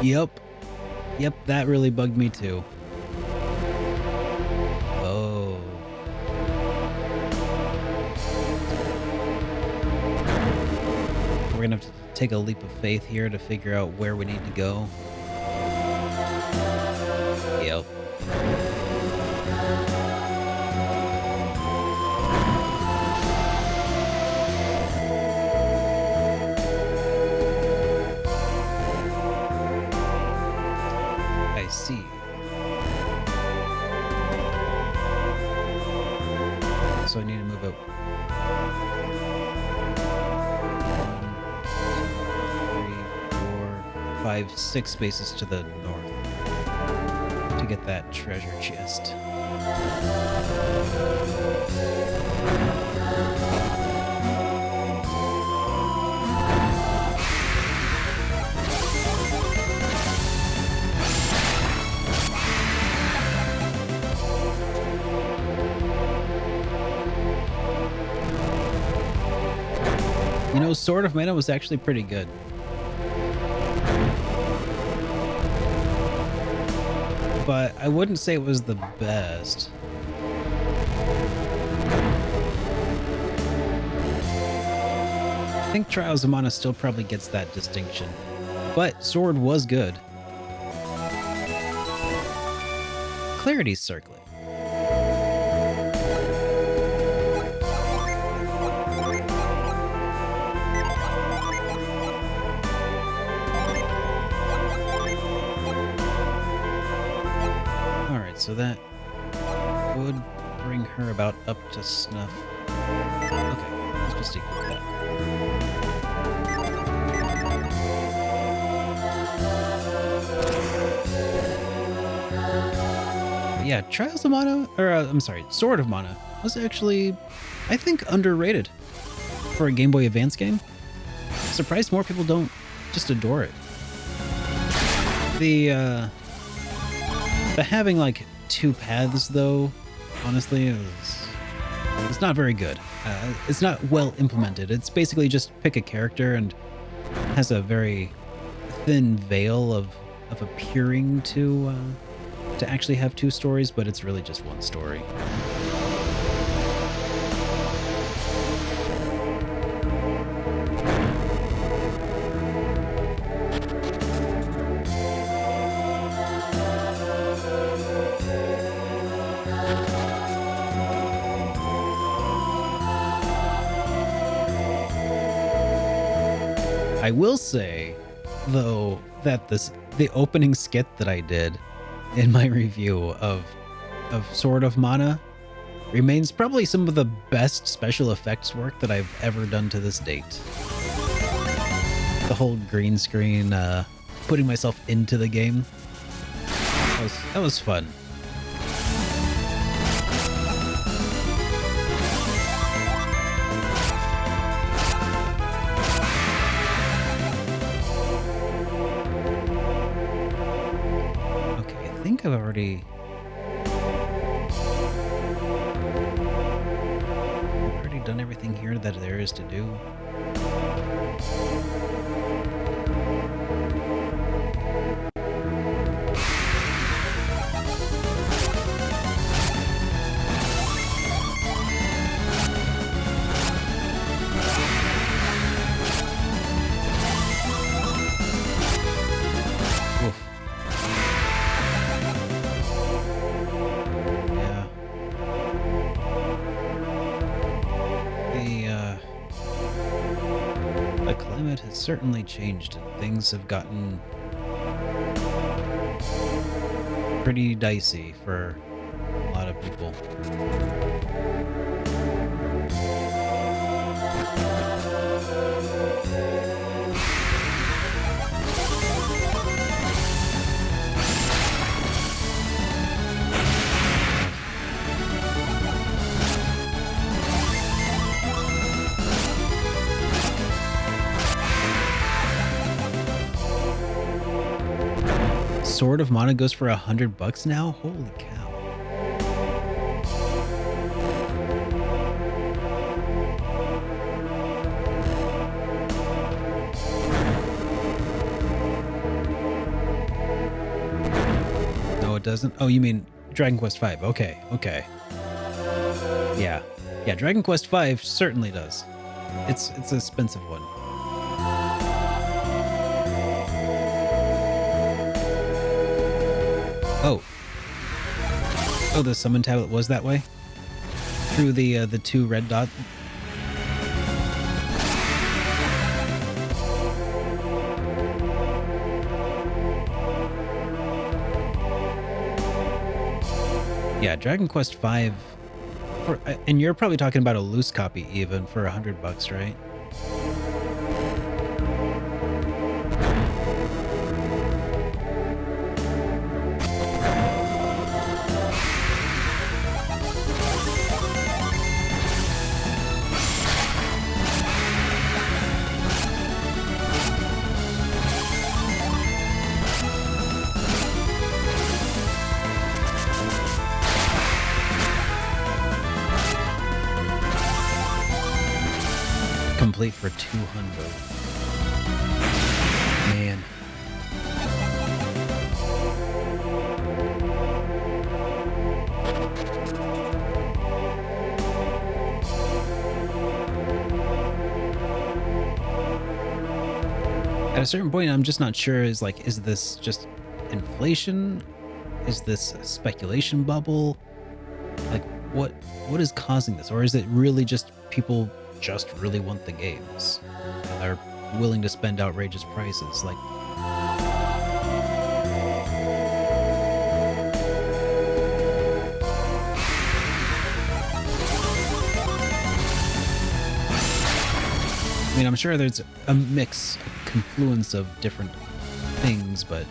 Yep, that really bugged me too. Oh. We're gonna have to take a leap of faith here to figure out where we need to go. Yep. See. So I need to move up 1, 2, 3, 4, 5, 6 spaces to the north to get that treasure chest. You know know, Sword of Mana was actually pretty good. But I wouldn't say it was the best. I think Trials of Mana still probably gets that distinction. But Sword was good. Clarity's circlet. Alright, so that would bring her about up to snuff. Okay, let's just equal that. Yeah, Trials of Mana, or I'm sorry, Sword of Mana was actually, I think, underrated for a Game Boy Advance game. Surprised more people don't just adore it. The having like two paths though, honestly, it's not very good. It's not well implemented. It's basically just pick a character and has a very thin veil of appearing to actually have two stories, but it's really just one story. I will say, though, that the opening skit that I did in my review of Sword of Mana remains probably some of the best special effects work that I've ever done to this date. The whole green screen, putting myself into the game, that was fun. I think I've already done everything here that there is to do. Has certainly changed and things have gotten pretty dicey for a lot of people. Sword of Mana goes for $100 now? Holy cow. No, it doesn't? Oh, you mean Dragon Quest V. Okay, okay. Yeah. Yeah, Dragon Quest V certainly does. It's an expensive one. Oh, the summon tablet was that way? Through the two red dots? Yeah, Dragon Quest V, and you're probably talking about a loose copy even for $100, right? plate for 200. Man. At a certain point, I'm just not sure, is this just inflation? Is this a speculation bubble? Like, what is causing this? Or is it really just people just really want the games? And they're willing to spend outrageous prices? Like, I mean, I'm sure there's a mix, a confluence of different things, but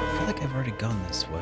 I feel like I've already gone this way.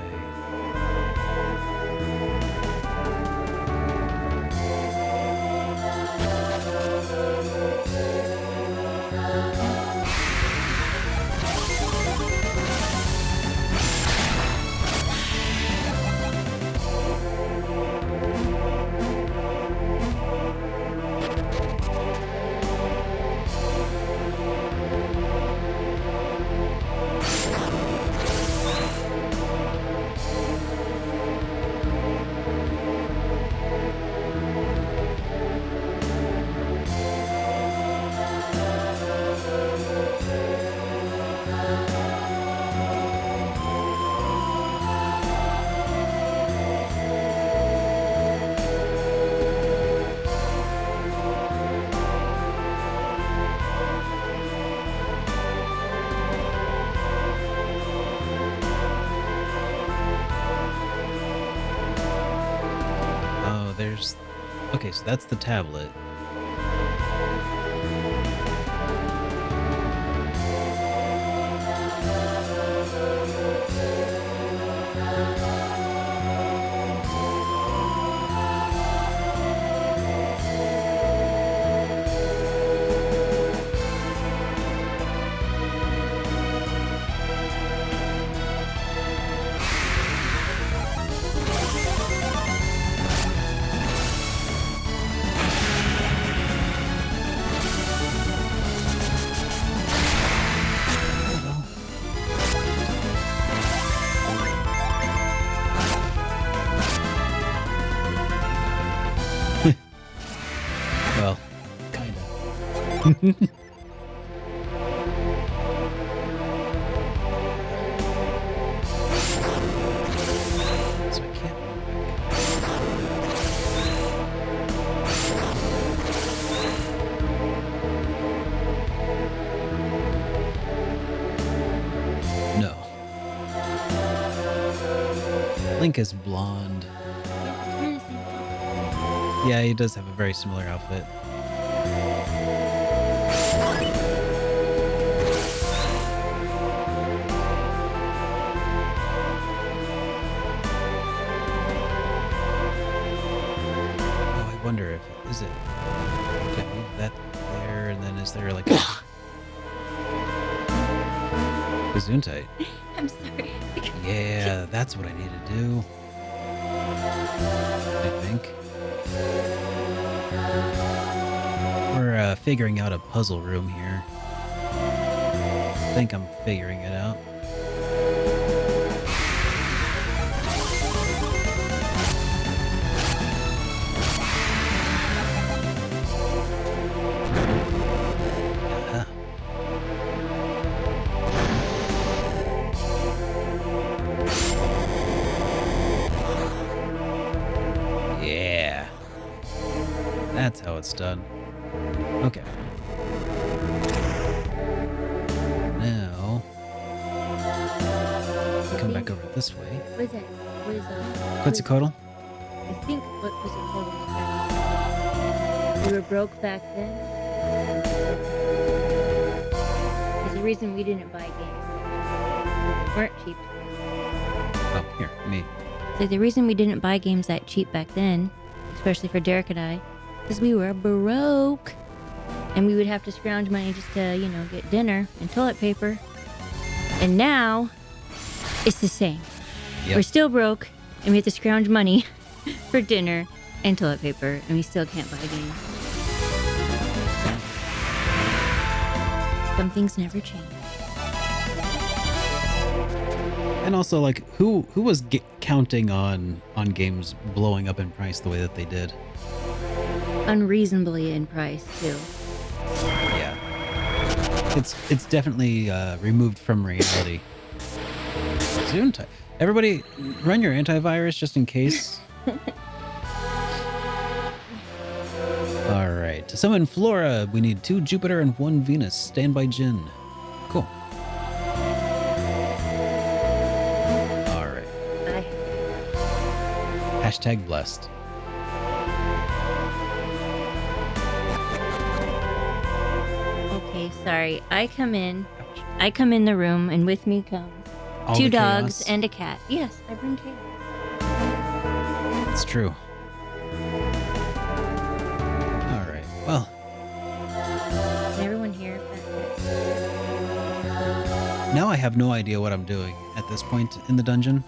Oh, there's... Okay, so that's the tablet. Well, kinda. So I can't No. Link is blonde. Yeah, he does have a very similar outfit. Oh, I wonder if is it. Can I move that there, and then is there like a Gesundheit? I'm sorry. Yeah, that's what I need to do. I think. We're figuring out a puzzle room here. I think I'm figuring it out. Yeah. Yeah. That's how it's done. Okay. Now, come back over this way. What is that? What is Quetzalcoatl? I think what was it called? We were broke back then. There's a reason we didn't buy games. We weren't cheap. Oh, here, me. So the reason we didn't buy games that cheap back then, especially for Derek and I, is we were broke. And we would have to scrounge money just to, get dinner and toilet paper. And now, it's the same. Yep. We're still broke, and we have to scrounge money for dinner and toilet paper, and we still can't buy games. Some things never change. And also, like, who was counting on games blowing up in price the way that they did? Unreasonably in price, too. Yeah. It's definitely removed from reality. Soon, everybody, run your antivirus just in case. All right. To summon Flora, we need 2 Jupiter and 1 Venus. Standby Jin. Cool. All right. Bye. Hashtag blessed. Okay, sorry. I come in the room, and with me comes All 2 the dogs chaos. and a cat. Yes, I bring chaos. It's true. All right. Well, Is everyone here? now I have no idea what I'm doing at this point in the dungeon.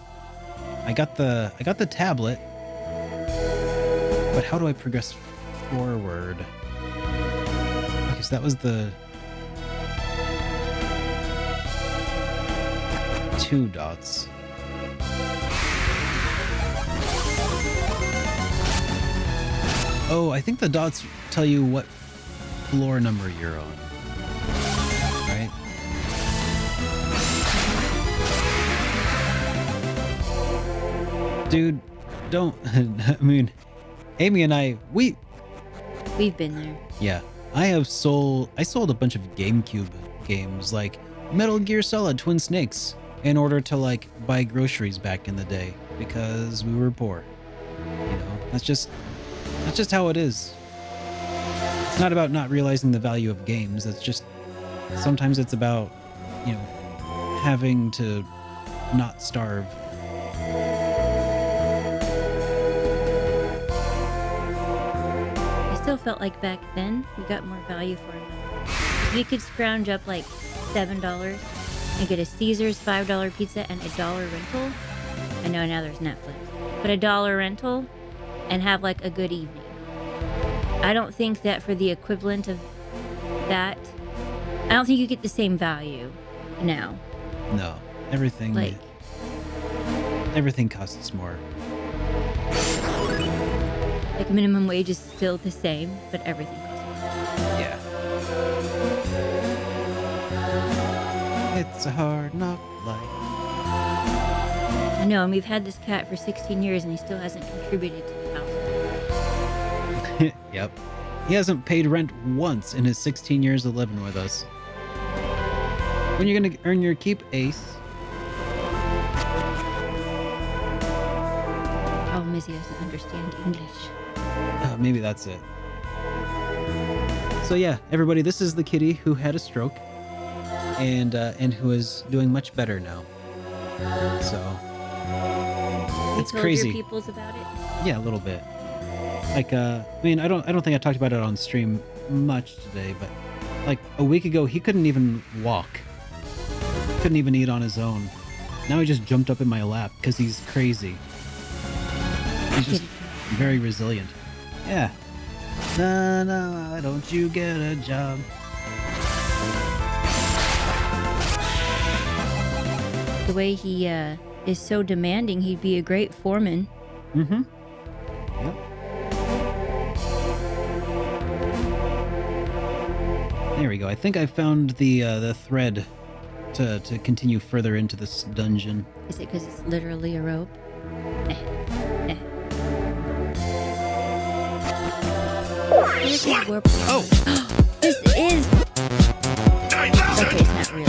I got the tablet, but how do I progress forward? Okay, so that was the 2 dots. Oh, I think the dots tell you what floor number you're on. Right? Dude, don't. I mean, Amy and I, We've been there. yeah. I sold a bunch of GameCube games like Metal Gear Solid Twin Snakes in order to like buy groceries back in the day because we were poor. You know, that's just how it is. It's not about not realizing the value of games. It's just sometimes it's about, having to not starve. I still felt like back then we got more value for it. We could scrounge up like $7 and get a Caesar's $5 pizza and $1 rental. I know now there's Netflix, but $1 rental and have like a good evening. I don't think that for the equivalent of that, I don't think you get the same value now. No, everything costs more. Like minimum wage is still the same, but everything costs more. Yeah. It's a hard knock life. I know, and we've had this cat for 16 years and he still hasn't contributed to the house. Yep. He hasn't paid rent once in his 16 years of living with us. When you're gonna earn your keep, Ace? Problem is he doesn't understand English. Maybe that's it. So yeah, everybody, this is the kitty who had a stroke, and who is doing much better now. So You it's told crazy. your peoples about it? Yeah, a little bit. Like, I mean, I don't think I talked about it on stream much today, but like a week ago, he couldn't even walk. Couldn't even eat on his own. Now he just jumped up in my lap because he's crazy. He's just very resilient. Yeah. Nah, nah, why don't you get a job? The way he is so demanding, he'd be a great foreman. Mm-hmm. Yep. There we go. I think I found the thread to continue further into this dungeon. Is it because it's literally a rope? Where's his warp? Oh! This is... Okay, it's not real.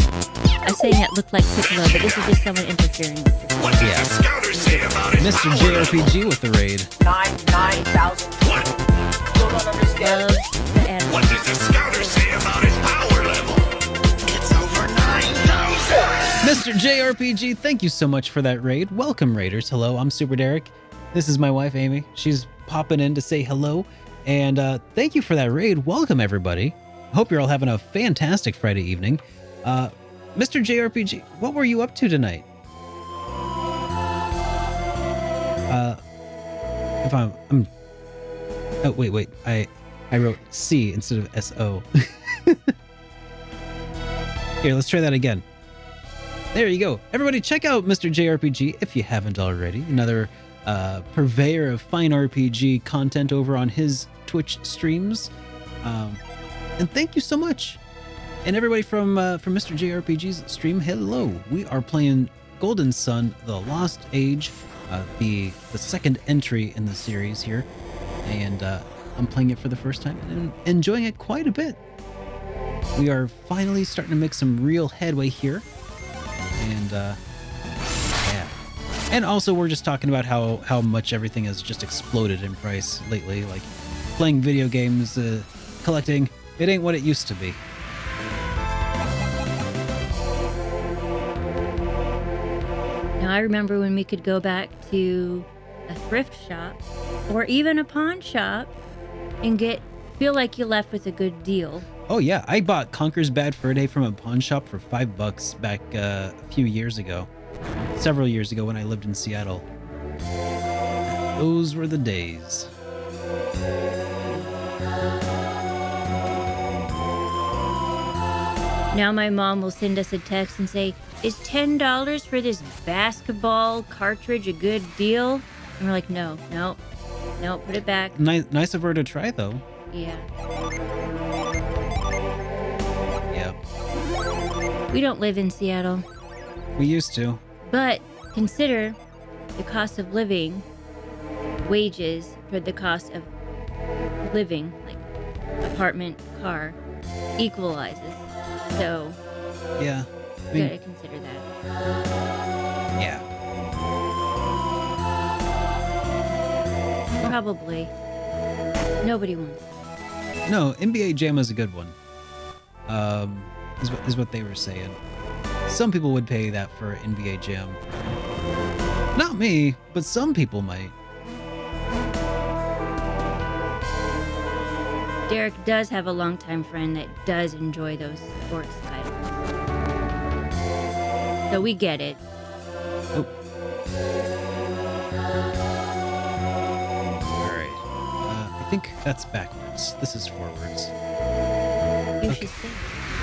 I was saying that looked like Piccolo, but this is just someone interfering with the What does the scouter say about it? Mr. JRPG with the raid. 9,000. What? Still don't understand. love the animal. What does the scouter say about his power level? It's over 9,000. Mr. JRPG, thank you so much for that raid. Welcome, raiders. Hello, I'm SuperDerek. This is my wife, Amy. She's popping in to say hello. And thank you for that raid. Welcome, everybody. Hope you're all having a fantastic Friday evening. Mr. JRPG, what were you up to tonight? If I'm oh, wait. I wrote C instead of S-O. Here, let's try that again. There you go. Everybody check out Mr. JRPG if you haven't already. Another purveyor of fine RPG content over on his Twitch streams. And thank you so much. And everybody from Mr. JRPG's stream, hello. We are playing Golden Sun: The Lost Age, the second entry in the series here. And I'm playing it for the first time and enjoying it quite a bit. We are finally starting to make some real headway here. And yeah. And also we're just talking about how much everything has just exploded in price lately. Like playing video games, collecting, it ain't what it used to be. Now, I remember when we could go back to a thrift shop or even a pawn shop and feel like you left with a good deal. Oh yeah, I bought Conker's Bad Fur Day from a pawn shop for $5 back a few years ago. Several years ago when I lived in Seattle. Those were the days. Now my mom will send us a text and say, is $10 for this basketball cartridge a good deal? And we're like, no, put it back. Nice of her to try though. Yeah. Yeah. We don't live in Seattle, We used to. but consider the cost of living, wages for the cost of living, like apartment, car, equalizes. So Yeah. I you mean, gotta consider that. yeah. Probably. Nobody wants it. No, NBA Jam is a good one. Is what they were saying. Some people would pay that for NBA Jam. Not me, but some people might. Derek does have a longtime friend that does enjoy those sports titles. So we get it. Oh. Alright. I think that's backwards. This is forwards. You Okay. should say.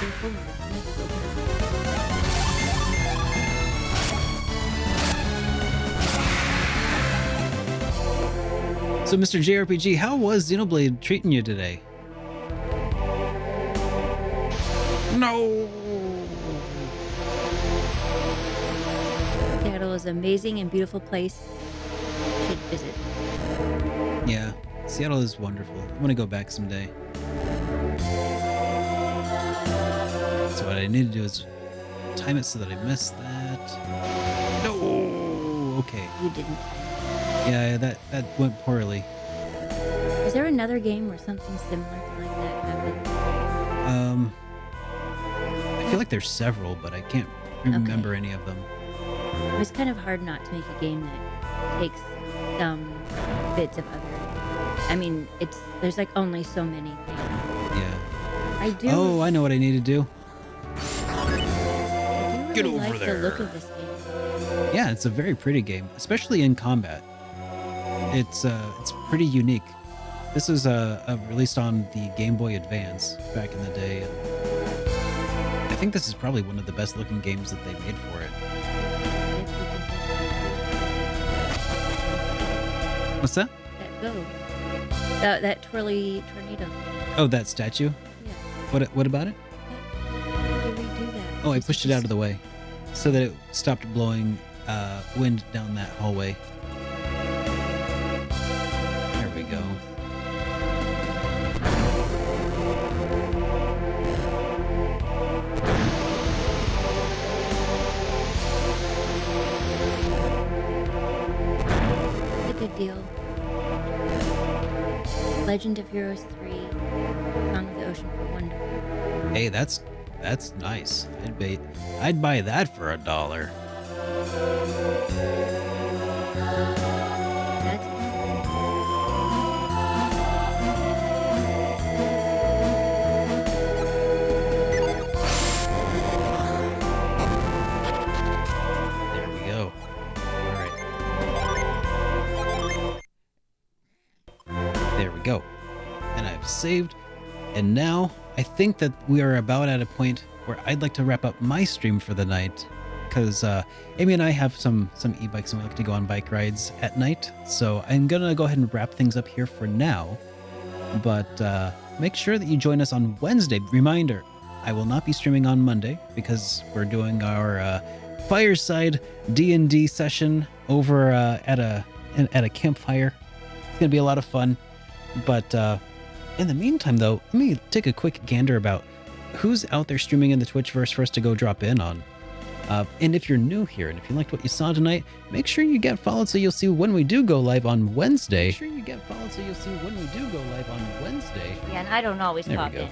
You're forward. Let's go. So, Mr. JRPG, how was Xenoblade treating you today? No. Seattle is an amazing and beautiful place. You should visit. Yeah, Seattle is wonderful. I want to go back someday. So what I need to do is time it so that I miss that. No. Okay. You didn't. Yeah, that went poorly. Is there another game where something similar to like that happened? I feel like there's several, but I can't remember any of them. It's kind of hard not to make a game that takes some bits of other. I mean, there's like only so many things. Yeah. I do. Oh, I know what I need to do. I do Get really over like there. the look of this game. Yeah, it's a very pretty game, especially in combat. It's pretty unique. This was released on the Game Boy Advance back in the day. I think this is probably one of the best looking games that they made for it. What's that? That go. That twirly tornado. Oh, that statue? Yeah. What about it? How do we do that? Oh, I pushed it out of the way so that it stopped blowing wind down that hallway. There we go. It's a good deal. Legend of Heroes 3, Song of the Ocean for $1. Hey, that's nice. I'd buy that for $1. That's There we go. All right. There we go. And I've saved. And now I think that we are about at a point where I'd like to wrap up my stream for the night, because Amy and I have some e-bikes and we like to go on bike rides at night. So I'm gonna go ahead and wrap things up here for now. But make sure that you join us on Wednesday. Reminder, I will not be streaming on Monday because we're doing our fireside D&D session over at a campfire. It's gonna be a lot of fun. But in the meantime, though, let me take a quick gander about who's out there streaming in the Twitchverse for us to go drop in on. And if you're new here and if you liked what you saw tonight, make sure you get followed so you'll see when we do go live on Wednesday. Make sure you get followed so you'll see when we do go live on Wednesday. yeah, and I don't always There we pop go. in.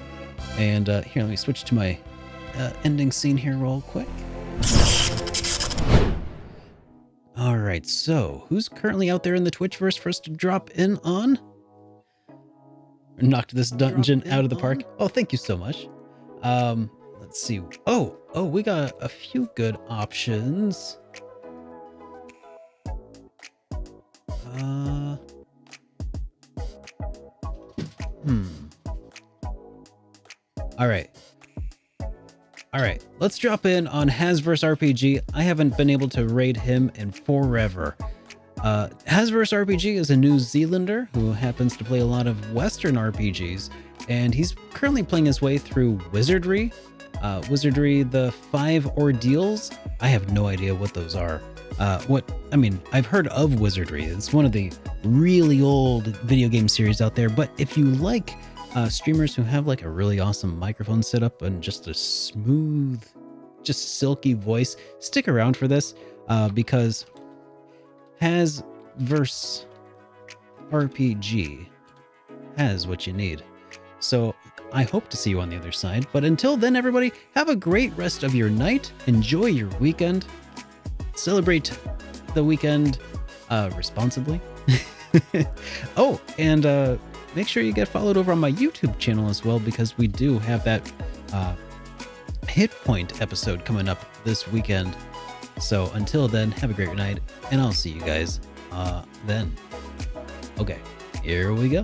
And here, let me switch to my ending scene here real quick. All right, so who's currently out there in the Twitchverse for us to drop in on? Knocked this dungeon out of the park. Oh, thank you so much. Let's see. Oh, we got a few good options. All right. Let's drop in on Hasverse RPG. I haven't been able to raid him in forever. Hasverse RPG is a New Zealander who happens to play a lot of Western RPGs, and he's currently playing his way through Wizardry. Wizardry, the 5 Ordeals. I have no idea what those are. I've heard of Wizardry. It's one of the really old video game series out there, but if you like streamers who have like a really awesome microphone setup and just a smooth, just silky voice, stick around for this because Hasverse RPG has what you need. So I hope to see you on the other side. But until then, everybody, have a great rest of your night. Enjoy your weekend. Celebrate the weekend responsibly. Oh, and make sure you get followed over on my YouTube channel as well, because we do have that Hit Point episode coming up this weekend. So until then, have a great night, and I'll see you guys then. Okay, here we go.